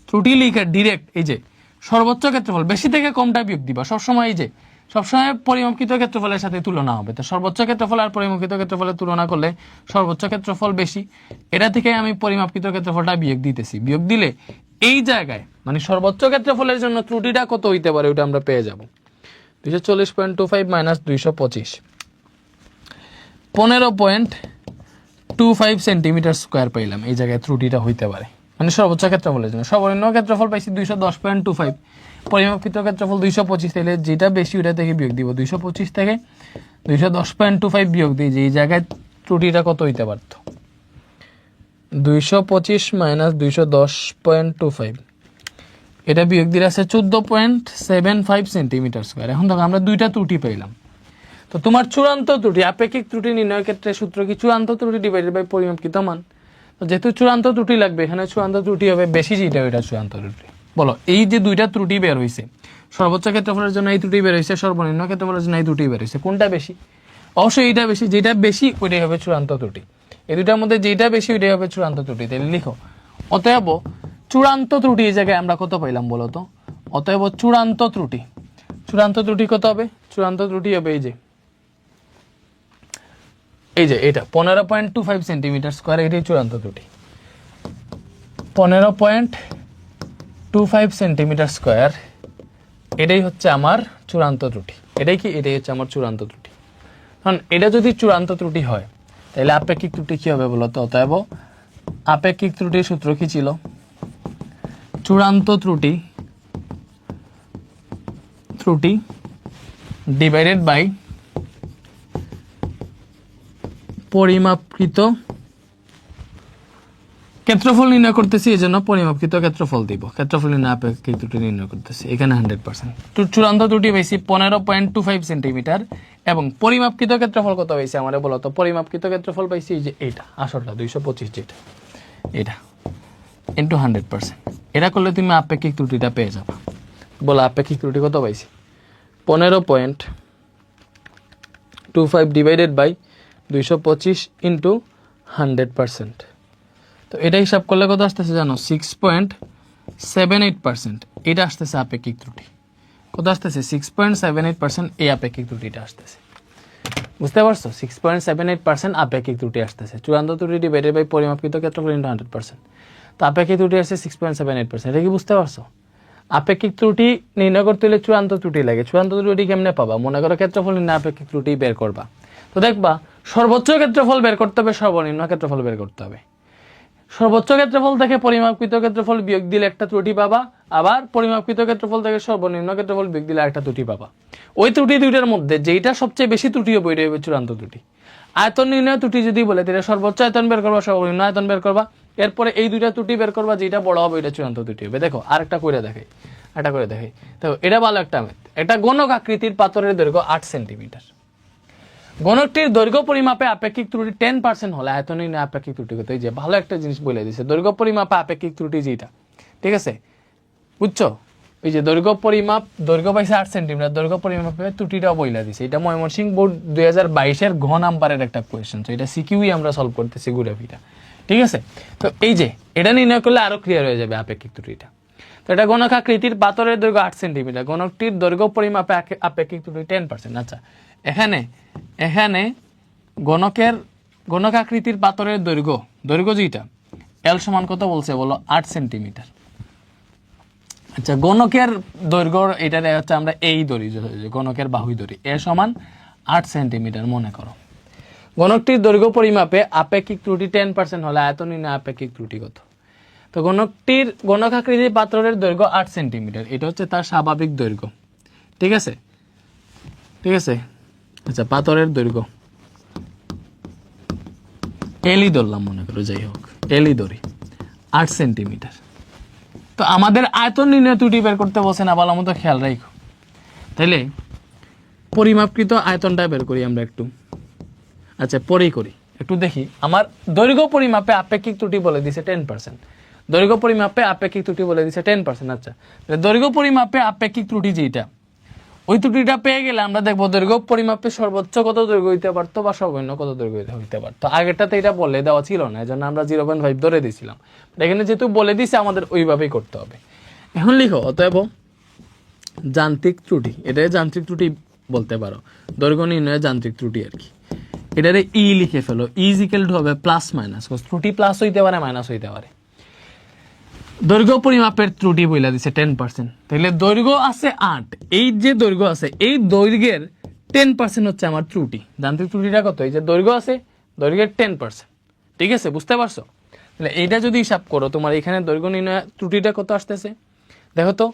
ত্রুটি লিখে ডিরেক্ট এই যে সর্বোচ্চ ক্ষেত্রফল বেশি থেকে কমটা বিয়োগ দিবা সবসময়, এই যে সবসময় পরিমাপকৃত ক্ষেত্রফলের সাথে তুলনা হবে। তো সর্বোচ্চ ক্ষেত্রফল আর পরিমাপকৃত ক্ষেত্রফলের তুলনা করলে সর্বোচ্চ ক্ষেত্রফল বেশি, এটা থেকে আমি পরিমাপকৃত ক্ষেত্রফলটা বিয়োগ দিতেছি, বিয়োগ দিলে এই জায়গায় মানে সর্বোচ্চ ক্ষেত্রফলের জন্য ত্রুটিটা কত হইতে পারে ওটা আমরা পেয়ে যাব 240.25 মাইনাস 225, 15.25 সেন্টিমিটার স্কোয়ার পাইলাম। এই জায়গায় ত্রুটিটা হইতে পারে মানে সর্বোচ্চ ক্ষেত্রফলের জন্য। সর্বনিম্ন ক্ষেত্রফল পাইছি 210.25, পরিমাপকৃত ক্ষেত্রফল 225, তাহলে যেটা বেশি ওটা থেকে বিয়োগ দিব, 225 থেকে 210.25 বিয়োগ দিই, যে এই জায়গায় ত্রুটিটা কত হইতে পারত 225 মাইনাস 210.25, এটা বিয়োগ দিলে আছে 14.75 সেন্টিমিটার স্কোয়ার। এখন দেখো আমরা দুইটা ত্রুটি পেলাম। তো তোমার চূড়ান্ত ত্রুটি, আপেক্ষিক ত্রুটি নির্ণয়ের ক্ষেত্রে সূত্র কি চূড়ান্ত ত্রুটি ডিভাইডেড বাই পরিমাপকৃত মান। তো যেহেতু চূড়ান্ত ত্রুটি লাগবে, এখানে চূড়ান্ত ত্রুটি হবে বেশি, যেটা ওইটা চূড়ান্ত ত্রুটি। বলো এই যে দুইটা ত্রুটি বের হয়েছে, সর্বোচ্চ ক্ষেত্রফলের জন্য এই ত্রুটি বের হয়েছে, সর্বনিম্ন ক্ষেত্রফলের জন্য এই ত্রুটি বের হয়েছে, কোনটা বেশি? অবশ্যই এইটা বেশি, যেটা বেশি ওইটাই হবে চূড়ান্ত ত্রুটি। এই দুইটার মধ্যে যেটা বেশি ওইটাই হবে চূড়ান্ত ত্রুটি। তাহলে লিখো অতএব চূড়ান্ত ত্রুটি, এই জায়গায় আমরা কত পাইলাম বলো তো? অতএব চূড়ান্ত ত্রুটি, চূড়ান্ত ত্রুটি কত হবে? চূড়ান্ত ত্রুটি হবে এই যে এটা 15.25 সেন্টিমিটার স্কোয়ার, এটাই চূড়ান্ত ত্রুটি। 15.25 সেন্টিমিটার স্কোয়ার, এটাই হচ্ছে আমার চূড়ান্ত ত্রুটি। এটাই হচ্ছে আমার চূড়ান্ত ত্রুটি। কারণ এটা যদি চূড়ান্ত ত্রুটি হয় তাহলে আপেক্ষিক ত্রুটি কি হবে বলো তো? অতএব আপেক্ষিক ত্রুটির সূত্র কি ছিল? চূড়ান্ত ত্রুটি ডিভাইডেড বাই পরিমাপকৃত ক্ষেত্রফল নির্ণয় করতেছি, এই জন্য পরিমাপকৃত ক্ষেত্রফল দিব। ক্ষেত্রফল নির্ণয় আপেক্ষিক ত্রুটি নির্ণয় করতেছি, এখানে 100%। চূড়ান্ত ত্রুটি পাইছি 15.25 সেন্টিমিটার, এবং পরিমাপকৃত ক্ষেত্রফল কত হয়েছে আমার বলো তো? পরিমাপকৃত ক্ষেত্রফল পাইছি এই যে এটা আসলটা 225, যেটা এটা ইন্টু 100%। এটা করলে তুমি আপেক্ষিক ত্রুটিটা পেয়ে যাবে। বলো আপেক্ষিক ত্রুটি কত পাইছি? 15.25 ডিভাইডেড বাই 225 ইন্টু 100%। তো এটা হিসাব করলে কত আসতেছে জানো? 6.78%। এটা আসতেছে আপেক্ষিক ত্রুটি। কত আসতেছে? 6.78% এই আপেক্ষিক ত্রুটিটা আসতেছে। বুঝতে পারছো? 6.78% আপেক্ষিক ত্রুটি আসতেছে। চূড়ান্ত ত্রুটি ডিভাইডেড বাই পরিমাপকৃত ক্ষেত্রফল ইন্টু 100%। তো আপেক্ষিক ত্রুটি আসছে 6.78%। এটা কি বুঝতে পারছো? আপেক্ষিক ত্রুটি নির্ণয় করতে হলে চূড়ান্ত ত্রুটি লাগে। চূড়ান্ত ত্রুটি কেমনে পাবা? মনে করো ক্ষেত্রফল নির্ণয় আপেক্ষিক ত্রুটি বের করবা, তো দেখবা সর্বোচ্চ ক্ষেত্রফল বের করতে হবে, সর্বনিম্ন ক্ষেত্রফল বের করতে হবে। সর্বোচ্চ ক্ষেত্রফল থেকে পরিমাপকৃত ক্ষেত্রফল বিয়োগ দিলে একটা ত্রুটি পাবা, আবার পরিমাপকৃত ক্ষেত্রফল থেকে সর্বনিম্ন ক্ষেত্রফল বিয়োগ দিলে একটা ত্রুটি পাবা। ওই ত্রুটি দুইটার মধ্যে যেটা সবচেয়ে বেশি ত্রুটি হবে ওইটাই হবে চূড়ান্ত ত্রুটি। আয়তন নির্ণয় ত্রুটি যদি বলে তাহলে সর্বোচ্চ আয়তন বের করবা, সর্বনিম্ন আয়তন বের করবা, এরপরে এই দুইটা ত্রুটি বের করবা, যেটা বড় হবে ওইটা চূড়ান্ত ত্রুটি হবে। দেখো আরেকটা করে দেখাই, তো এটা ভালো একটা ম্যাথ। এটা গণক আকৃতির পাথরের দৈর্ঘ্য 8 সেন্টিমিটার। গণকটির দৈর্ঘ্য পরিমাপে আপেক্ষিক ত্রুটি 10% হলে আয়তন নির্ণয় আপেক্ষিক ত্রুটি কত? এই যে ভালো একটা জিনিস বলে দিছে, দৈর্ঘ্য পরিমাপে আপেক্ষিক ত্রুটি যেটা, ঠিক আছে বুঝছো? এই যে দৈর্ঘ্য পাইছে 8 সেন্টিমিটার, দৈর্ঘ্য পরিমাপে ত্রুটিটাও বইলা দিছে। এটা ময়মনসিংহ বোর্ড 2022-এর ঘ নাম্বারের একটা কোয়েশ্চেন। তো এটা সিকিউই আমরা সলভ করতেছি গ্রাফিটা, ঠিক আছে? তো এই যে এটা নির্ণয় করলে আরো ক্লিয়ার হয়ে যাবে আপেক্ষিক ত্রুটিটা। তো এটা গণক আকৃতির পাথরের দৈর্ঘ্য 8 সেন্টিমিটার, গণকটির দৈর্ঘ্য পরিমাপে আপেক্ষিক ত্রুটি 10%। আচ্ছা এখানে গণক আকৃতির পাথরের দৈর্ঘ্য যেটা এল সমান কত বলছে বলো? 8 সেন্টিমিটার। আচ্ছা গণকের দৈর্ঘ্য এটা হচ্ছে আমরা এই দড়ি, গণকের বাহুই দড়ি, এ সমান 8 সেন্টিমিটার মনে করো। গণকটির দৈর্ঘ্য পরিমাপে আপেক্ষিক ত্রুটি 10% হলে আয়তন নির্ণয় আপেক্ষিক ত্রুটি কত? তো গণক আকৃতির পাথরের দৈর্ঘ্য 8 সেন্টিমিটার, এটা হচ্ছে তার স্বাভাবিক দৈর্ঘ্য, ঠিক আছে? আচ্ছা পাথরের দৈর্ঘ্য এলই ধরলাম মনে করো, যাই হোক এলই ধরি 8 সেন্টিমিটার। তো আমাদের আয়তন নির্ণয় ত্রুটি বের করতে বলছে না, ভালো মতো খেয়াল রাখো। তাইলে পরিমাপকৃত আয়তনটা বের করি আমরা একটু। আচ্ছা পরেই করি, একটু দেখি। আমার দৈর্ঘ্য পরিমাপে আপেক্ষিক ত্রুটি বলে দিছে 10%। দৈর্ঘ্য পরিমাপে আপেক্ষিক ত্রুটি বলে দিছে 10%। আচ্ছা দৈর্ঘ্য পরিমাপে আপেক্ষিক ত্রুটি যেটা, ওই ত্রুটিটা পেয়ে গেলে আমরা দেখবো দৈর্ঘ্য পরিমাপে সর্বোচ্চ কত দৈর্ঘ্য হইতে পারতো বা সর্বনিম্ন কত দৈর্ঘ্য হইতে পারতো। আগেরটাতে এটা বলে দেওয়া ছিল না, এজন্য আমরা 0.5 ধরে দিয়েছিলাম। এখানে যেহেতু বলে দিছে আমাদের ওইভাবেই করতে হবে। এখন লিখো অতএব যান্ত্রিক ত্রুটি, এটাই যান্ত্রিক ত্রুটি বলতে পারো, দৈর্ঘ্য নির্ণয়ের যান্ত্রিক ত্রুটি আর কি। এটারে ই লিখে ফেলো, ইজিক্যাল টু হবে প্লাস মাইনাস, ত্রুটি প্লাস হইতে পারে মাইনাস হইতে পারে। দৈর্ঘ্য পরিমাপের ত্রুটি বইলা দিছে 10%। তাহলে দৈর্ঘ্য আছে 8, এই যে দৈর্ঘ্য আছে এই দৈর্ঘ্যের 10% হচ্ছে আমার ত্রুটি। যান্ত্রিক ত্রুটিটা কত? এই যে দৈর্ঘ্য আছে, দৈর্ঘ্যের 10%। ঠিক আছে, বুঝতে পারছো? তাহলে এইটা যদি হিসাব করো, তোমার এখানে দৈর্ঘ্য নির্ণয় ত্রুটিটা কত আসতেছে দেখো তো।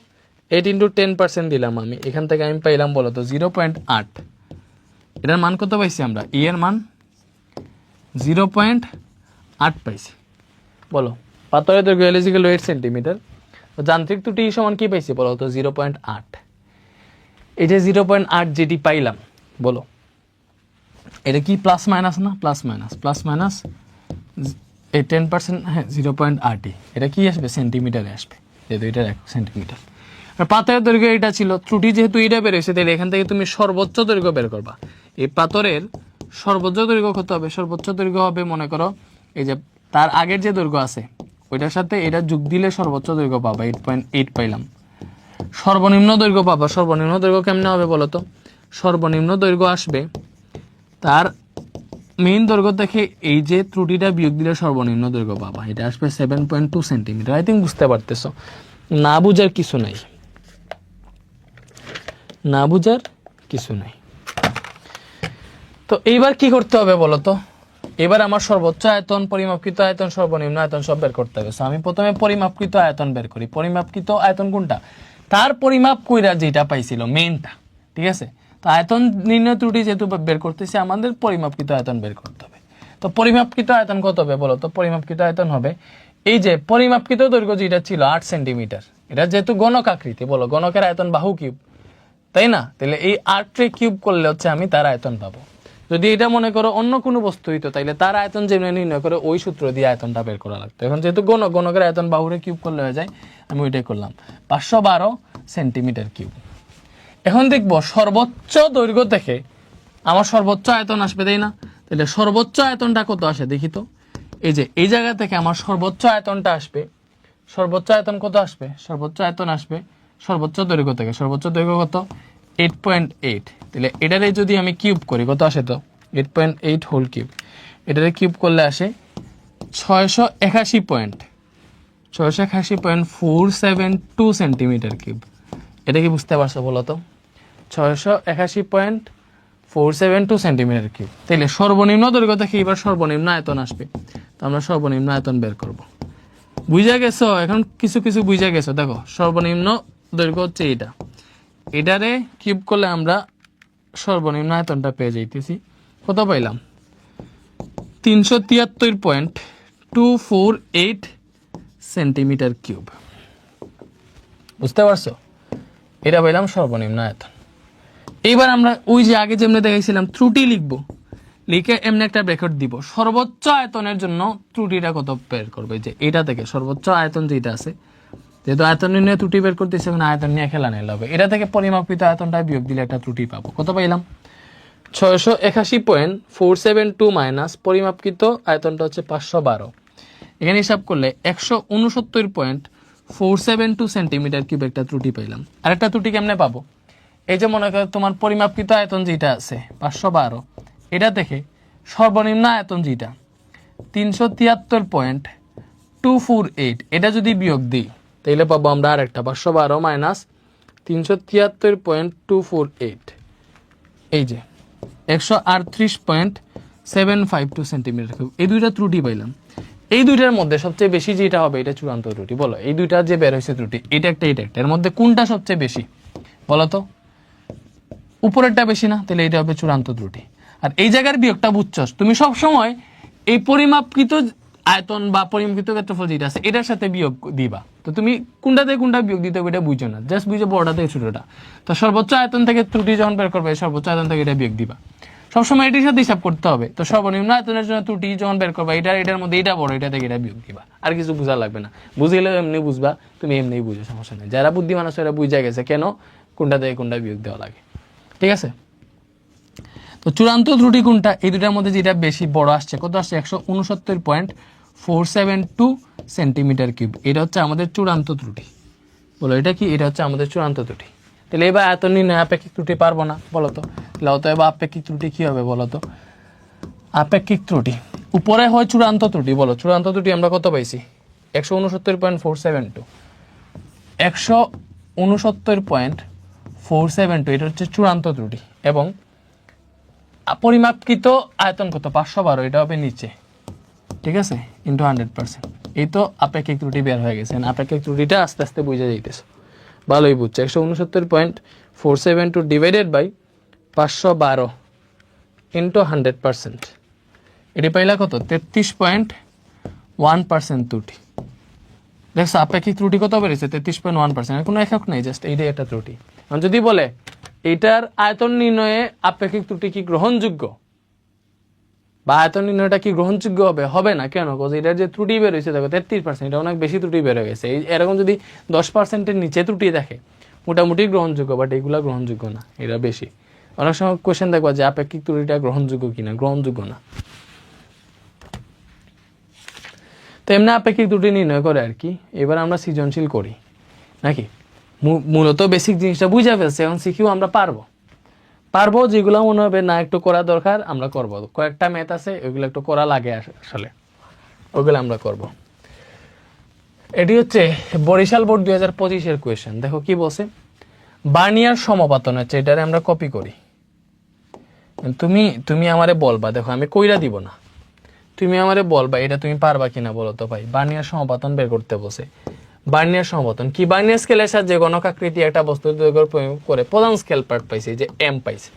8 × 10% দিলাম আমি, এখান থেকে আমি পাইলাম বলো তো 0.8। এটার মান কত পাইছি আমরা? ই এর মান 0.8 পাইছি। বলো পাথরের দৈর্ঘ্য ইকুয়াল 8 সেন্টিমিটার, যান্ত্রিক ত্রুটি সমান কি পাইছি বলো তো? 0.8। এই যে 0.8 যেটি পাইলাম, বলো এটা কি প্লাস মাইনাস না? প্লাস মাইনাস, প্লাস মাইনাস এই 10%, হ্যাঁ 0.8। এটা কি আসবে? সেন্টিমিটারে আসবে, যেহেতু এটা 1 সেন্টিমিটার। আর পাথরের দৈর্ঘ্য এটা ছিল, ত্রুটি যেহেতু এটা বের হয়েছে, তাহলে এখান থেকে তুমি সর্বোচ্চ দৈর্ঘ্য বের করবা। এই পাথরের সর্বোচ্চ দৈর্ঘ্য কত হবে? সর্বোচ্চ দৈর্ঘ্য হবে মনে করো এই যে তার আগের যে দৈর্ঘ্য আছে ওইটার সাথে এটা যোগ দিলে সর্বোচ্চ দৈর্ঘ্য পাবা, 8.8 পাইলাম। সর্বনিম্ন দৈর্ঘ্য পাবা। সর্বনিম্ন দৈর্ঘ্য কেমনে হবে বলো তো? সর্বনিম্ন দৈর্ঘ্য আসবে তার মেইন দৈর্ঘ্য থেকে এই যে ত্রুটিটা বিয়োগ দিলে সর্বনিম্ন দৈর্ঘ্য পাবা, এটা আসবে 7.2 সেন্টিমিটার। আই থিঙ্ক বুঝতে পারতেছো, না বুঝার কিছু নাই, না বুঝার কিছু নাই। তো এইবার কি করতে হবে বলো তো? এবার আমার সর্বোচ্চ আয়তন, পরিমাপকৃত আয়তন, সর্বনিম্ন আয়তন সব বের করতে হবে। আমি প্রথমে পরিমাপকৃত আয়তন বের করি। পরিমাপকৃত আয়তন কোনটা? তার পরিমাপ কইরা যেটা পাইছিল মেইনটা। ঠিক আছে, তো আয়তন নির্ণয় ত্রুটি যেহেতু বের করতেছি, আমাদের পরিমাপকৃত আয়তন বের করতে হবে। তো পরিমাপকৃত আয়তন কত হবে বলো তো? পরিমাপকৃত আয়তন হবে এই যে পরিমাপকৃত দৈর্ঘ্য যেটা ছিল 8 সেন্টিমিটার, এটা যেহেতু গণক আকৃতি, বলো গণকের আয়তন বাহু কিউব, তাই না? তাহলে এই 8 কিউব করলে হচ্ছে আমি তার আয়তন পাবো। যদি এটা মনে করো অন্য কোনো বস্তু হইতো, তাইলে তার আয়তন যেমনি নির্ণয় করে ওই সূত্র দিয়ে আয়তনটা বের করা লাগতো। এখন যেহেতু গণকের আয়তন বাহুরে কিউব করলে হয়ে যায়, আমি ওইটাই করলাম, 512 সেন্টিমিটার কিউব। এখন দেখবো সর্বোচ্চ দৈর্ঘ্য থেকে আমার সর্বোচ্চ আয়তন আসবে, তাই না? তাহলে সর্বোচ্চ আয়তনটা কত আসে দেখি তো। এই যে এই জায়গা থেকে আমার সর্বোচ্চ আয়তনটা আসবে, সর্বোচ্চ আয়তন কত আসবে? সর্বোচ্চ আয়তন আসবে সর্বোচ্চ দৈর্ঘ্য থেকে। সর্বোচ্চ দৈর্ঘ্য কত? 8.8। তাহলে এটারে যদি আমি কিউব করি কত আসে তো? 8.8 হোল কিউব। এটারে কিউব করলে আসে 681.472 সেন্টিমিটার কিউব। এটা কি বুঝতে পারছো বলো তো? 681.472 সেন্টিমিটার কিউব। তাইলে সর্বনিম্ন দৈর্ঘ্য থেকে এবার সর্বনিম্ন আয়তন আসবে, তো আমরা সর্বনিম্ন আয়তন বের করব। বুঝা গেছো? এখন কিছু কিছু বুঝা গেছো। দেখো সর্বনিম্ন দৈর্ঘ্য হচ্ছে এটা, এটারে কিউব করলে আমরা সর্বনিম্ন আয়তনটা পেয়ে যাইতেছি। কত পাইলাম? 373.248 সেন্টিমিটার কিউব। বুঝতে পারছো? এটা পাইলাম সর্বনিম্ন আয়তন। এইবার আমরা ওই যে আগে যেমনি দেখাইছিলাম ত্রুটি লিখবো, লিখে এমনি একটা ব্র্যাকেট দিব। সর্বোচ্চ আয়তনের জন্য ত্রুটিটা কত বের করবে, যে এটা থেকে সর্বোচ্চ আয়তন যেটা আছে, যেহেতু আয়তন নিয়ে ত্রুটি বের করতেছে, এখন আয়তন নিয়ে খেলা নিলে হবে। এটা থেকে পরিমাপিত আয়তনটা বিয়োগ দিলে একটা ত্রুটি পাবো। কত পাইলাম? 681.472 মাইনাস পরিমাপকৃত আয়তনটা হচ্ছে 512। এখানে হিসাব করলে 169.472 সেন্টিমিটার কিউব একটা ত্রুটি পাইলাম। আরেকটা ত্রুটি কেমনে পাবো? এই যে মনে করো তোমার পরিমাপকৃত আয়তন যেটা আছে 512, এটা থেকে সর্বনিম্ন আয়তন যেটা 373.248, এটা যদি বিয়োগ দিই তাহলে পাবো আমরা আরেকটা 512 মাইনাস 373.248, এই যে 138.752 সেন্টিমিটার কিউব। এই দুইটা ত্রুটি পাইলাম। এই দুইটার মধ্যে সবচেয়ে বেশি যেটা হবে এটা চূড়ান্ত ত্রুটি। বলো এই দুইটা যে বের হয়েছে ত্রুটি, এটা একটা এটা একটা, এর মধ্যে কোনটা সবচেয়ে বেশি বলো তো? উপরেরটা বেশি না? তাহলে এটা হবে চূড়ান্ত ত্রুটি। আর এই জায়গার বিয়োগটা বুঝছস তুমি সব সময় এই পরিমাপকৃত আয়তন বা পরিমাপকৃত ক্ষেত্রফল যেটা আছে এটার সাথে বিয়োগ দিবা। তো তুমি কোনটাতে কোনটা বিয়োগ দিতে হবে এটা বুঝো না, জাস্ট বুঝো বড়টা থেকে ছোটটা। তো সর্বোচ্চ আয়তন থেকে ত্রুটি যখন বের করবে সর্বোচ্চ আয়তন থেকে এটা বিয়োগ দিবা। সবসময় এটির সাথে হিসাব করতে হবে। তো সর্বনিম্ন আয়তনের জন্য ত্রুটি যখন বের করবা এটার মধ্যে এটা বড়, এটা থেকে এটা বিয়োগ দিবা। আর কিছু বোঝা লাগবে না, বুঝলে এমনি বুঝবা, তুমি এমনিই বুঝো, সমস্যা নেই। যারা বুদ্ধিমান আছে এরা বুঝা গেছে কেন কোনটা থেকে কোনটা বিয়োগ দেওয়া লাগে। ঠিক আছে, তো চূড়ান্ত ত্রুটি কোনটা? এই দুটার মধ্যে যেটা বেশি বড় আসছে, কত আসছে? 169.472 সেন্টিমিটার কিউব। এটা হচ্ছে আমাদের চূড়ান্ত ত্রুটি। বলো এটা কি? এটা হচ্ছে আমাদের চূড়ান্ত ত্রুটি। তাহলে এবার আয়তন নির্ণয় আপেক্ষিক ত্রুটি পারবো না, বলো তো। তাহলে অতএব আপেক্ষিক ত্রুটি কি হবে বলো তো? আপেক্ষিক ত্রুটি উপরে হয় চূড়ান্ত ত্রুটি। বলো চূড়ান্ত ত্রুটি আমরা কত পাইছি? 169.472। 169.472 এটা হচ্ছে চূড়ান্ত ত্রুটি। এবং পরিমাপকৃত আয়তন কত? 512, এটা হবে নিচে। ঠিক আছে, ইন্টু 100%। এই তো আপেক্ষিক ত্রুটি বের হয়ে গেছে। আপেক্ষিক ত্রুটিটা আস্তে আস্তে বুঝে যাইতেছে, ভালোই বুঝছে। 169.472 ডিভাইডেড বাই 512 ইন্টু 100%, এটি পাইলা কত? 33.1% ত্রুটি। দেখছো আপেক্ষিক ত্রুটি কত বেড়েছে? 33.1%। কোনো একক নেই, জাস্ট এইটাই একটা ত্রুটি। যদি বলে এইটার আয়তন নির্ণয়ে আপেক্ষিক ত্রুটি কি গ্রহণযোগ্য বা আয়তন নির্ণয়টা কি গ্রহণযোগ্য হবে? হবে না। কেন? এটার যে ত্রুটি বের হয়েছে দেখো 33%, এটা অনেক বেশি ত্রুটি বের হয়ে গেছে। এরকম যদি 10%-এর নিচে ত্রুটি দেখে মোটামুটি গ্রহণযোগ্য, বাট এগুলা গ্রহণযোগ্য না, এটা বেশি। অনেক সময় কোয়েশ্চেন দেখবা যে আপেক্ষিক ত্রুটিটা গ্রহণযোগ্য কিনা, গ্রহণযোগ্য না। তো এমনি আপেক্ষিক ত্রুটি নির্ণয় করে আর কি। এবার আমরা সৃজনশীল করি নাকি? মূলত বেসিক জিনিসটা বুঝা ফেলছে, এখন শিখিও আমরা পারবো। যেগুলো মনে হবে না একটু করা দরকার আমরা করব। কয়েকটা ম্যাথ আছে ওইগুলো একটু করা লাগে আসলে, ওইগুলো আমরা করব। এটি হচ্ছে বরিশাল বোর্ড 2025-এর কোয়েশ্চেন। দেখো কি বলছে, বার্নিয়ার সমপাতন হচ্ছে, এটারে আমরা কপি করি। তুমি আমারে বলবা, দেখো আমি কইরা দিব না, তুমি আমারে বলবা এটা তুমি পারবা কিনা বলো তো ভাই। বার্নিয়ার সমপাতন বের করতে বসে। বার্নিয়ার সমপাতন কি? বার্নিয়ার স্কেলের সাহায্যে গণকাকৃতি একটা বস্তু করে প্রধান স্কেল পার্ট পাইছে, যে এম পাইছে।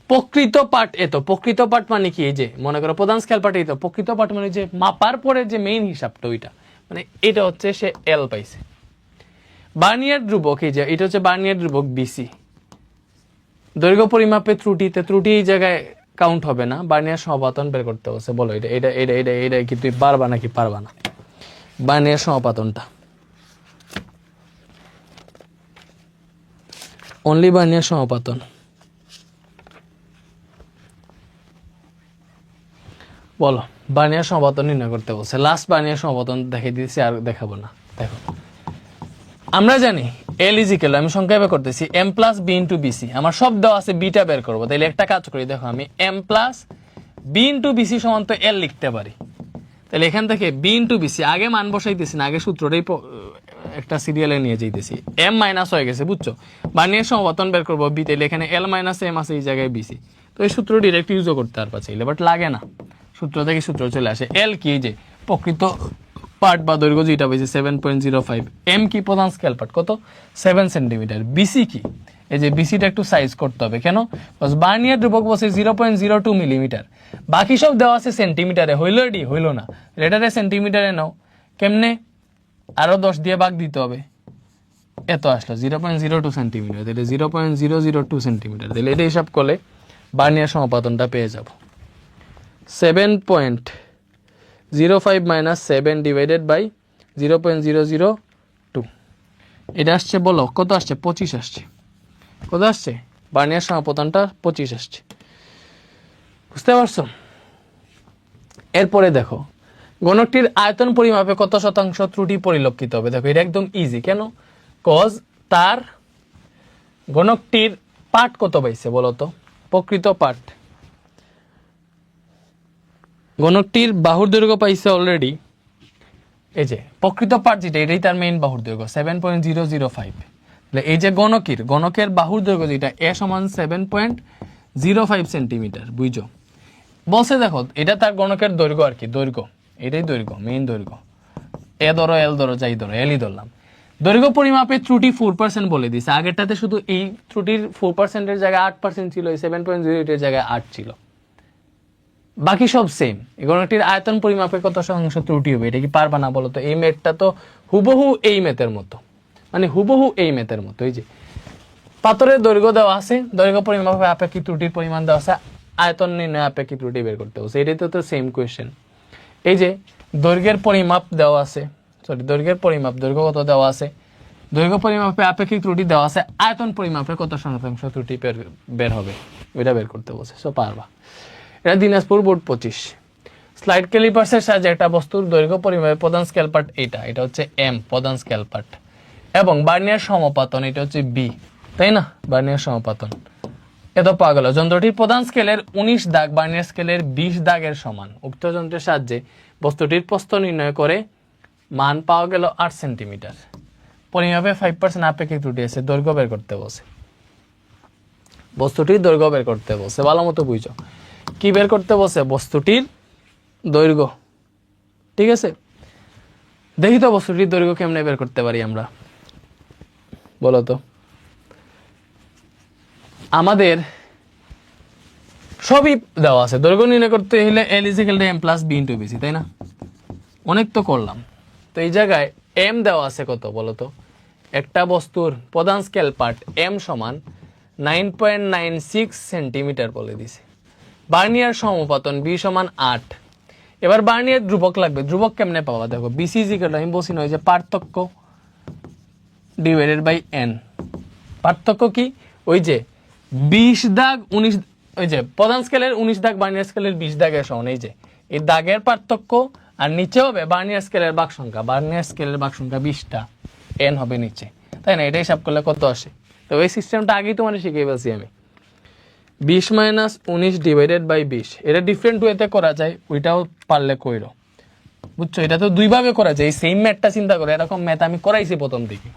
প্রকৃত পার্ট এত, প্রকৃত পার্ট মানে কি? এই যে মনে করো প্রধান স্কেল পার্ট এই তো, প্রকৃত পার্ট মানে যে মাপার পরে যে মেইন হিসাবটা ওইটা, মানে এটা হচ্ছে সে এল পাইছে। বার্নিয়ার ধ্রুবক এই যে এটা হচ্ছে বার্নিয়ার ধ্রুবক বিসি। দৈর্ঘ্য পরিমাপে ত্রুটি এই জায়গায় কাউন্ট হবে না। বার্নিয়ার সমপাতন বের করতে হচ্ছে। বলো এটা এটা এটা এটা এটা কি তুমি পারবা নাকি পারবা না? বার্নিয়ার সমপাতনটা অনলি বার্নিয়ার সমপাতন। বলো বার্নিয়ার সমপাতন নির্ণয় করতে বলছে। লাস্ট বার্নিয়ার সমপাতন দেখে দিয়েছি, আর দেখাবো না। দেখো আমরা জানি এল ইজ ইকুয়াল, আমি সংক্ষেপে করতেছি, M plus B into VC. আমার সব দেওয়া আছে, বিটা বের করবো। তাহলে একটা কাজ করি, দেখো আমি M plus B into VC সমান তো এল লিখতে পারি। তাহলে এখান থেকে বি ইন্টু বিসি আগে মান বসাইতেছি না, আগে সূত্রটাই একটা সিরিয়ালে নিয়ে যাইতেছি। এম মাইনাস হয়ে গেছে, বুঝছো? বার্নিয়ার সমপাতন বের করবো বি, তাহলে এখানে এল মাইনাস এম আছে, এই জায়গায় বিসি। তো এই সূত্র ডিরেক্ট ইউজও করতে পারবা চাইলে, বাট লাগে না। সূত্র থেকে সূত্র চলে আসে। এল কি? যে প্রকৃত পার্ট বা দৈর্ঘ্য যেটা পাইছে 7.05। এম কি? প্রধান স্কেল পার্ট, কত? 7 সেন্টিমিটার। বিসি কি? এই যে বিসিটা একটু সাইজ করতে হবে। কেন? বার্নিয়ার ধ্রুবক বসে 0.02 মিলিমিটার, বাকি সব দেওয়া আছে সেন্টিমিটারে। হইল না, এটারে সেন্টিমিটারে নাও। কেমনে? আরো 10 দিয়ে ভাগ দিতে হবে, এত আসলো 0.02 সেন্টিমিটার। তাহলে 0.002 সেন্টিমিটার। তাহলে এটা হিসাব করলে বার্নিয়ার সমপাতনটা পেয়ে যাব 7.05 মাইনাস 7 ডিভাইডেড বাই 0.002। এটা আসছে, বলো কত আসছে? 25 আসছে। কত আসছে? বার্নিয়ার সমপাতনটা 25 আসছে। বুঝতে পারছো? এরপরে দেখো গণকটির আয়তন পরিমাপে কত শতাংশ ত্রুটি পরিলক্ষিত হবে। দেখো এটা একদম ইজি। কেন? কজ তার গণকটির পার্ট কত পাইছে বলতো? প্রকৃত পার্ট গণকটির বাহুর দৈর্ঘ্য পাইছে অলরেডি। এই যে প্রকৃত পার্ট যেটা, এটাই তার মেইন বাহুর দৈর্ঘ্য 7.005। এই যে গণকের বাহুর দৈর্ঘ্য যেটা, এ সমান 7.05 সেন্টিমিটার। বুঝছো? বলছে দেখো এটা তার গণকের দৈর্ঘ্য আর কি, দৈর্ঘ্য এটাই দৈর্ঘ্য, মেইন দৈর্ঘ্য। এ ধরো, এল ধরো, যাই ধরো, এলই ধরলাম। দৈর্ঘ্য পরিমাপে ত্রুটি 4% বলে দিছে। আগেরটাতে শুধু এই ত্রুটির 4%-এর জায়গায় 8% ছিল, এই 7.08-এর জায়গায় 8 ছিল। বাকি সব সেম। গণনাটির আয়তন পরিমাপে কত শতাংশ ত্রুটি হবে, এটা কি পারবা না বলো তো? এই ম্যাথটা তো হুবহু এই ম্যাথের মতো, মানে হুবহু এই ম্যাথের মতো। এই যে পাথরের দৈর্ঘ্য দেওয়া আছে, দৈর্ঘ্য পরিমাপে আপেক্ষিক ত্রুটির পরিমাণ দেওয়া আছে, আয়তন নির্ণয় আপেক্ষিক ত্রুটি বের করতে হবে, এটাই তো সেম কোয়েশ্চেন। এই যে দৈর্ঘ্যের পরিমাপ দেওয়া আছে, দৈর্ঘ্যের পরিমাপ, দৈর্ঘ্য কত দেওয়া আছে, দৈর্ঘ্য পরিমাপে আপেক্ষিক ত্রুটি দেওয়া আছে, আয়তন পরিমাপে কত শতাংশ ত্রুটি বের হবে, ওইটা বের করতে বলছে। সো পারবা। এটা দিনাজপুর বোর্ড 25। স্লাইড ক্যালিপার্সের সাহায্যে একটা বস্তুর দৈর্ঘ্য পরিমাপে প্রধান স্কেল পার্ট এটা হচ্ছে এম, প্রধান স্কেল পার্ট, এবং বার্নিয়ার সমপাতন এটা হচ্ছে বি, তাই না? বার্নিয়ার সমপাতন এত পাওয়া গেল। যন্ত্রটির প্রধান স্কেলের 19 দাগ বার্নিয়ার স্কেলের 20 দাগের সমান। উক্ত যন্ত্রের সাহায্যে বস্তুটির প্রস্থ নির্ণয় করে মান পাওয়া গেল 8 সেন্টিমিটার। পরিমাপে 5% আপেক্ষিক ত্রুটি আছে, দৈর্ঘ্য বের করতে বলছে। বস্তুটির দৈর্ঘ্য বের করতে বলছে, ভালো মতো বুঝছো কি বের করতে বলছে? বস্তুটির দৈর্ঘ্য। ঠিক আছে, দেখি তো বস্তুটির দৈর্ঘ্য কেমনে বের করতে পারি আমরা, বলো তো। আমাদের সবই দেওয়া আছে, দৈর্ঘ্য নির্ণয় করতে হলে L = m + b * bc, তাই না? অনেক তো করলাম। তো এই জায়গায় m দেওয়া আছে কত বলো তো? একটা বস্তুর প্রধান স্কেল পার্ট m সমান 9.96 সেন্টিমিটার বলে দিছে। বার্নিয়ার সমপাতন b সমান 8। এবার বার্নিয়ার ধ্রুবক লাগবে। ধ্রুবক কেমনে পাওয়া? দেখো bc = আমি বসি নয় যে পার্থক্য / n। পার্থক্য কি? ওই যে 20 দাগ 19, ওই যে প্রধান স্কেলের 19 দাগ বার্নিয়ার স্কেলের 20 দাগের সমান। এই যে এই দাগের পার্থক্য, আর নিচে হবে বার্নিয়ার স্কেলের ভাগ সংখ্যা। বার্নিয়ার স্কেলের ভাগ সংখ্যা 20টা, n হবে নিচে, তাই না? এটা হিসাব করলে কত আসে? তো এই সিস্টেমটা আগেই তোমাদের শিখিয়ে ফেলছি আমি। 20 - 19 / 20, এটা ডিফারেন্ট ওয়েতে করা যায়, ওইটাও পারলে কইরো, বুঝছো? এটা তো দুইভাবে করা যায়। এই সেম ম্যাথটা চিন্তা করো, এরকম ম্যাথ আমি করাইছি প্রথম দিকে।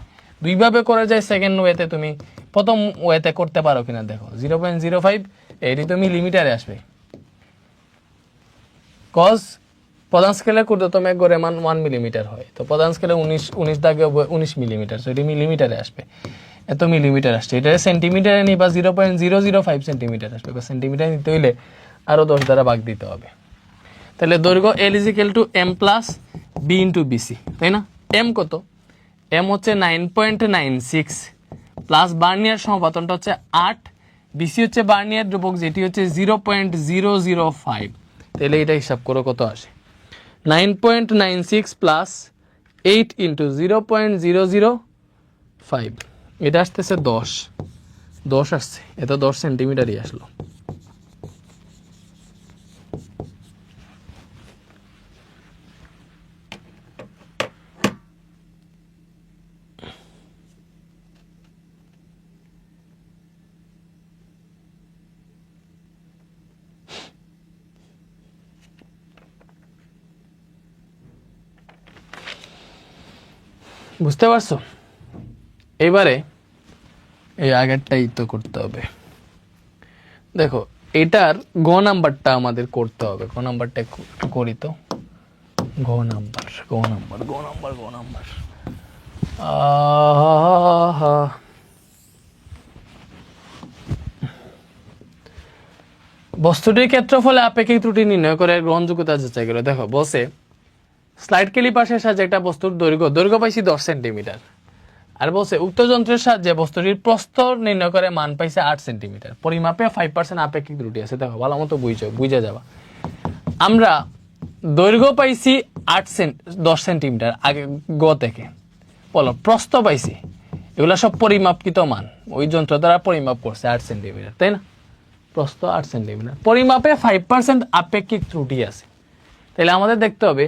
দুইভাবে করা যায়। সেকেন্ড ওয়েতে তুমি প্রথম ওয়েতে করতে পারো কিনা দেখো। 0.05 এটি তো মিলিমিটারে আসবে, কজ প্রধান স্কেলের ক্ষুদ্রতম এক গড়ের মান 1 মিলিমিটার হয়। তো প্রধান স্কেলে 19 দাগে 19 মিলিমিটার, এটি মিলিমিটারে আসবে। এত মিলিমিটার আসছে, এটা সেন্টিমিটারে নিবা 0.005 সেন্টিমিটার আসবে। সেন্টিমিটার নিতে হইলে আরো 10 দ্বারা ভাগ দিতে হবে। তাহলে দৈর্ঘ্য L = m + b * bc, তাই না? m কত? m হচ্ছে 9.96 প্লাস বার্নিয়ার সমপাতনটা হচ্ছে 8, bc হচ্ছে বার্নিয়ার ধ্রুবক যেটি হচ্ছে 0.005। তাহলে এটা হিসাব করো কত আসে। 9.96 প্লাস 8 * 0.005, এটা আসতেছে 10 আসছে। এটা 10 সেন্টিমিটারই আসলো। বুঝতে পারছো? এবারে এই আগেরটাই তো করতে হবে। দেখো এটার গ নাম্বারটা আমাদের করতে হবে। গ নাম্বারটা একটু করি তো। গ নাম্বার বস্তুটির ক্ষেত্রফলে আপেক্ষিক ত্রুটি নির্ণয় করে গ্রহণযোগ্যতা যাচাই করে। দেখো বসে স্লাইড ক্যালিপার্সের সাহায্যে একটা বস্তুর দৈর্ঘ্য পাইছি 10 সেন্টিমিটার, আর বলছে উক্ত যন্ত্রের সাহায্যে বস্তুটির প্রস্থ নির্ণয় করে মান পাইছে 8 সেন্টিমিটার। পরিমাপে 5% আপেক্ষিক ত্রুটি আছে। দেখো ভালো মতো বুঝে যাবা। আমরা দৈর্ঘ্য পাইছি 10 সেন্টিমিটার আগে গ থেকে, বলো প্রস্থ পাইছি, এগুলো সব পরিমাপকৃত মান, ওই যন্ত্র দ্বারা পরিমাপ করছে 8 সেন্টিমিটার, তাই না? প্রস্থ 8 সেন্টিমিটার, পরিমাপে 5% আপেক্ষিক ত্রুটি আছে। তাহলে আমাদের দেখতে হবে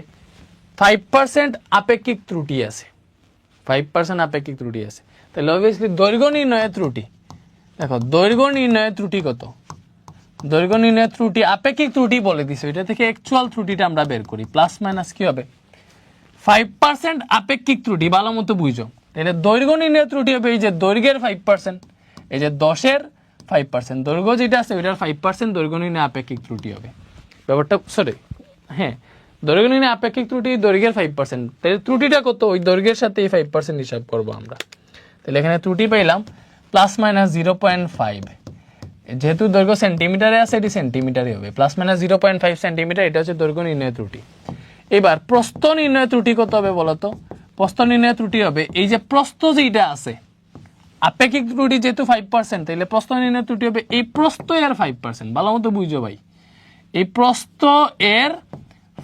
5% আপেক্ষিক ত্রুটি আছে, 5% আপেক্ষিক ত্রুটি আছে। তাহলে অবভিয়াসলি দৈর্ঘ্য নির্ণয়ের ত্রুটি, দেখো দৈর্ঘ্য নির্ণয়ের ত্রুটি কত? দৈর্ঘ্য নির্ণয়ের ত্রুটি আপেক্ষিক ত্রুটি বলে দিছে, এটা থেকে অ্যাকচুয়াল ত্রুটিটা আমরা বের করি। প্লাস মাইনাস কি হবে? 5% আপেক্ষিক ত্রুটি, ভালো মতো বুঝো। তাহলে দৈর্ঘ্য নির্ণয়ের ত্রুটি হবে এই যে দৈর্ঘ্যের 5%, এই যে 10-এর 5%, দৈর্ঘ্য যেটা আছে ওইটার 5% দৈর্ঘ্য নির্ণয় আপেক্ষিক ত্রুটি হবে। ব্যাপারটা সরি, হ্যাঁ, দৈর্ঘ্য নির্ণয় আপেক্ষিক ত্রুটি দৈর্ঘ্যের 5%। তাহলে ত্রুটিটা কত? ওই দৈর্ঘ্যের সাথে এই 5% হিসাব করবো আমরা। তাহলে এখানে ত্রুটি পাইলাম প্লাস মাইনাস 0.5। যেহেতু দৈর্ঘ্য সেন্টিমিটারে আছে, এটি সেন্টিমিটারই হবে, প্লাস মাইনাস 0.5 সেন্টিমিটার, এটা হচ্ছে দৈর্ঘ্য নির্ণয় ত্রুটি। এবার প্রস্থ নির্ণয় ত্রুটি কত হবে বলতো? প্রস্থ নির্ণয় ত্রুটি হবে এই যে প্রস্থ যেটা আছে, আপেক্ষিক ত্রুটি যেহেতু 5%, তাহলে প্রস্থ নির্ণয় ত্রুটি হবে এই প্রস্থ এর 5%। ভালো মতো বুঝো ভাই, এই প্রস্থ এর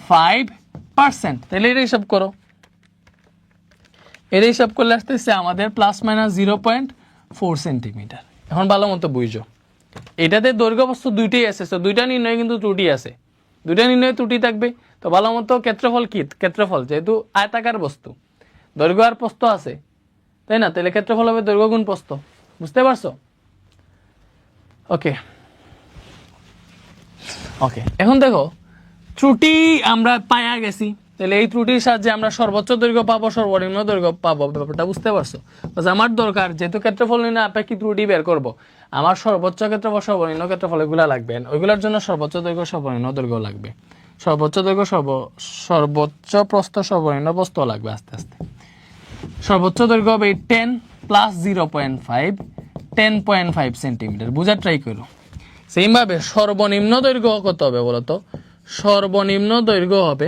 5%। তাহলে এটা হিসাব করো, এর হিসাব করলে আসতেছে আমাদের প্লাস মাইনাস 0.4 সেন্টিমিটার। এখন ভালো মতো বুঝো, এটাতে দৈর্ঘ্য প্রস্থ দুইটাই আছে, তো দুইটা নির্ণয় কিন্তু ত্রুটি আছে, দুইটা নির্ণয় ত্রুটি থাকবে। তো ভালো মতো ক্ষেত্রফল কি? ক্ষেত্রফল যেহেতু আয়তাকার বস্তু, দৈর্ঘ্য আর প্রস্থ আছে, তাই না? তাহলে ক্ষেত্রফল হবে দৈর্ঘ্য গুণ প্রস্থ। বুঝতে পারছো? ওকে ওকে, এখন দেখো ত্রুটি আমরা পায়া গেছি, তাহলে এই ত্রুটির সাহায্যে আমরা সর্বোচ্চ দৈর্ঘ্য পাবো, সর্বনিম্ন দৈর্ঘ্য পাবো। ব্যাপারটা বুঝতে পারছো? আমার দরকার যেহেতু ক্ষেত্রফল নির্ণয় আপেক্ষিক ত্রুটি বের করব, আমার সর্বোচ্চ ক্ষেত্রফল সর্বনিম্ন ক্ষেত্রফল এগুলা লাগবে, ওইগুলোর জন্য সর্বোচ্চ দৈর্ঘ্য সর্বনিম্ন দৈর্ঘ্য লাগবে, সর্বোচ্চ দৈর্ঘ্য সর্বোচ্চ প্রস্থ সর্বনিম্ন প্রস্থ লাগবে। আস্তে আস্তে সর্বোচ্চ দৈর্ঘ্য হবে 10 প্লাস 0.5, 10.5 সেন্টিমিটার। বুঝার ট্রাই করো। সেইভাবে সর্বনিম্ন দৈর্ঘ্য কত হবে বলতো? সর্বনিম্ন দৈর্ঘ্য হবে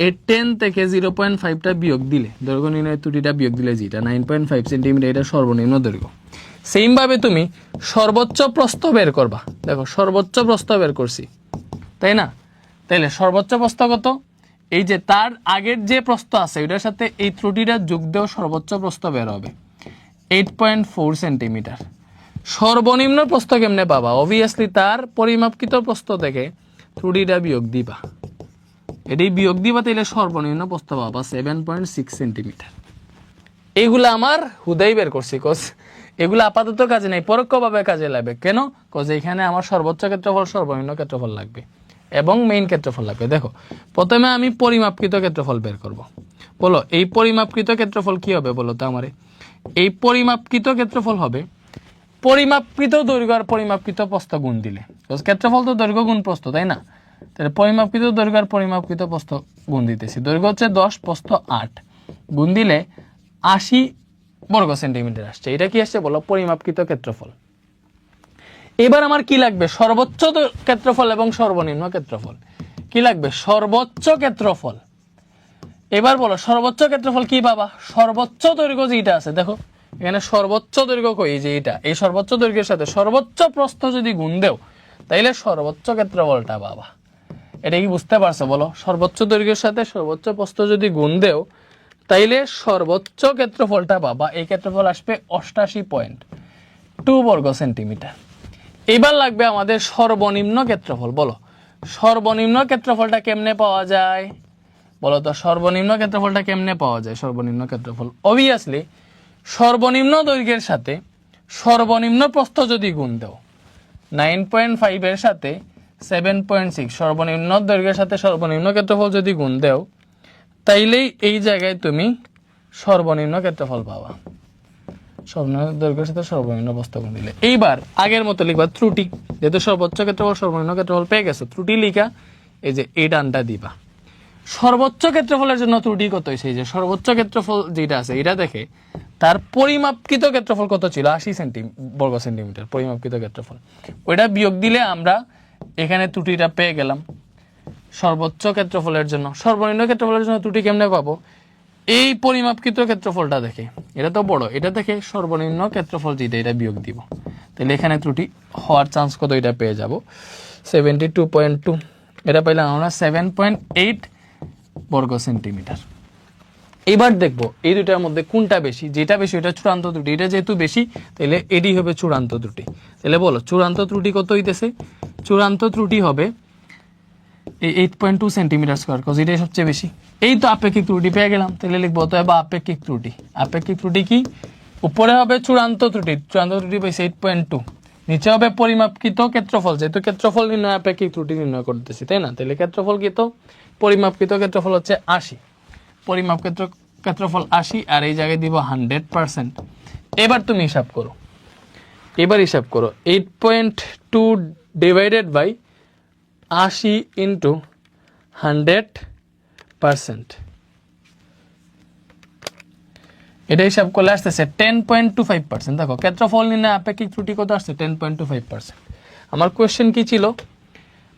এই 10 থেকে 0.5টা বিয়োগ দিলে, দৈর্ঘ্য নির্ণয় ত্রুটিটা বিয়োগ দিলে যেটা 9.5 সেন্টিমিটার, এটা সর্বনিম্ন দৈর্ঘ্য। সেইভাবে তুমি সর্বোচ্চ প্রস্থ বের করবা। দেখো সর্বোচ্চ প্রস্থ বের করছি, তাই না? তাইলে সর্বোচ্চ প্রস্থ কত? এই যে তার আগের যে প্রস্থ আছে ওইটার সাথে এই ত্রুটিটা যোগ দেওয়া সর্বোচ্চ প্রস্থ বের হবে 8.4 সেন্টিমিটার। সর্বনিম্ন প্রস্থ কেমনে পাবা? অবভিয়াসলি তার পরিমাপকৃত প্রস্থ থেকে ত্রুটিটা বিয়োগ দিবা, এটি বিয়োগ দিবা, তাইলে সর্বনিম্ন প্রস্থ পাবা 7.6 সেন্টিমিটার। এগুলো আমার হুদাই বের করছি, কজ এগুলো আপাতত কাজে নেই, পরোক্ষভাবে কাজে লাগবে। কেন? কজ এখানে আমার সর্বোচ্চ ক্ষেত্রফল সর্বনিম্ন ক্ষেত্রফল লাগবে এবং মেইন ক্ষেত্রফল লাগবে। দেখো প্রথমে আমি পরিমাপকৃত ক্ষেত্রফল বের করব। বলো এই পরিমাপকৃত ক্ষেত্রফল কি হবে বলো তো আমারে? এই পরিমাপকৃত ক্ষেত্রফল হবে পরিমাপকৃত দৈর্ঘ্য আর পরিমাপকৃত প্রস্থ গুণ দিলে, ক্ষেত্রফল তো দৈর্ঘ্য গুণ প্রস্থ, তাই না? তাহলে পরিমাপকৃত দৈর্ঘ্য আর পরিমাপকৃত প্রস্থ গুণ দিতেছি। দৈর্ঘ্য হচ্ছে 10, প্রস্থ 8, গুণ দিলে 80 বর্গ সেন্টিমিটার আসছে। এটা কি আসছে বলো? পরিমাপকৃত ক্ষেত্রফল। এবার আমার কি লাগবে? সর্বোচ্চ ক্ষেত্রফল এবং সর্বনিম্ন ক্ষেত্রফল। কি লাগবে? সর্বোচ্চ ক্ষেত্রফল। এবার বলো সর্বোচ্চ ক্ষেত্রফল কি পাবা? সর্বোচ্চ দৈর্ঘ্য যেটা আছে, দেখো এখানে সর্বোচ্চ দৈর্ঘ্য কই, যে এটা, এই সর্বোচ্চ দৈর্ঘ্যের সাথে সর্বোচ্চ প্রস্থ যদি গুণ দেও তাইলে সর্বোচ্চ ক্ষেত্রফলটা পাবা। এটা কি বুঝতে পারছো বলো? সর্বোচ্চ দৈর্ঘ্যের সাথে সর্বোচ্চ প্রস্থ যদি গুণ দেও তাইলে সর্বোচ্চ ক্ষেত্রফলটা পাবা। এই ক্ষেত্রফল আসবে 88.2 বর্গ সেন্টিমিটার। এবার লাগবে আমাদের সর্বনিম্ন ক্ষেত্রফল। বলো সর্বনিম্ন ক্ষেত্রফলটা কেমনে পাওয়া যায় বলো তো? সর্বনিম্ন ক্ষেত্রফলটা কেমনে পাওয়া যায়? সর্বনিম্ন ক্ষেত্রফল অবভিয়াসলি সর্বনিম্ন দৈর্ঘ্যের সাথে সর্বনিম্ন প্রস্থ যদি গুণ দাও, 9.5 এর সাথে 7.6, সর্বনিম্ন দৈর্ঘ্যের সাথে সর্বনিম্ন ক্ষেত্রফল যদি গুণ দাও তাইলেই এই জায়গায় তুমি সর্বনিম্ন ক্ষেত্রফল পাবা। সর্বনিম্ন দৈর্ঘ্যের সাথে সর্বনিম্ন প্রস্থ গুণ দিলে। এইবার আগের মতো লিখবা ত্রুটি, যেহেতু সর্বোচ্চ ক্ষেত্রফল সর্বনিম্ন ক্ষেত্রফল পেয়ে গেছো, ত্রুটি লিখা এই যে এই ডানটা দিবা। সর্বোচ্চ ক্ষেত্রফলের জন্য ত্রুটি কত হয়েছে? এই যে সর্বোচ্চ ক্ষেত্রফল যেটা আছে এটা দেখে তার পরিমাপকৃত ক্ষেত্রফল কত ছিল? 80 বর্গ সেন্টিমিটার পরিমাপকৃত ক্ষেত্রফল। ওইটা বিয়োগ দিলে আমরা এখানে ত্রুটিটা পেয়ে গেলাম। সর্বোচ্চ ক্ষেত্রফলের জন্য সর্বনিম্ন ক্ষেত্রফলের জন্য ত্রুটি কেমনে পাবো? এই পরিমাপকৃত ক্ষেত্রফলটা দেখে, এটা তো বড়, এটা দেখে সর্বনিম্ন ক্ষেত্রফল যেটা এটা বিয়োগ দিব, তাহলে এখানে ত্রুটি হওয়ার চান্স কত? এটা পেয়ে যাব 72.2। এটা পাইলাম আমরা 7.8 বর্গ সেন্টিমিটার। এবার দেখবো এই দুটার মধ্যে কোনটা বেশি। যেটা বেশি এটা চূড়ান্ত ত্রুটি, এটা যেহেতু বেশি তাহলে এটি হবে চূড়ান্ত ত্রুটি। তাহলে বলো চূড়ান্ত ত্রুটি কত হইতেছে? চূড়ান্ত ত্রুটি হবে এই 8.2 সেন্টিমিটার স্কোয়ার, কজ এটাই সবচেয়ে বেশি। এই তো আপেক্ষিক ত্রুটি পেয়ে গেলাম, তাহলে লিখবো তো এবার আপেক্ষিক ত্রুটি। আপেক্ষিক ত্রুটি কি? উপরে হবে চূড়ান্ত ত্রুটি, চূড়ান্ত ত্রুটি পাইছে 8.2, নিচে হবে পরিমাপকৃত ক্ষেত্রফল, যেহেতু ক্ষেত্রফল নির্ণয় আপেক্ষিক ত্রুটি নির্ণয় করতেছি, তাই না? তাহলে ক্ষেত্রফল কি? তো পরিমাপকৃত ক্ষেত্রফল হচ্ছে 80, পরিমাপ ক্ষেত্রফল 80, আর এই জায়গায় দিব 100%। এবার তুমি হিসাব করো, এবার হিসাব করো 8.2 ডিভাইডেড বাই 80 ইন্টু 100%। এটা হিসাব করলে আসতেছে 10.25%। দেখো ক্ষেত্রফল নির্ণয় আপেক্ষিক ত্রুটি কত আসছে 10.25%। আমার কোয়েশ্চেন কি ছিল,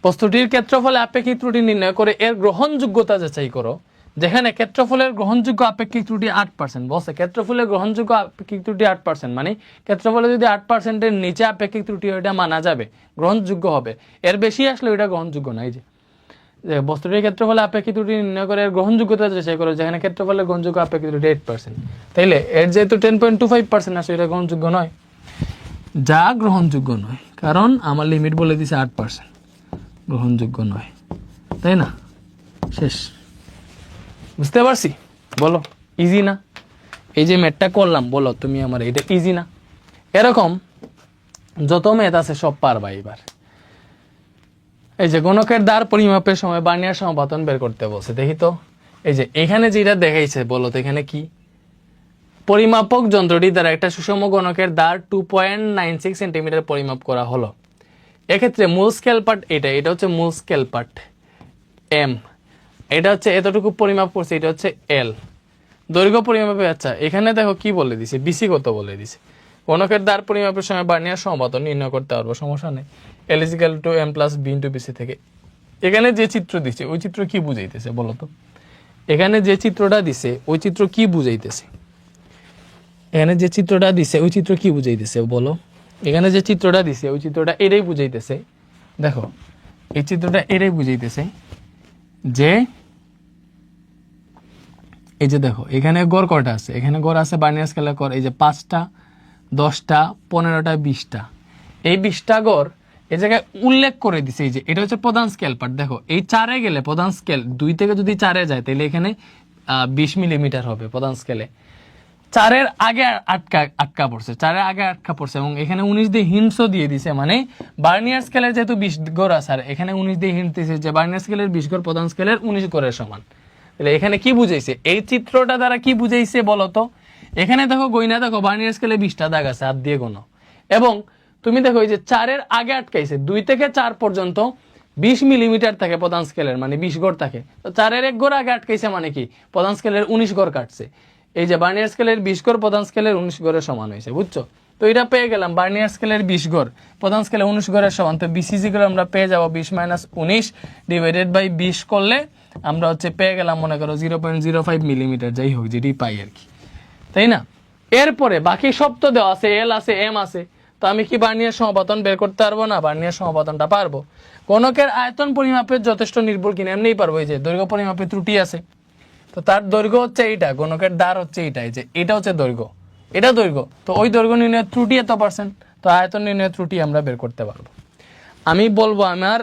বস্তুটির ক্ষেত্রফলে আপেক্ষিক ত্রুটি নির্ণয় করে এর গ্রহণযোগ্যতা যাচাই করো। যেখানে ক্ষেত্রফলের গ্রহণযোগ্য আপেক্ষিক ত্রুটি 8%, বলছে ক্ষেত্রফলের গ্রহণযোগ্য আপেক্ষিক ত্রুটি 8%, মানে ক্ষেত্রফলে যদি 8%-এর নিচে আপেক্ষিক ত্রুটি ওইটা মানা যাবে, গ্রহণযোগ্য হবে, এর বেশি আসলে ওইটা গ্রহণযোগ্য না। এই যে বস্তুটির ক্ষেত্রফলে আপেক্ষিক ত্রুটি নির্ণয় করে এর গ্রহণযোগ্যতা যাচাই করো, যেখানে ক্ষেত্রফলের গ্রহণযোগ্য আপেক্ষিক ত্রুটি 8%, তাইলে এর যেহেতু 10.25% আসলে এটা গ্রহণযোগ্য নয়, যা গ্রহণযোগ্য নয়, কারণ আমার লিমিট বলে দিছে 8%, গ্রহণযোগ্য নয়, তাই না? শেষ। বুঝতে পারছি? বলো ইজি না? এই যে ম্যাথটা করলাম, বলো তুমি আমার এটা ইজি না? এরকম যত ম্যাথ আছে সব পারবা। এবার এই যে গণকের দ্বার পরিমাপের সময় বার্নিয়ার সমাপতন বের করতে বলছে, দেখি তো। এই যে এখানে যেটা দেখাইছে, বলো তো এখানে কি? পরিমাপক যন্ত্রটি দ্বারা একটা সুষম গণকের দ্বার 2.96 সেন্টিমিটার পরিমাপ করা হলো। এক্ষেত্রে মূল স্কেল পার্ট এটা হচ্ছে মূল স্কেল পার্ট এম, এটা হচ্ছে এতটুকু পরিমাপ করছে, এটা হচ্ছে এল। দৈর্ঘ্য পরিমাপে, আচ্ছা এখানে দেখো কি বলে দিছে, বিসি কত বলে দিছে। গণকের দ্বার পরিমাপের সময় বার্নিয়ার সমাপতন নির্ণয় করতে পারবো, সমস্যা নেই। L is equal to M plus B into VC থেকে। এখানে যে চিত্র দিছে ওই চিত্র কি বুঝাইতেছে বলো তো? এখানে যে চিত্রটা দিছে ওই চিত্র কি বুঝাইতেছে? এখানে যে চিত্রটা দিছে ওই চিত্র কি বুঝাইতেছে বলো? এখানে যে চিত্রটা দিছে ওই চিত্রটা এটাই বুঝাইতেছে। দেখো এই চিত্রটা এটাই বুঝাইতেছে যে এই যে দেখো এখানে গড় কয়টা আছে, এখানে গড় আছে বার্নিয়ার স্কেলের গড় এই যে 5টা, 10টা, 15টা, 20টা। এই 20টা গড় এই জায়গায় উল্লেখ করে দিছে। এই যে এটা হচ্ছে প্রধান স্কেল পার্ট। দেখো এই 4-এ গেলে প্রধান স্কেল 2 থেকে যদি 4-এ যায় তাহলে এখানে 20 মিলিমিটার হবে প্রধান স্কেলে। 4-এর আগে আটকা পড়ছে, 4-এর আগে আটকা পড়ছে, এবং এখানে 19 দিয়ে হিন্টসও দিয়ে দিছে। মানে বার্নিয়ার স্কেলের যেহেতু 20 গড় আছে, আর এখানে 19 দিয়ে হিন্ট দিছে যে বার্নিয়ার স্কেলের 20 গড় প্রধান স্কেলের 19 গড়ের সমান। তাহলে এখানে কি বুঝাইছে, এই চিত্রটা দ্বারা কি বুঝাইছে বলো তো? এখানে দেখো গইনা, দেখো বার্নিয়ার স্কেলে 20টা দাগ আছে, হাত দিয়ে গোনো। এবং তুমি দেখো এই যে 4-এর আগে আটকাইছে, 2 থেকে 4 পর্যন্ত 20 মিলিমিটার থাকে প্রধান স্কেলের, মানে 20 গড় থাকে। তো 4-এর 1 গড় আগে আটকাইছে মানে কি প্রধান স্কেলের 19 গড় কাটছে। এই যে বার্নিয়ার স্কেলের 20 গড় প্রধান স্কেলের 19 গড়ের সমান হয়েছে, বুঝছো? তো এটা পেয়ে গেলাম বার্নিয়ার স্কেলের 20 গড় প্রধান স্কেলে 19 গড়ের সমান। তো বিসিসি করে আমরা পেয়ে যাবো 20 মাইনাস 19 ডিভাইডেড বাই 20 করলে আমরা হচ্ছে পেয়ে গেলাম মনে করো 0.05 মিলিমিটার, যাই হোক যেটি পাই আর কি, তাই না? এরপরে বাকি সব তো দেওয়া আছে, এল আছে, এম আছে। তো আমি কি বার্নিয়ার সমাপতন বের করতে পারবো না? বার্নিয়ার সমাপতনটা পারবো। গণকের আয়তন পরিমাপের যথেষ্ট নির্ভুল কিনা এমনিই পারবো। এই যে দৈর্ঘ্য পরিমাপের ত্রুটি আছে, তো তার দৈর্ঘ্য হচ্ছে এইটা, গণকের দ্বার হচ্ছে এইটা, এই যে এটা হচ্ছে দৈর্ঘ্য, এটা দৈর্ঘ্য। তো ওই দৈর্ঘ্য নির্ণয়ের ত্রুটি এত %, তো আয়তন নির্ণয়ের ত্রুটি আমরা বের করতে পারবো। আমি বলবো আমার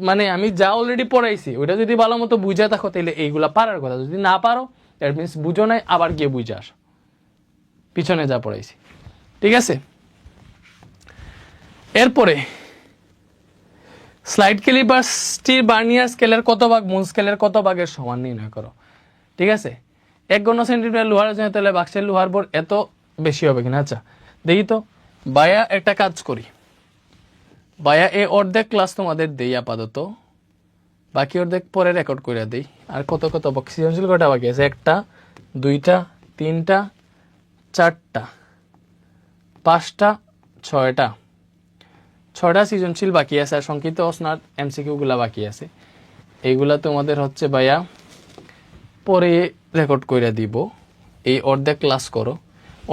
মানে আমি যা অলরেডি পড়াইছি ওইটা যদি ভালো মতো বুঝে থাকো তাহলে এইগুলা পারার কথা। যদি না পারো দ্যাট মিনস বুঝো নাই, আবার গিয়ে বুঝে আসো পিছনে যা পড়াইছি, ঠিক আছে? এরপরে স্লাইড ক্যালিপারটির বার্নিয়ার স্কেলের কত ভাগ মূল স্কেলের কত ভাগের সমান নির্ণয় করো, ঠিক আছে? 1 ঘন সেন্টিমিটার লোহার জন্য তাহলে বাক্সের লোহার ভর এত বেশি হবে কিনা। আচ্ছা দেখি তো, বায়া একটা কাজ করি, বায়া এই অর্ধেক ক্লাস তোমাদের দেই আপাতত, বাকি অর্ধেক পরে রেকর্ড করে দেই। আর কত সৃজনশীল কটা বাকি আছে? 1টা, 2টা, 3টা, 4টা, 5টা, 6টা সৃজনশীল বাকি আছে, আর সংক্ষিপ্ত প্রশ্ন এমসিকিউ গুলা বাকি আছে। এইগুলা তোমাদের হচ্ছে ভাইয়া পরে রেকর্ড করে দিব। এই অর্ধেক ক্লাস করো,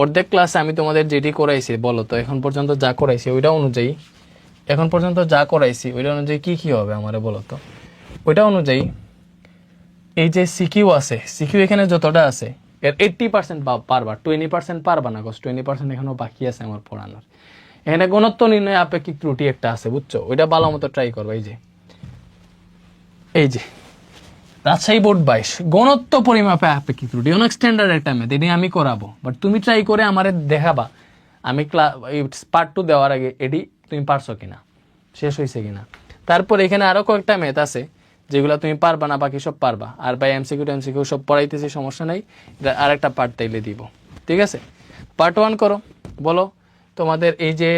অর্ধেক ক্লাসে আমি তোমাদের যেটি করাইছি বলো তো এখন পর্যন্ত যা করাইছি ওইটা অনুযায়ী, এখন পর্যন্ত যা করাইছি ওইটা অনুযায়ী কি কি হবে আমারে বলো তো? ওইটা অনুযায়ী এই যে সিকিউ আছে, সিকিউ এখানে যতটা আছে এর 80% পারবা, 20% পারবা না, 20% এখনো বাকি আছে আমার পড়ানোর। এখানে ঘনত্ব নির্ণয় আপেক্ষিক ত্রুটি একটা আছে, বুঝছো? ওইটা ভালো মতো ট্রাই করবো। এই যে রাজশাহী বোর্ড 22 ঘনত্ব পরিমাপে আপেক্ষিক ত্রুটি, অনেক স্ট্যান্ডার্ড একটা মেথড, এটি আমি করাবো, বাট তুমি ট্রাই করে আমারে দেখাবা আমি পার্ট 2 দেওয়ার আগে এটি তুমি পারছো কিনা, শেষ হয়েছে কিনা। তারপর এখানে আরো কয়েকটা মেথড আছে যেগুলো তুমি পারবা না, বাকি সব পারবা। আর ভাই এমসিকিউ সব পড়াইতেছি, সমস্যা নাই, এটা আরেকটা পার্ট তাইলে দিব, ঠিক আছে? পার্ট 1 করো, বলো তোমাদের এই যে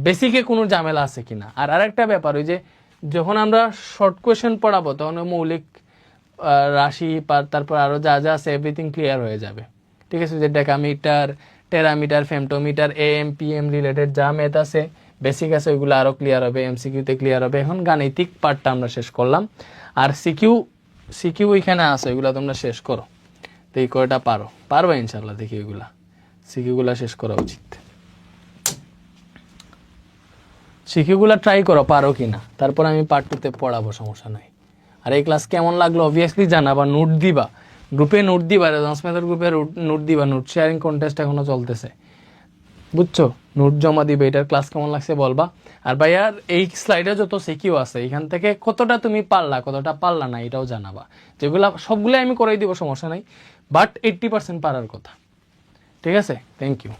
বেসিকে কোনো ঝামেলা আছে কিনা। আর আরেকটা ব্যাপার, ওই যে যখন আমরা শর্ট কোয়েশ্চেন পড়াবো তখন মৌলিক রাশি তারপর আরো যা যা আছে এভরিথিং ক্লিয়ার হয়ে যাবে। ঠিক আছে, যে decametre, terametre, femtometre, AM PM related যা ম্যাথ আছে বেসিক আছে ওইগুলো আরও ক্লিয়ার হবে, এমসিকিউতে ক্লিয়ার হবে। এখন গাণিতিক পার্টটা আমরা শেষ করলাম, আর সিকিউ ওইখানে আছে, ওইগুলো তোমরা শেষ করো। তো এই কয়টা পারবে ইনশাল্লাহ, দেখি ওইগুলা সিকিউগুলা শেষ করা উচিত। সিকিউগুলা ট্রাই করো পারো কিনা, তারপর আমি পার্ট 2তে পড়াবো, সমস্যা নাই। আর এই ক্লাস কেমন লাগলো অবভিয়াসলি জানাবা, নোট দিবা, গ্রুপে নোট দিবা, রেজন্স মেথড গ্রুপে নোট দিবা, নোট শেয়ারিং কন্টেস্ট এখনো চলতেছে, বুঝছো? নোট জমা দিবে, এটার ক্লাস কেমন লাগছে বলবা। আর ভাইয়ার এই স্লাইডে যত সিকিউ আছে এখান থেকে কতটা তুমি পারলা কতটা পারলা না এটাও জানাবা। যেগুলা সবগুলো আমি করাই দিব, সমস্যা নাই, বাট 80% পারার কথা। ঠিক আছে, থ্যাংক ইউ।